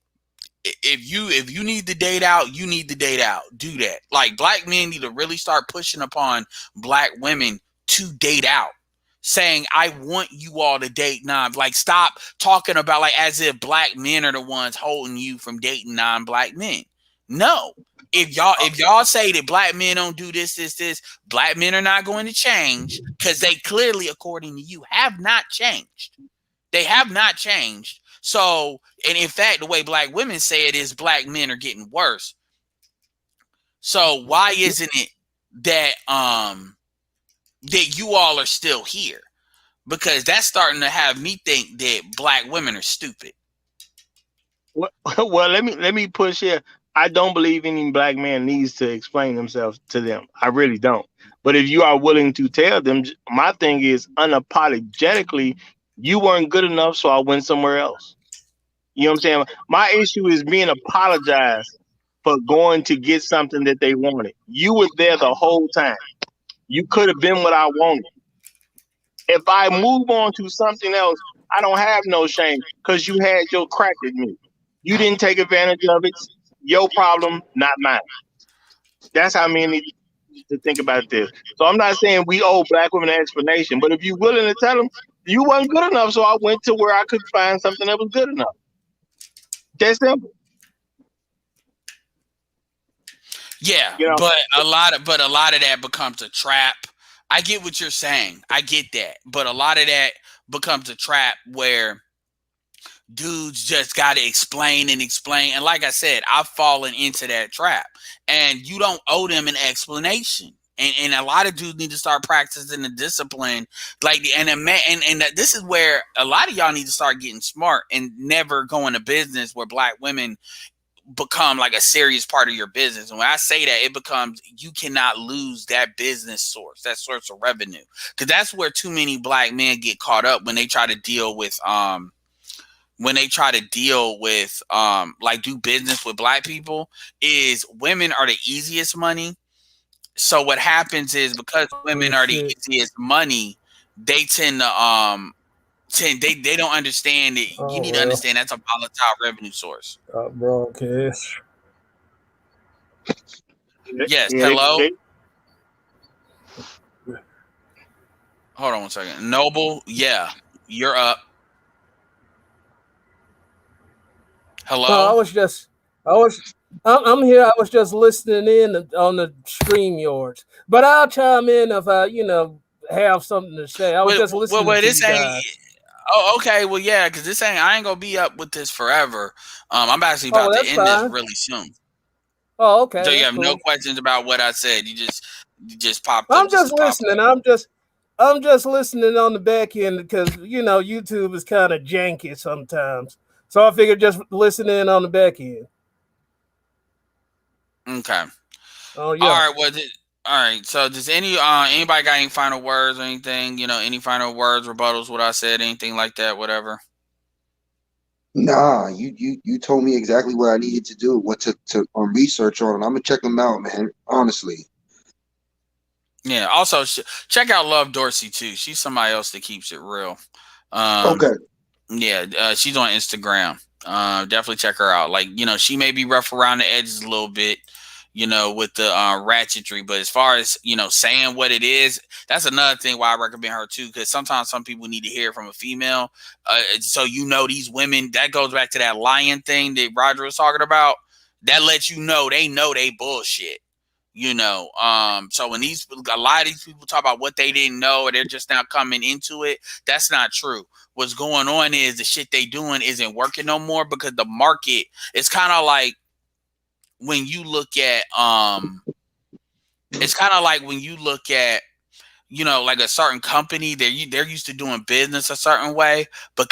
if you need to date out, you need to date out. Do that. Like, black men need to really start pushing upon black women to date out. Saying, I want you all to date like, stop talking about like as if black men are the ones holding you from dating non-black men. No. If y'all say that black men don't do this, black men are not going to change because they clearly, according to you, have not changed. They have not changed. So, and in fact, the way black women say it is black men are getting worse. So why isn't it that that you all are still here? Because that's starting to have me think that black women are stupid. Well, let me push here. I don't believe any black man needs to explain themselves to them. I really don't. But if you are willing to tell them, my thing is unapologetically, you weren't good enough, so I went somewhere else. You know what I'm saying? My issue is being apologized for going to get something that they wanted. You were there the whole time. You could have been what I wanted. If I move on to something else, I don't have no shame because you had your crack at me. You didn't take advantage of it. Your problem, not mine. That's how men need to think about this. So I'm not saying we owe black women an explanation, but if you're willing to tell them, you wasn't good enough, so I went to where I could find something that was good enough. That's simple. Yeah, but a lot of that becomes a trap. I get what you're saying. I get that. But a lot of that becomes a trap where dudes just got to explain. And like I said, I've fallen into that trap. And you don't owe them an explanation. And a lot of dudes need to start practicing the discipline. Like, and this is where a lot of y'all need to start getting smart and never go into business where black women become like a serious part of your business. And when I say that, it becomes, you cannot lose that business source, that source of revenue, because that's where too many black men get caught up when they try to deal with when they try to deal with like do business with black people is women are the easiest money. So what happens is because Oh women are the shit. easiest money, they tend to they don't understand it. You Oh need to well. understand that's a volatile revenue source. Broadcast. Yes. Yeah, Hello. Hold on one second. Noble. Yeah, you're up. No, Hello. I was, I'm here. I was just listening in on the stream yards, but I'll chime in if I, have something to say. I was just listening Well, to this you ain't. guys. Oh, okay. Well, yeah, because this ain't. I ain't gonna be up with this forever. I'm actually Oh, about well, to that's end this fine. really soon. Oh, okay, So you that's have no cool. questions about what I said. You just popped up I'm just just to pop listening. up. I'm just listening on the back end because YouTube is kind of janky sometimes. So I figured just listening on the back end. Okay. Oh yeah. All right. All right. So does anybody got any final words or anything? Any final words, rebuttals, what I said, anything like that, whatever. Nah, you told me exactly what I needed to do, what to research on, and I'm gonna check them out, man. Honestly. Yeah. Also, check out Love Dorsey too. She's somebody else that keeps it real. Um, Okay. yeah. She's on Instagram. Definitely check her out. Like, she may be rough around the edges a little bit, with the ratchetry, but as far as saying what it is, that's another thing why I recommend her too. Because sometimes some people need to hear it from a female. So these women, that goes back to that lion thing that Roger was talking about. That lets you know they bullshit. So when a lot of these people talk about what they didn't know or they're just now coming into it, that's not true. What's going on is the shit they doing isn't working no more because the market is kind of like when you look at it's kind of like when you look at like a certain company, they're used to doing business a certain way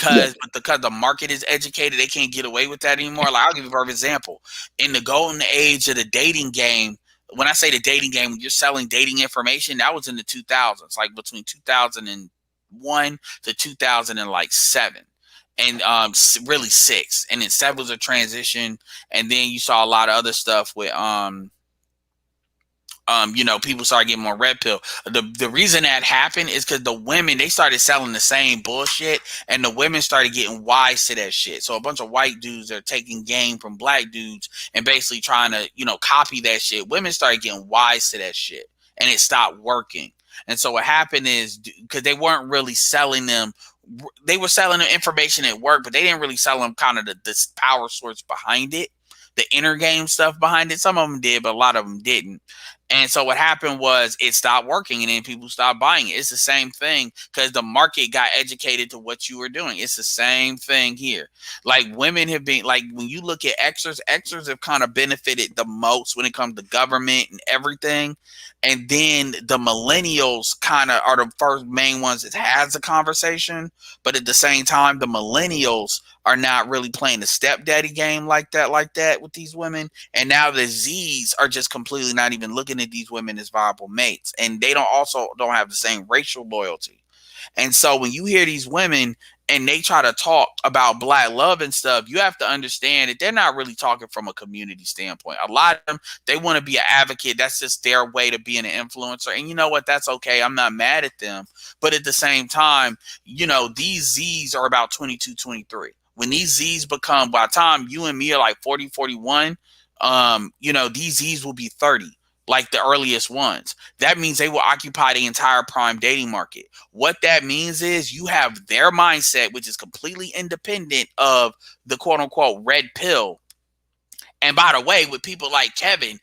Yeah. because the market is educated, they can't get away with that anymore. Like, I'll give you a perfect example. In the golden age of the dating game, when I say the dating game, when you're selling dating information, that was in the 2000s, like between 2001 to 2007. And really 6, and then 7 was a transition, and then you saw a lot of other stuff with people started getting more red pill. The reason that happened is because the women, they started selling the same bullshit, and the women started getting wise to that shit. So a bunch of white dudes are taking game from black dudes and basically trying to copy that shit. Women started getting wise to that shit, and it stopped working. And so what happened is, because they weren't really selling them, they were selling them information at work, but they didn't really sell them kind of the power source behind it, the inner game stuff behind it. Some of them did, but a lot of them didn't. And so what happened was it stopped working, and then people stopped buying it. It's the same thing because the market got educated to what you were doing. It's the same thing here. Like, women have been, like, when you look at extras have kind of benefited the most when it comes to government and everything. And then the millennials kind of are the first main ones that has the conversation. But at the same time, the millennials are not really playing the stepdaddy game like that with these women. And now the Z's are just completely not even looking at these women as viable mates. And they don't have the same racial loyalty. And so when you hear these women and they try to talk about black love and stuff, you have to understand that they're not really talking from a community standpoint. A lot of them, they want to be an advocate. That's just their way to being an influencer. And you know what? That's okay. I'm not mad at them. But at the same time, these Z's are about 22, 23. When these Z's become, by the time you and me are like 40, 41, these Z's will be 30, like the earliest ones. That means they will occupy the entire prime dating market. What that means is you have their mindset, which is completely independent of the quote unquote red pill. And by the way, with people like Kevin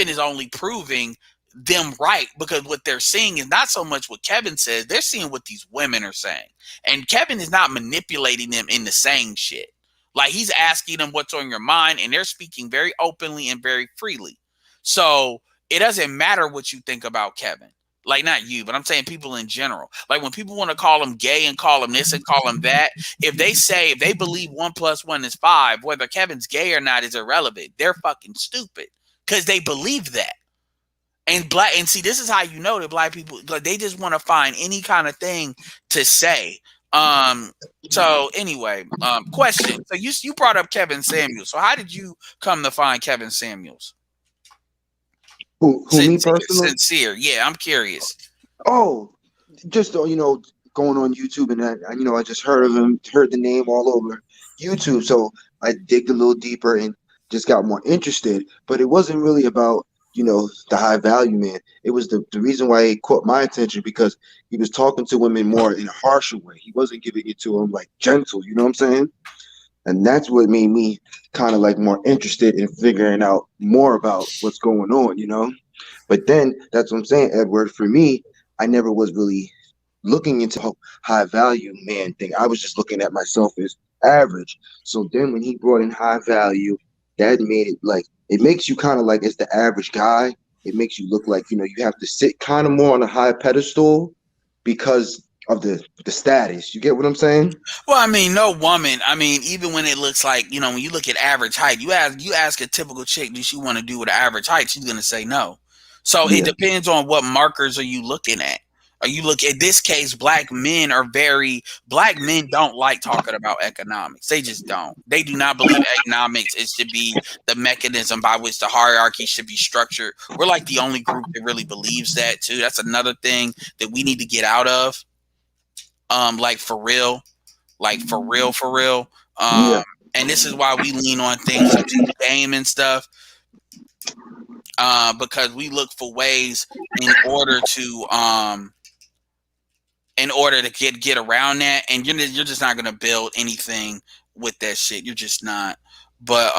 is only proving them right, because what they're seeing is not so much what Kevin says, they're seeing what these women are saying. And Kevin is not manipulating them into saying shit. Like, he's asking them what's on your mind, and they're speaking very openly and very freely. So it doesn't matter what you think about Kevin. Like, not you, but I'm saying people in general. Like, when people want to call him gay and call him this and call him that, if they believe 1 + 1 is 5, whether Kevin's gay or not is irrelevant. They're fucking stupid because they believe that. And see, this is how you know that black people, like, they just want to find any kind of thing to say. So anyway, question. So you brought up Kevin Samuels. So how did you come to find Kevin Samuels? Who me personally? Sincere. Yeah, I'm curious. Oh, just going on YouTube, and I just heard of him, heard the name all over YouTube. So I digged a little deeper and just got more interested. But it wasn't really about the high value man. It was the reason why he caught my attention, because he was talking to women more in a harsher way. He wasn't giving it to them like gentle. You know what I'm saying? And that's what made me kind of like more interested in figuring out more about what's going on. But then that's what I'm saying, Edward. For me, I never was really looking into a high value man thing. I was just looking at myself as average. So then when he brought in high value, that made it like, it makes you kind of like, as the average guy, it makes you look like, you have to sit kind of more on a high pedestal because of the status. You get what I'm saying? Well, I mean, no woman. I mean, even when it looks like, when you look at average height, you ask a typical chick, does she want to do with average height? She's gonna say no. So It depends on what markers are you looking at. Are you look at this case? Black men don't like talking about economics. They just don't. They do not believe economics should be the mechanism by which the hierarchy should be structured. We're like the only group that really believes that too. That's another thing that we need to get out of. Like for real. And this is why we lean on things such as game and stuff. Because we look for ways in order to get around that, and you're just not gonna build anything with that shit. You're just not. But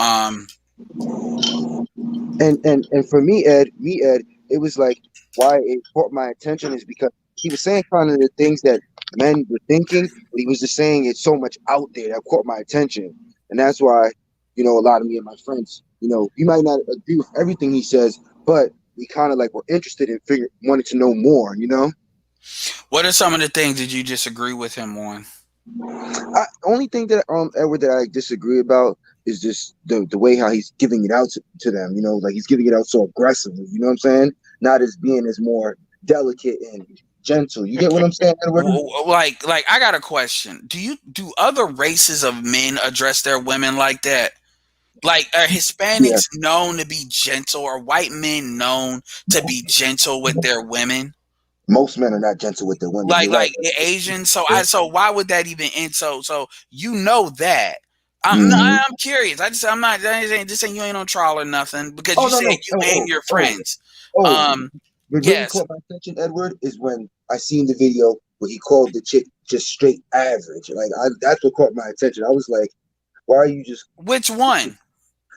and for me, Ed, it was like, why it caught my attention is because he was saying kind of the things that men were thinking, but he was just saying it's so much out there that caught my attention, and that's why a lot of me and my friends, you might not agree with everything he says, but we kind of like were interested in wanted to know more. What are some of the things that you disagree with him on? Only thing that Edward, that I disagree about is just the way how he's giving it out to them. Like he's giving it out so aggressively. You know what I'm saying? Not as being as more delicate and gentle. You get what I'm saying, Edward? Like I got a question. Do other races of men address their women like that? Like, are Hispanics known to be gentle? Are white men known to be gentle with their women? Most men are not gentle with their women. Like Asian. So why would that even end? So that. I'm curious. This ain't you ain't on trial or nothing, because you said you and your friends. What really caught my attention, Edward, is when I seen the video where he called the chick just straight average. Like that's what caught my attention. I was like, why are you just? Which one?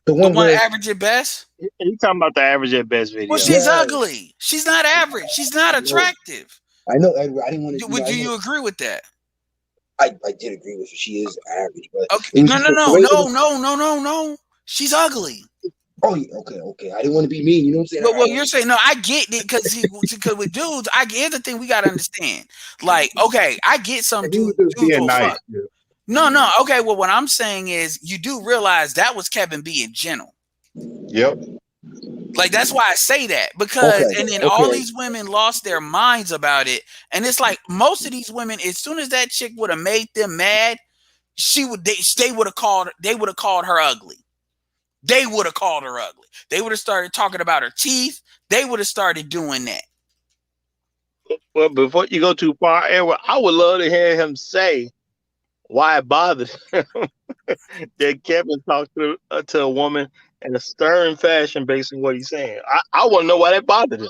The one average at best? You talking about the average at best video? Well, she's ugly. She's not average. She's not attractive. I know, Edward. I didn't want to. Do you agree with that? I did agree with her. She is average, but okay. No. She's ugly. Oh, okay. I didn't want to be mean. You know what I'm saying? Well, you're saying no. I get it because with dudes, here's the thing we gotta understand. Like, okay, I get some dudes will fuck. Yeah. No. Okay, well, what I'm saying is you do realize that was Kevin being gentle. Yep. Like, that's why I say that, because and then all these women lost their minds about it, and it's like most of these women, as soon as that chick would have made them mad, they would have called her ugly. They would have called her ugly. They would have started talking about her teeth. They would have started doing that. Well, before you go too far, Edward, I would love to hear him say why it bothered him that Kevin talked to a woman in a stern fashion based on what he's saying. I want to know why that bothered him.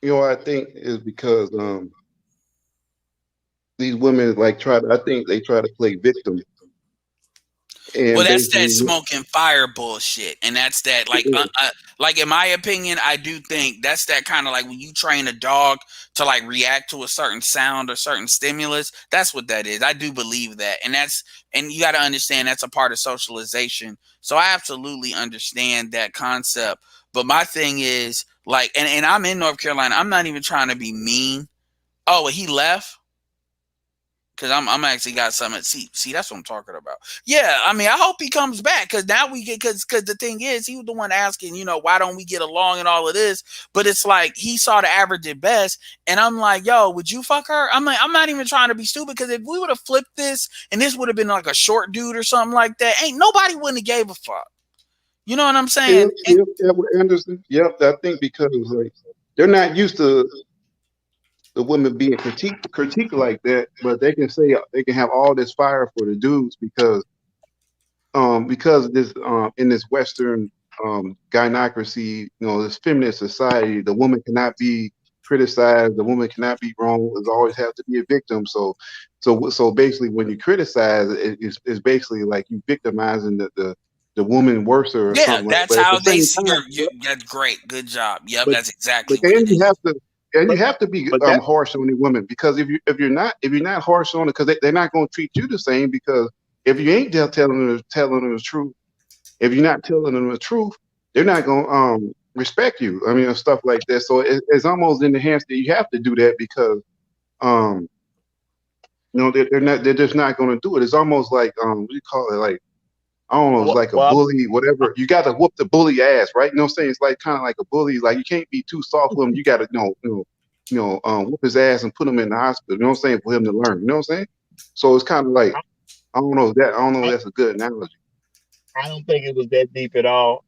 I think is because these women I think they try to play victim. And well, that's that smoking fire bullshit, and that's that like in my opinion, I do think that's that kind of like when you train a dog to like react to a certain sound or certain stimulus. That's what that is. I do believe that, and you got to understand that's a part of socialization. So I absolutely understand that concept. But my thing is like, and I'm in North Carolina. I'm not even trying to be mean. Oh, he left. Cause I'm actually got something. See, that's what I'm talking about. Yeah, I mean, I hope he comes back. Cause now we get, cause the thing is, he was the one asking, why don't we get along and all of this? But it's like he saw the average at best, and I'm like, yo, would you fuck her? I'm like, I'm not even trying to be stupid. Cause if we would have flipped this, and this would have been like a short dude or something like that, ain't nobody wouldn't have gave a fuck. You know what I'm saying? Yep, Anderson. Yep, I think because like they're not used to the women being critiqued like that, but they can have all this fire for the dudes because this in this Western gynocracy, this feminist society, the woman cannot be criticized, the woman cannot be wrong, there's always have to be a victim. So basically when you criticize, it's basically like you victimizing the woman worse or something. That's how they see her. That's great. Good job. Yep, that's exactly what it is. You have to be harsh on the women, because if you're not harsh on it, because they're not going to treat you the same. Because if you ain't telling them the truth, if you're not telling them the truth, they're not going to respect you. I mean, stuff like that. So it's almost in the hands that you have to do that, because they're just not going to do it. It's almost like what do you call it? Like, I don't know, it's like a bully, whatever. You got to whoop the bully ass, right? You know what I'm saying? It's like kind of like a bully. Like, you can't be too soft with him. You got to, whoop his ass and put him in the hospital. You know what I'm saying? For him to learn. You know what I'm saying? So it's kind of like, I don't know if that's a good analogy. I don't think it was that deep at all.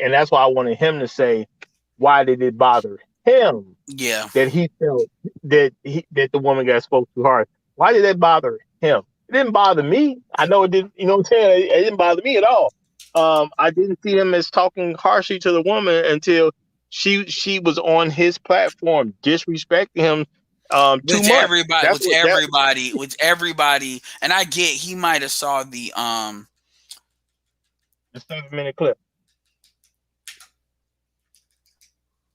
And that's why I wanted him to say, why did it bother him? Yeah. That he felt that the woman got spoke too hard. Why did that bother him? It didn't bother me. I know it didn't, you know what I'm saying? It didn't bother me at all. I didn't see him as talking harshly to the woman until she was on his platform disrespecting him too much. With everybody, and I get he might have saw the 7-minute clip.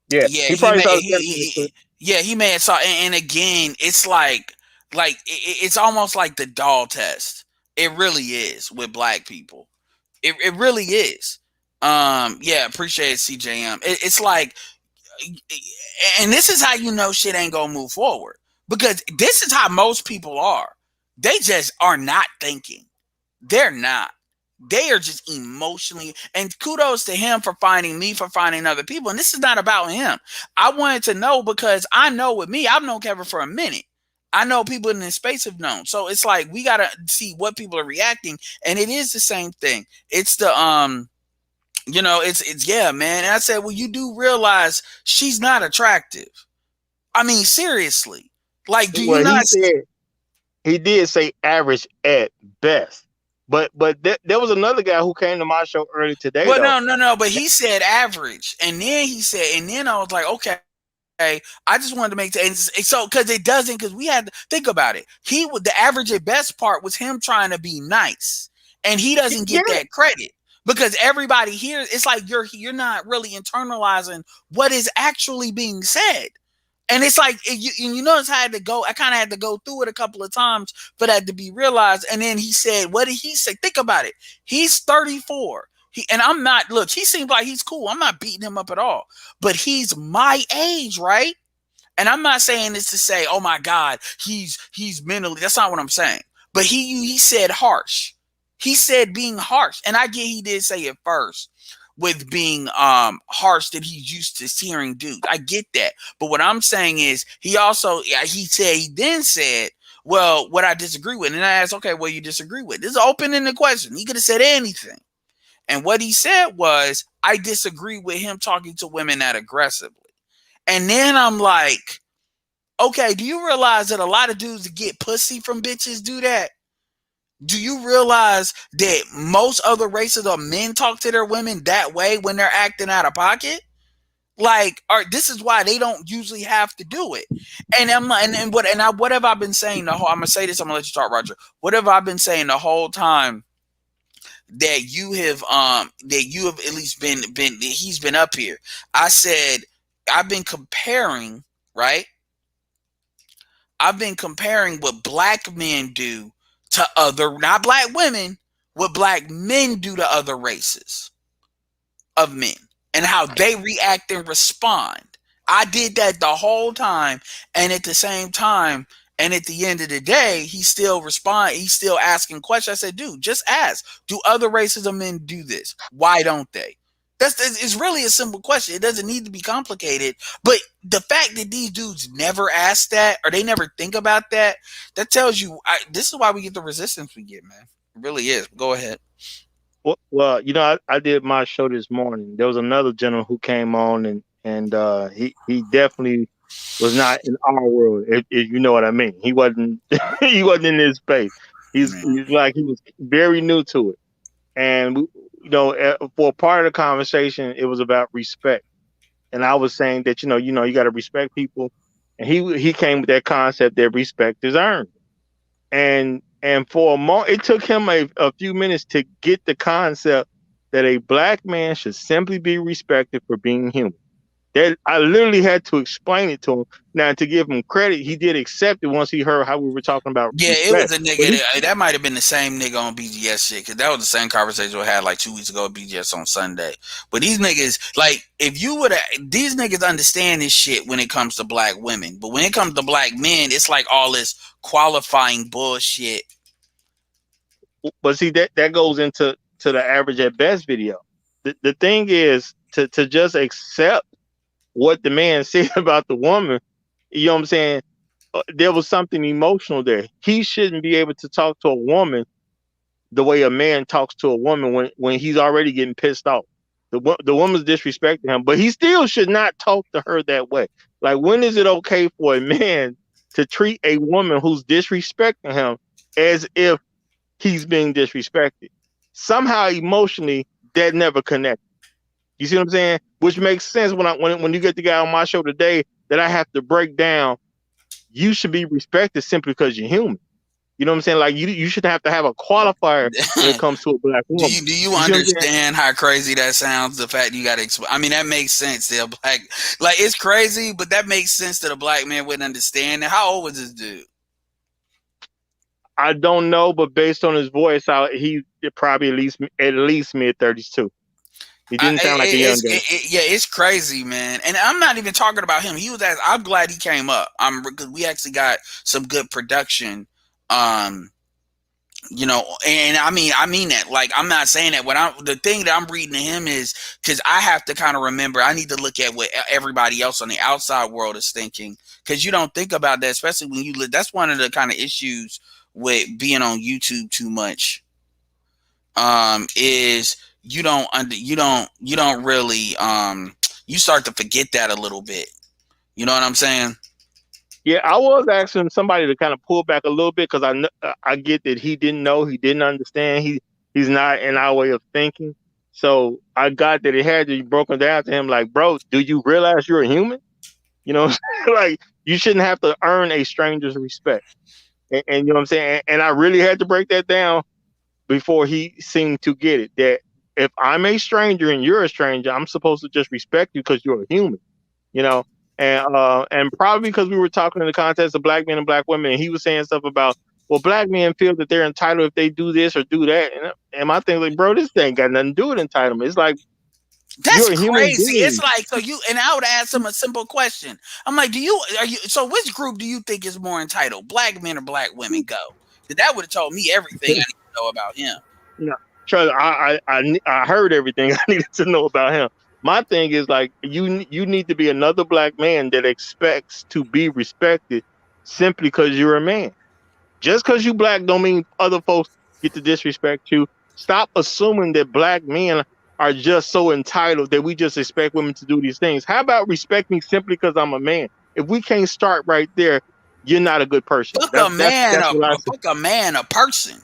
Yeah, he probably saw the he may have saw, and again, it's like it's almost like the doll test. It really is with black people. It really is. Appreciate it, CJM. It's like, and this is how you know shit ain't gonna move forward, because this is how most people are. They just are not thinking. They're not. They are just emotionally, and kudos to him for finding me, for finding other people. And this is not about him. I wanted to know, because I know with me, I've known Kevin for a minute. I know people in this space have known. So it's like, we got to see what people are reacting. And it is the same thing. It's the, it's yeah, man. And I said, well, you do realize she's not attractive. I mean, seriously. Like, do you not? He did say average at best. But there was another guy who came to my show earlier today. Well, no. But he said average. And then I was like, okay. I just wanted to make that, so because it doesn't, because we had to think about it. He would, the average at best part was him trying to be nice, and he doesn't get that credit, because everybody here, it's like you're not really internalizing what is actually being said. And it's like, you notice how I kind of had to go through it a couple of times for that to be realized. And then he said, what did he say? Think about it. He's 34. And I'm not, look, he seems like he's cool. I'm not beating him up at all, but he's my age, right? And I'm not saying this to say, oh my God, he's mentally, that's not what I'm saying. But he said harsh. He said being harsh. And I get he did say it first with being harsh, that he's used to hearing dudes. I get that. But what I'm saying is he then said, well, what I disagree with. And I asked, okay, what you disagree with? This is open-ended question. He could have said anything. And what he said was, I disagree with him talking to women that aggressively. And then I'm like, okay, do you realize that a lot of dudes that get pussy from bitches do that? Do you realize that most other races of men talk to their women that way when they're acting out of pocket? Like, this is why they don't usually have to do it. And I'm like, what have I been saying the whole? I'm gonna say this. I'm gonna let you talk, Roger. What have I been saying the whole time? That you have at least been he's been up here. I said I've been comparing, right? I've been comparing what black men do to other, not black women, what black men do to other races of men and how they react and respond. I did that the whole time, and at the same time, And at the end of the day, he still he's still asking questions. I said, dude, just ask. Do other races of men do this? Why don't they? It's really a simple question. It doesn't need to be complicated. But the fact that these dudes never ask that, or they never think about that, that tells you this is why we get the resistance we get, man. It really is. Go ahead. Well, you know, I did my show this morning. There was another gentleman who came on, and he definitely was not in our world, if you know what I mean. He wasn't he wasn't in this space. He's like, he was very new to it. And you know, for part of the conversation, it was about respect. And I was saying that, you know, you got to respect people. And he came with that concept that respect is earned. And for a moment, it took him a few minutes to get the concept that a black man should simply be respected for being human. That I literally had to explain it to him. Now, to give him credit, he did accept it once he heard how we were talking about respect. It was a nigga that might have been the same nigga on BGS shit, because that was the same conversation we had like 2 weeks ago at BGS on Sunday. But these niggas, like, if you would have, these niggas understand this shit when it comes to black women, but when it comes to black men, it's like all this qualifying bullshit. But see, that goes into the average at best video. The thing is to just accept what the man said about the woman. You know what I'm saying? There was something emotional there. He shouldn't be able to talk to a woman the way a man talks to a woman when he's already getting pissed off. The woman's disrespecting him, but he still should not talk to her that way. Like, when is it okay for a man to treat a woman who's disrespecting him as if he's being disrespected? Somehow emotionally, that never connected. You see what I'm saying? Which makes sense when you get the guy on my show today, that I have to break down. You should be respected simply because you're human. You know what I'm saying? Like, you shouldn't have to have a qualifier when it comes to a black woman. Do you understand how crazy that sounds? The fact you got to explain. I mean, that makes sense. They're black, like, it's crazy, but that makes sense that a black man wouldn't understand. And how old was this dude? I don't know, but based on his voice, he probably at least mid-30s too. He didn't sound like a young guy. It's crazy, man. And I'm not even talking about him. I'm glad he came up. Because we actually got some good production. You know, and I mean that. Like, I'm not saying that. The thing that I'm reading to him is, because I have to kind of remember, I need to look at what everybody else on the outside world is thinking, because you don't think about that, especially when you live. That's one of the kind of issues with being on YouTube too much. Is you don't really you start to forget that a little bit. You know what I'm saying? Yeah, I was asking somebody to kind of pull back a little bit, because I get that he didn't know, he didn't understand, he's not in our way of thinking. So I got that it had to be broken down to him, like, bro, do you realize you're a human? You know, like, you shouldn't have to earn a stranger's respect. And you know what I'm saying? And I really had to break that down before he seemed to get it, that if I'm a stranger and you're a stranger, I'm supposed to just respect you because you're a human, you know? And probably because we were talking in the context of black men and black women, and he was saying stuff about, well, black men feel that they're entitled if they do this or do that. And my thing, like, bro, this thing got nothing to do with entitlement. It's like, that's crazy. It's like, and I would ask him a simple question. I'm like, so which group do you think is more entitled, black men or black women? Go. That would have told me everything I need to know about him. No, trust, I heard everything I needed to know about him. My thing is, like, you need to be another black man that expects to be respected simply because you're a man. Just because you black don't mean other folks get to disrespect you. Stop assuming that black men are just so entitled that we just expect women to do these things. How about respect me simply because I'm a man? If we can't start right there, you're not a good person. Fuck a man, a person.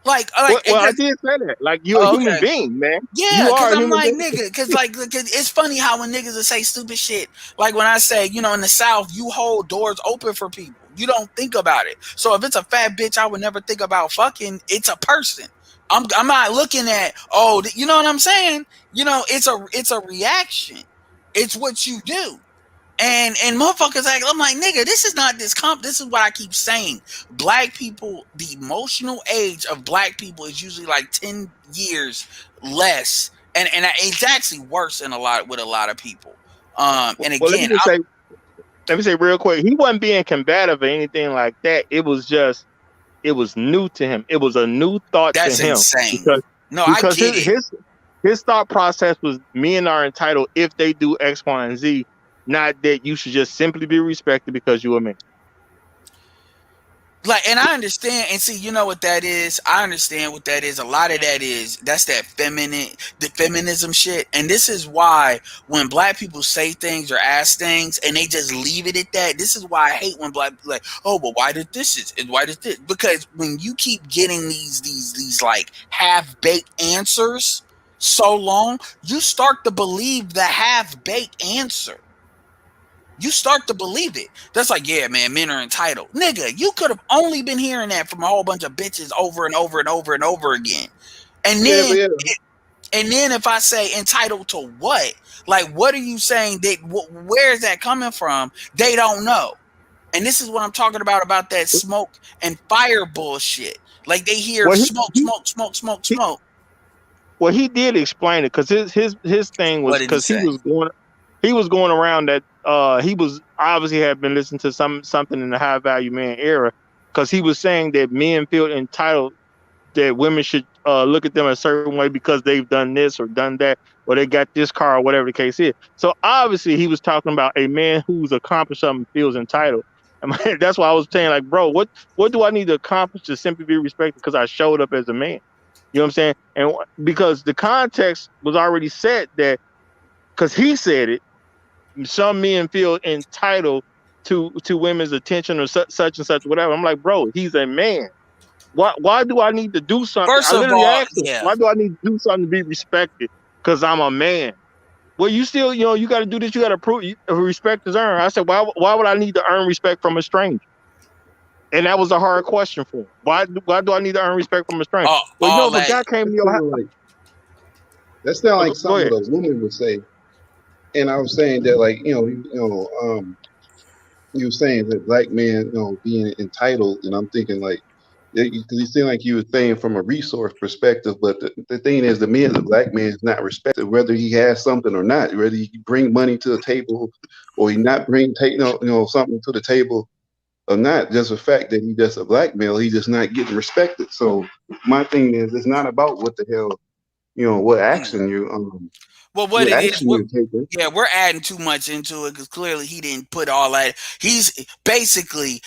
Like, well, I did say that. Like, you're a human being, man. Yeah, because I'm like, nigga, because it's funny how when niggas will say stupid shit, like when I say, you know, in the South, you hold doors open for people. You don't think about it. So if it's a fat bitch, I would never think about fucking. It's a person. I'm not looking at, you know what I'm saying? You know, it's a reaction. It's what you do. And motherfuckers act, I'm like, nigga, this is not this is what I keep saying. Black people, the emotional age of black people is usually like 10 years less. And it's actually worse with a lot of people. And again, let me say real quick, he wasn't being combative or anything like that. It was just, it was new to him. It was a new thought That's to him insane. because No, I get it. his thought process was men are entitled if they do X, Y, and Z, not that you should just simply be respected because you're a man. Like, and I understand, and see, you know what that is? I understand what that is. A lot of that is, that's that the feminism shit. And this is why when black people say things or ask things and they just leave it at that, this is why I hate when black people like, oh, but why did this? Because when you keep getting these like half-baked answers so long, you start to believe the half-baked answer. You start to believe it. That's like, yeah, man, men are entitled. Nigga, you could have only been hearing that from a whole bunch of bitches over and over and over and over again. And then, and then if I say entitled to what? Like, what are you saying? That where is that coming from? They don't know. And this is what I'm talking about that smoke and fire bullshit. Like they hear smoke. Well, he did explain it because his thing was because he was going around that he was obviously had been listening to something in the high value man era because he was saying that men feel entitled that women should look at them a certain way because they've done this or done that or they got this car or whatever the case is. So obviously he was talking about a man who's accomplished something feels entitled. And that's why I was saying, like, bro, what do I need to accomplish to simply be respected because I showed up as a man? You know what I'm saying? And because the context was already set that because he said it, some men feel entitled to women's attention or such and such, whatever. I'm like, bro, he's a man. Why do I need to do something? First I of literally all, asked him, yeah. why do I need to do something to be respected? Because I'm a man. Well, you still, you got to do this. You got to prove respect is earned. I said, why would I need to earn respect from a stranger? And that was a hard question for him. Why do I need to earn respect from a stranger? Well, if a guy came to your house, that sounds like something a woman would say. And I was saying that, like, you were saying that black men, being entitled, and I'm thinking like, because you seem like you were saying from a resource perspective, but the thing is, the black man is not respected, whether he has something or not, whether he bring money to the table or he not bring something to the table or not. Just the fact that he just a black male, he just not getting respected. So my thing is, it's not about what the hell, what action you well, what it is, we're adding too much into it because clearly he didn't put all that. He's basically,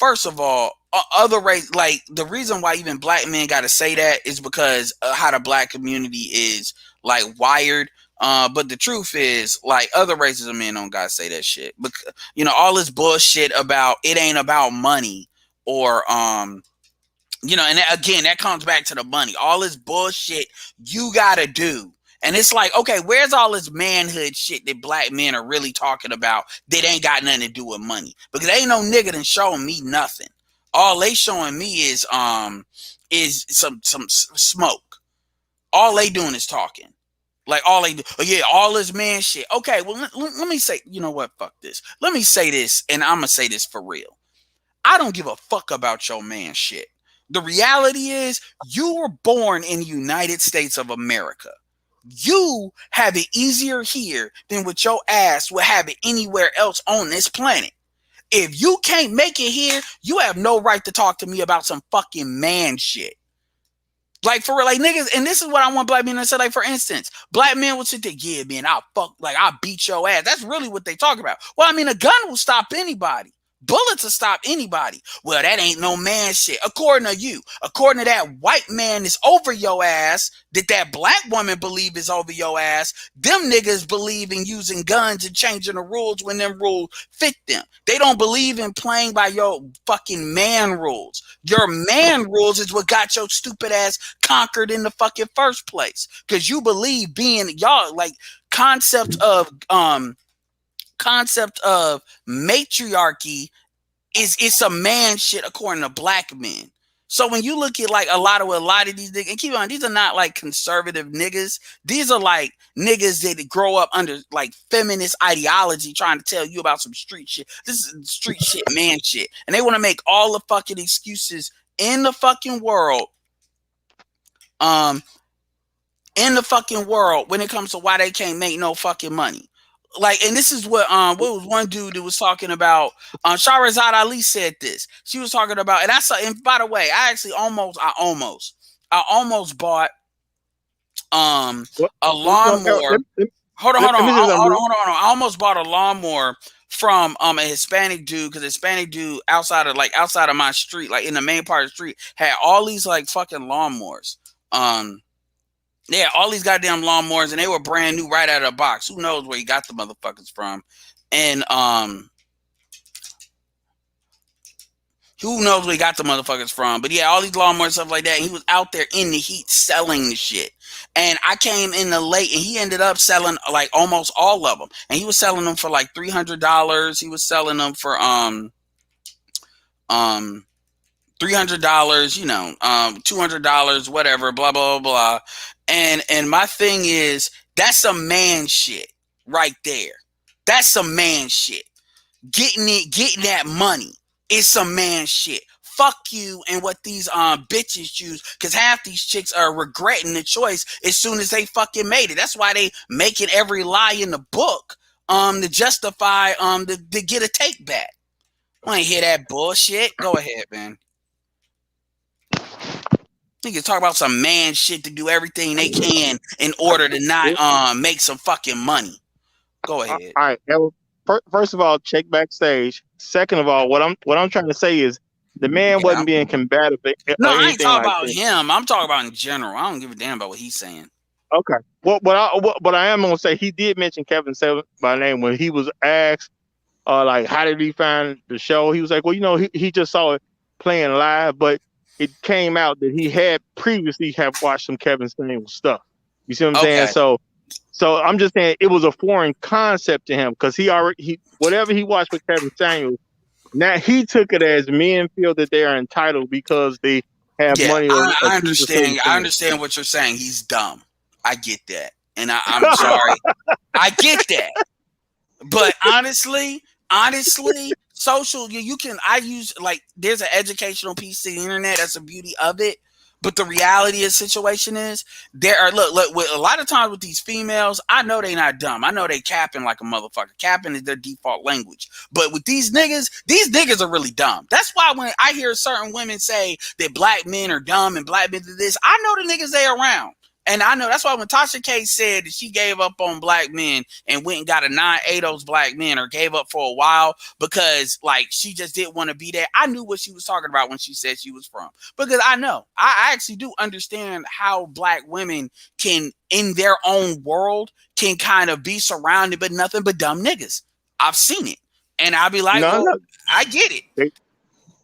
first of all, other race, like the reason why even black men got to say that is because how the black community is like wired. But the truth is, like, other races of men don't gotta say that shit. Because, all this bullshit about it ain't about money or and again, that comes back to the money. All this bullshit you gotta do. And it's like, okay, where's all this manhood shit that black men are really talking about that ain't got nothing to do with money? Because ain't no nigga done showing me nothing. All they showing me is some smoke. All they doing is talking. Like all they do, all this man shit. Okay, well let me say, you know what? Fuck this. Let me say this, and I'm gonna say this for real. I don't give a fuck about your man shit. The reality is, you were born in the United States of America. You have it easier here than what your ass would have it anywhere else on this planet. If you can't make it here, you have no right to talk to me about some fucking man shit. Like, for real, like, niggas, and this is what I want black men to say. Like, for instance, black men will sit there, yeah, man, I'll beat your ass. That's really what they talk about. Well, I mean, a gun will stop anybody. Bullets will stop anybody. Well, that ain't no man shit. According to you, according to that white man is over your ass, that black woman believe is over your ass, them niggas believe in using guns and changing the rules when them rules fit them. They don't believe in playing by your fucking man rules. Your man rules is what got your stupid ass conquered in the fucking first place. Because you believe being y'all, like, concept of matriarchy is a man shit according to black men. So when you look at like a lot of these niggas, and keep in mind, these are not like conservative niggas. These are like niggas that grow up under like feminist ideology trying to tell you about some street shit. This is street shit, man shit. And they want to make all the fucking excuses in the fucking world. In the fucking world when it comes to why they can't make no fucking money. like, and this is what was one dude that was talking about. Shahrazad Ali said this. She was talking about, and I saw. And by the way, I almost bought a lawnmower. Hold on. I almost bought a lawnmower from a Hispanic dude, because Hispanic dude outside of my street, like in the main part of the street, had all these like fucking lawnmowers. Yeah, all these goddamn lawnmowers, and they were brand new right out of the box. Who knows where he got the motherfuckers from? And who knows where he got the motherfuckers from? But yeah, all these lawnmowers, stuff like that. And he was out there in the heat selling the shit. And I came in the late, and he ended up selling like almost all of them. And he was selling them for like $300. He was selling them for $300, $200, whatever, blah blah blah. And my thing is, that's some man shit right there. That's some man shit. Getting that money is some man shit. Fuck you and what these bitches choose, because half these chicks are regretting the choice as soon as they fucking made it. That's why they making every lie in the book to justify to get a take back. I ain't hear that bullshit. Go ahead, man. Niggas talk about some man shit to do everything they can in order to not make some fucking money. Go ahead. All right. First of all, check backstage. Second of all, what I'm trying to say is the man wasn't being combative. No, I ain't talking about him. I'm talking about in general. I don't give a damn about what he's saying. Okay. But I am gonna say he did mention Kevin Samuels by name when he was asked, like, how did he find the show? He was like, well, he just saw it playing live, but it came out that he had previously have watched some Kevin Samuels stuff. You see what I'm saying? So I'm just saying it was a foreign concept to him, because whatever he watched with Kevin Samuels, now he took it as men feel that they are entitled because they have money. I understand what you're saying. He's dumb. I get that, and I'm sorry. I get that, but honestly, social, there's an educational piece to the internet. That's the beauty of it. But the reality of the situation is, with a lot of times with these females, I know they not dumb. I know they capping like a motherfucker. Capping is their default language. But with these niggas are really dumb. That's why when I hear certain women say that black men are dumb and black men do this, I know the niggas they around. And I know that's why when Tasha K said that she gave up on black men and went and got a non-ADOS black men, or gave up for a while because like she just didn't want to be there, I knew what she was talking about when she said she was from. Because I actually do understand how black women can, in their own world, can kind of be surrounded by nothing but dumb niggas. I've seen it. And I'll be like, no. I get it. A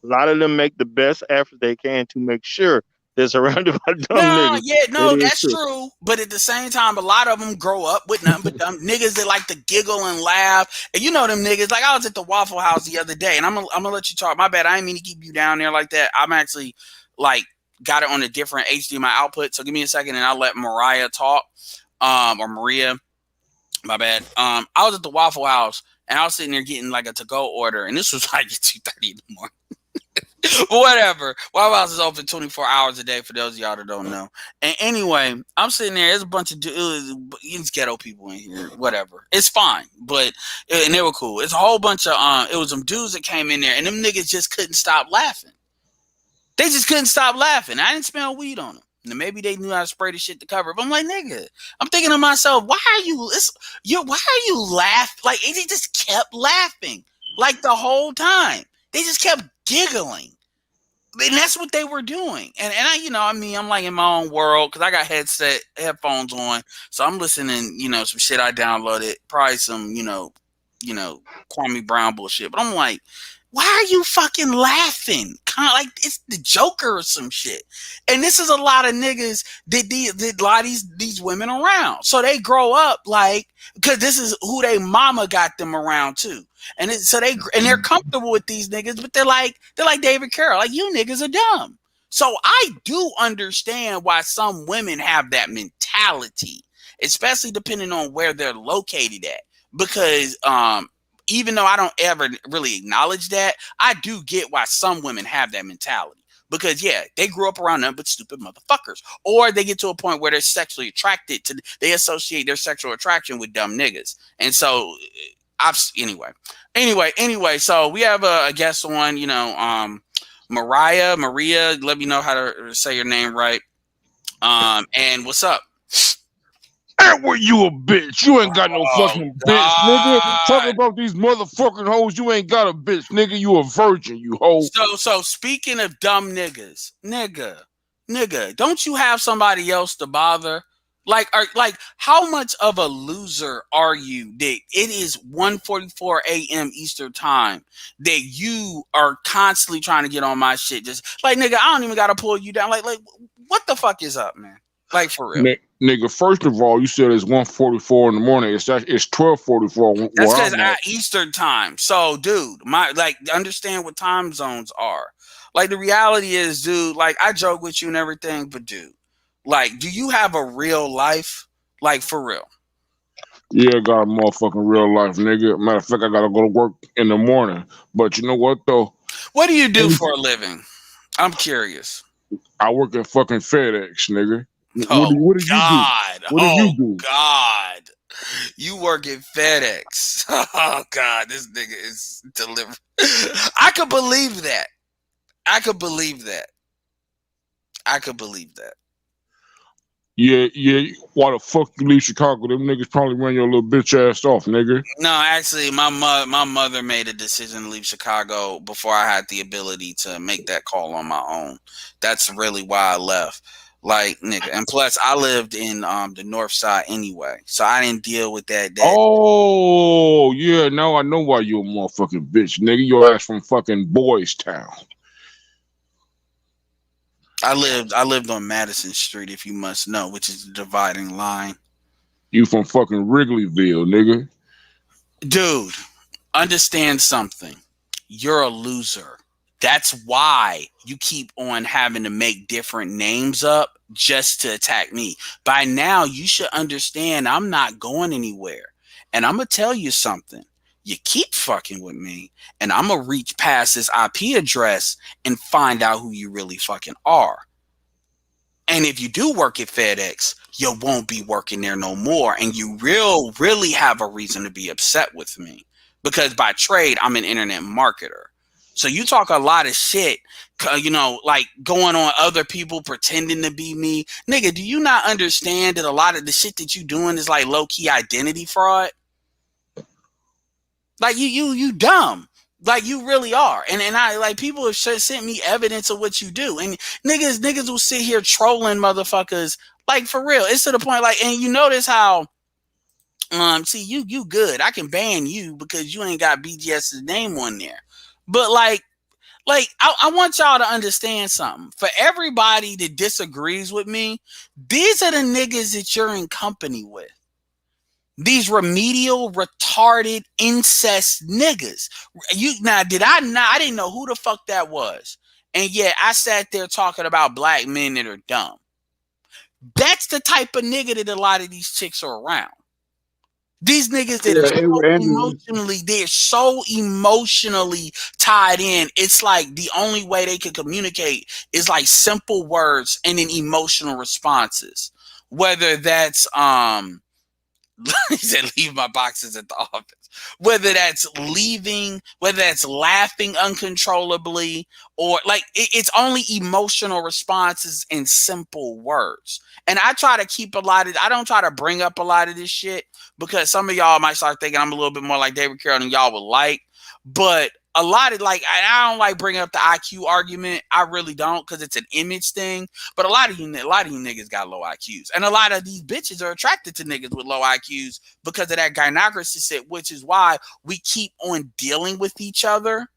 lot of them make the best effort they can to make sure they're surrounded by dumb niggas. Yeah, that's true. But at the same time, a lot of them grow up with nothing but dumb niggas that like to giggle and laugh. And you know them niggas. Like I was at the Waffle House the other day, and I'm gonna let you talk. My bad. I didn't mean to keep you down there like that. I'm actually like got it on a different HDMI output. So give me a second, and I'll let Mariah talk. Or Maria. My bad. I was at the Waffle House, and I was sitting there getting like a to-go order, and this was like 2:30 in the morning. Whatever. Waffle House is open 24 hours a day for those of y'all that don't know. And anyway, I'm sitting there. There's a bunch of it's ghetto people in here. Whatever. It's fine. And they were cool. It's a whole bunch of it was some dudes that came in there, and them niggas just couldn't stop laughing. They just couldn't stop laughing. I didn't smell weed on them. And maybe they knew how to spray the shit to cover it. But I'm like, nigga, I'm thinking to myself, why are you laughing? Like, they just kept laughing like the whole time. They just kept giggling. And that's what they were doing. And I'm like in my own world, because I got headphones on. So I'm listening, some shit I downloaded, probably some, Kwame Brown bullshit. But I'm like, why are you fucking laughing? Kind of like it's the Joker or some shit. And this is a lot of niggas that a lot of these women around. So they grow up like, because this is who they mama got them around too. And they're comfortable with these niggas, but they're like David Carroll, like, you niggas are dumb. So I do understand why some women have that mentality, especially depending on where they're located at. Because even though I don't ever really acknowledge that, I do get why some women have that mentality. because yeah, they grew up around nothing but stupid motherfuckers, or they get to a point where they're sexually attracted to, they associate their sexual attraction with dumb niggas. And so anyway, so we have a guest on, Maria, let me know how to say your name right. And what's up? And were you a bitch? You ain't got no fucking bitch, nigga. Talk about these motherfucking hoes. You ain't got a bitch, nigga. You a virgin, you hoe. So speaking of dumb niggas, nigga, don't you have somebody else to bother? Like how much of a loser are you that it is 1:44 a.m. Eastern time that you are constantly trying to get on my shit? Just like, nigga, I don't even gotta pull you down. Like what the fuck is up, man? Like, for real. Nigga, first of all, you said it's 1:44 in the morning. It's 12:44. That's because Eastern time. So, dude, understand what time zones are. Like, the reality is, dude, like, I joke with you and everything, but dude, like, do you have a real life? Like, for real? Yeah, I got a motherfucking real life, nigga. Matter of fact, I gotta go to work in the morning. But you know what, though? What do you do for a living? I'm curious. I work at fucking FedEx, nigga. Oh, what do God. You do? What do you do? God. You work at FedEx. Oh, God. This nigga is delivering. I could believe that. Yeah. Why the fuck you leave Chicago? Them niggas probably run your little bitch ass off, nigga. No, actually, my mother made a decision to leave Chicago before I had the ability to make that call on my own. That's really why I left. Like, nigga, and plus I lived in the north side anyway, so I didn't deal with that. Oh yeah, now I know why you a motherfucking bitch, nigga. Your ass from fucking Boys Town. I lived on Madison Street, if you must know, which is the dividing line. You from fucking Wrigleyville, nigga. Dude, understand something. You're a loser. That's why you keep on having to make different names up just to attack me. By now, you should understand I'm not going anywhere. And I'm going to tell you something. You keep fucking with me, and I'm going to reach past this IP address and find out who you really fucking are. And if you do work at FedEx, you won't be working there no more. And you really have a reason to be upset with me. Because by trade, I'm an internet marketer. So you talk a lot of shit, like going on other people pretending to be me. Nigga, do you not understand that a lot of the shit that you doing is like low-key identity fraud? Like you dumb. Like you really are. And I like people have sent me evidence of what you do. And niggas will sit here trolling motherfuckers. Like for real. It's to the point like, and you notice how see you good. I can ban you because you ain't got BGS's name on there. But like I want y'all to understand something. For everybody that disagrees with me, these are the niggas that you're in company with. These remedial, retarded, incest niggas. I didn't know who the fuck that was. And yet I sat there talking about black men that are dumb. That's the type of nigga that a lot of these chicks are around. These niggas that they're so emotionally tied in. It's like the only way they can communicate is like simple words and then emotional responses. Whether that's he said leave my boxes at the office. Whether that's leaving, whether that's laughing uncontrollably, or like it's only emotional responses and simple words. And I try to keep I don't try to bring up a lot of this shit because some of y'all might start thinking I'm a little bit more like David Carroll than y'all would like. But a lot of I don't like bringing up the IQ argument. I really don't, because it's an image thing. But a lot of you niggas got low IQs, and a lot of these bitches are attracted to niggas with low IQs because of that gynocracy shit, which is why we keep on dealing with each other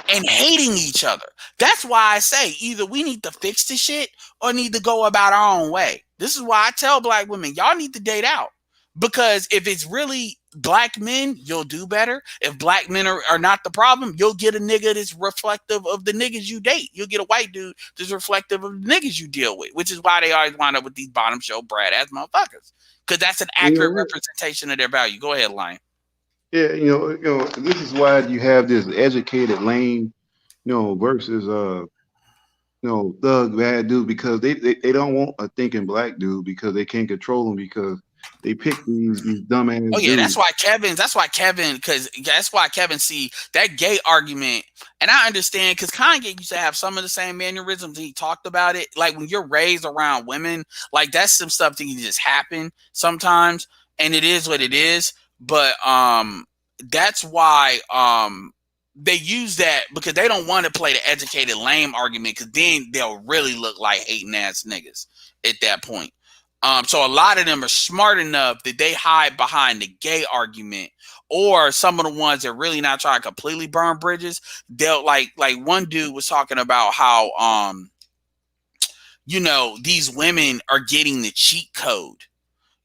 and hating each other. That's why I say either we need to fix the shit or need to go about our own way. This is why I tell black women, y'all need to date out. Because if it's really black men, you'll do better. If black men are not the problem, you'll get a nigga that's reflective of the niggas you date. You'll get a white dude that's reflective of the niggas you deal with, which is why they always wind up with these bottom show Brad ass motherfuckers. Because that's an accurate representation of their value. Go ahead, Lion. Yeah, this is why you have this educated lane, versus thug bad dude because they don't want a thinking black dude because they can't control him because they pick these dumbass Oh yeah, dudes. that's why Kevin see that gay argument, and I understand because Kanye used to have some of the same mannerisms. He talked about it, like when you're raised around women, like that's some stuff that can just happen sometimes, and it is what it is. But that's why they use that because they don't want to play the educated lame argument because then they'll really look like hating ass niggas at that point. So a lot of them are smart enough that they hide behind the gay argument, or some of the ones that really not trying to completely burn bridges. They'll like one dude was talking about how these women are getting the cheat code.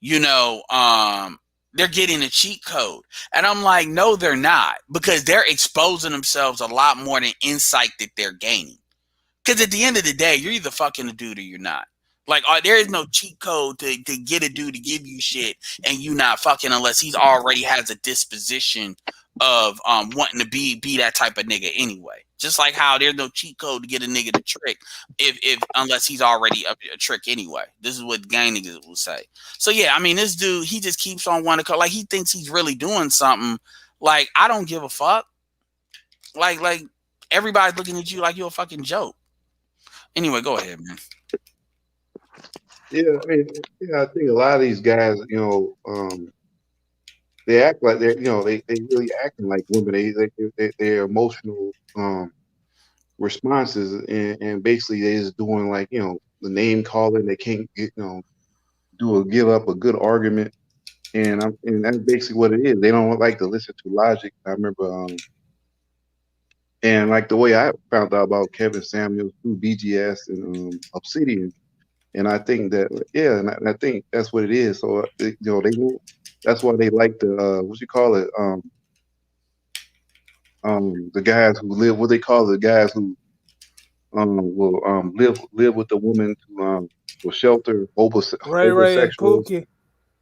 They're getting a cheat code. And I'm like, no, they're not, because they're exposing themselves a lot more than insight that they're gaining. Because at the end of the day, you're either fucking a dude or you're not. Like, there is no cheat code to get a dude to give you shit and you not fucking unless he's already has a disposition of wanting to be that type of nigga anyway. Just like how there's no cheat code to get a nigga to trick if unless he's already a trick anyway. This is what gang niggas will say. So yeah, I mean, this dude, he just keeps on wanting to like he thinks he's really doing something. Like, I don't give a fuck. Like everybody's looking at you like you're a fucking joke. Anyway, go ahead, man. Yeah, I mean, I think a lot of these guys, they act like they're, they really acting like women. Their emotional responses, and basically they just doing like, the name calling. They can't get, give up a good argument, and that's basically what it is. They don't like to listen to logic. I remember, and like the way I found out about Kevin Samuels through BGS and Obsidian. And I think that, and I think that's what it is. So, that's why they like the, the guys who live, what they call the guys who will live with the woman to will shelter homosexuals.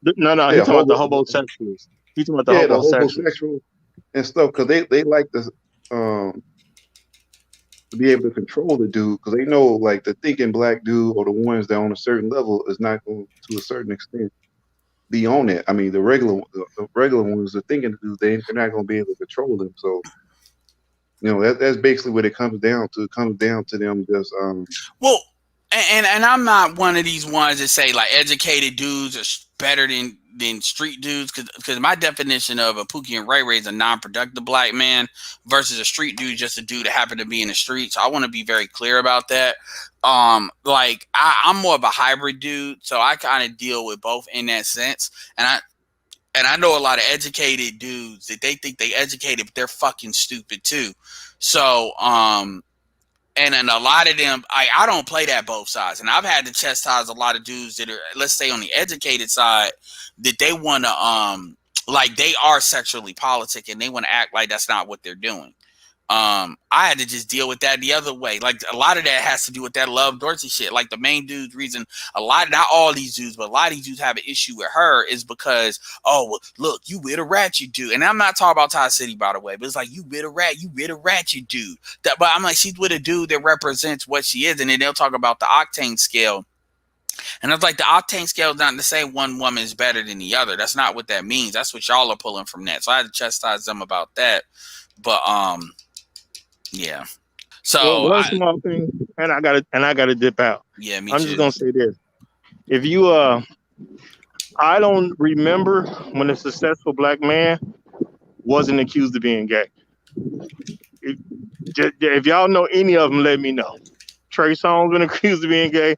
No, he's talking about the homosexuals. He's talking about the homosexuals and stuff, because they like to be able to control the dude, because they know like the thinking black dude or the ones that on a certain level is not going to a certain extent be on it. I mean, the regular ones, the thinking dudes, they're not going to be able to control them. So, that's basically what it comes down to. It comes down to them just well, and I'm not one of these ones that say like educated dudes are better than street dudes, because my definition of a Pookie and Ray Ray is a non-productive black man versus a street dude, just a dude that happened to be in the street. So I want to be very clear about that. Like I'm more of a hybrid dude, so I kind of deal with both in that sense. And I know a lot of educated dudes that they think they educated, but they're fucking stupid too. So and then a lot of them, I don't play that both sides. And I've had to chastise a lot of dudes that are, let's say, on the educated side, that they want to, like, they are sexually politic and they want to act like that's not what they're doing. I had to just deal with that the other way. Like, a lot of that has to do with that Love Dorsey shit. Like, the main dude's reason, not all these dudes, but a lot of these dudes have an issue with her is because, oh, well, look, you with a ratchet dude. And I'm not talking about Ty City, by the way, but it's like, you with a ratchet dude. But I'm like, she's with a dude that represents what she is. And then they'll talk about the octane scale. And it's like, the octane scale is not to say one woman is better than the other. That's not what that means. That's what y'all are pulling from that. So I had to chastise them about that. But, yeah. So one small thing, and I gotta dip out. Yeah, me I'm too. just gonna say this: if you I don't remember when a successful black man wasn't accused of being gay. If y'all know any of them, let me know. Trey Songz been accused of being gay.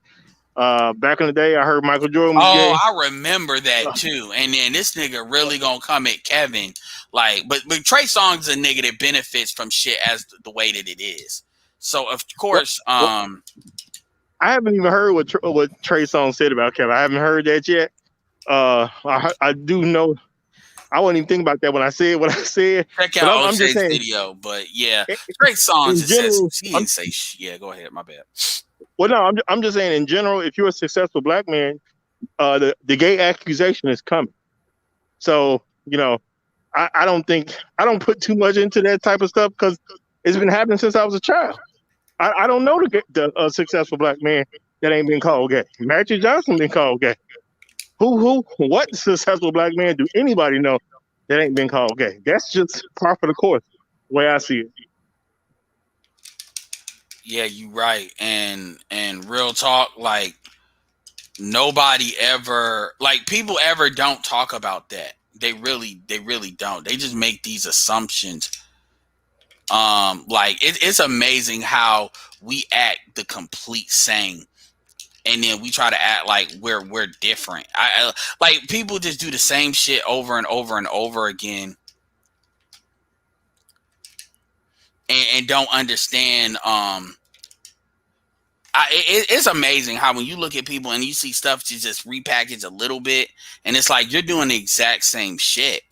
Back in the day, I heard Michael Jordan was gay. I remember that too. And then this nigga really gonna come at Kevin. Like, but Trey Songz is a nigga that benefits from shit as the way that it is. So of course, I haven't even heard what Trey Songz said about Kevin. I haven't heard that yet. I do know. I wasn't even thinking about that when I said what I said. Check out OJ's video, but yeah, Trey Songz says he didn't say yeah. Go ahead, my bad. Well, no, I'm just saying in general, if you're a successful black man, the gay accusation is coming. So, I don't put too much into that type of stuff because it's been happening since I was a child. I don't know the successful black man that ain't been called gay. Magic Johnson been called gay. What successful black man do anybody know that ain't been called gay? That's just par for the course, the way I see it. Yeah, you right. And real talk, like nobody ever, like people ever don't talk about that. They really don't. They just make these assumptions. Like it's amazing how we act the complete same, and then we try to act like we're different. I like people just do the same shit over and over and over again, and don't understand. It's amazing how when you look at people and you see stuff just repackaged a little bit, and it's like you're doing the exact same shit.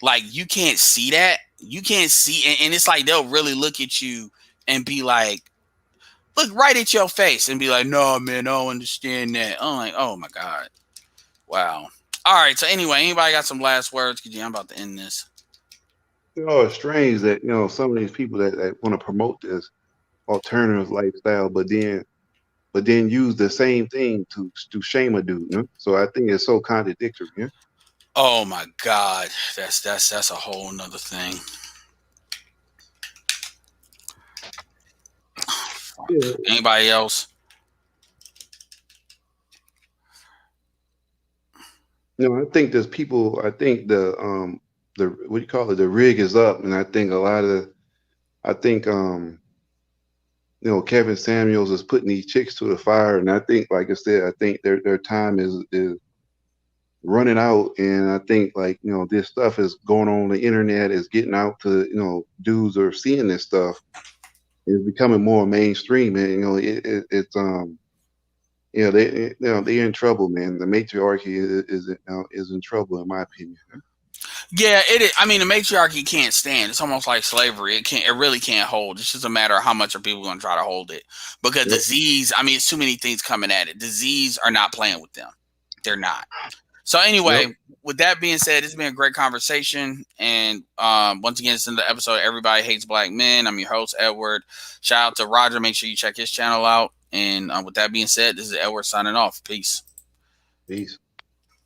Like you can't see that. You can't see, and it's like they'll really look at you and be like, look right at your face and be like, no, man, I don't understand that. I'm like, oh my God. Wow. All right. So anyway, anybody got some last words? Because I'm about to end this. It's strange that some of these people that want to promote this alternative lifestyle, but then use the same thing to shame a dude. You know? So I think it's so contradictory. Yeah? Oh my God, that's a whole nother thing. Yeah. Anybody else? No, I think there's people. I think the what do you call it? The rig is up, and I think Kevin Samuels is putting these chicks to the fire, and I think, like I said, I think their time is running out, and I think this stuff is going on the internet, is getting out to dudes are seeing this stuff, it's becoming more mainstream, and they're in trouble, man. The matriarchy is in trouble, in my opinion. Yeah, it is. I mean, the matriarchy can't stand. It's almost like slavery. It really can't hold. It's just a matter of how much are people going to try to hold it. Because disease, I mean, it's too many things coming at it. Disease are not playing with them. They're not. So anyway, with that being said, it's been a great conversation. And once again, it's in the episode Everybody Hates Black Men. I'm your host, Edward. Shout out to Roger. Make sure you check his channel out. And with that being said, this is Edward signing off. Peace. Peace.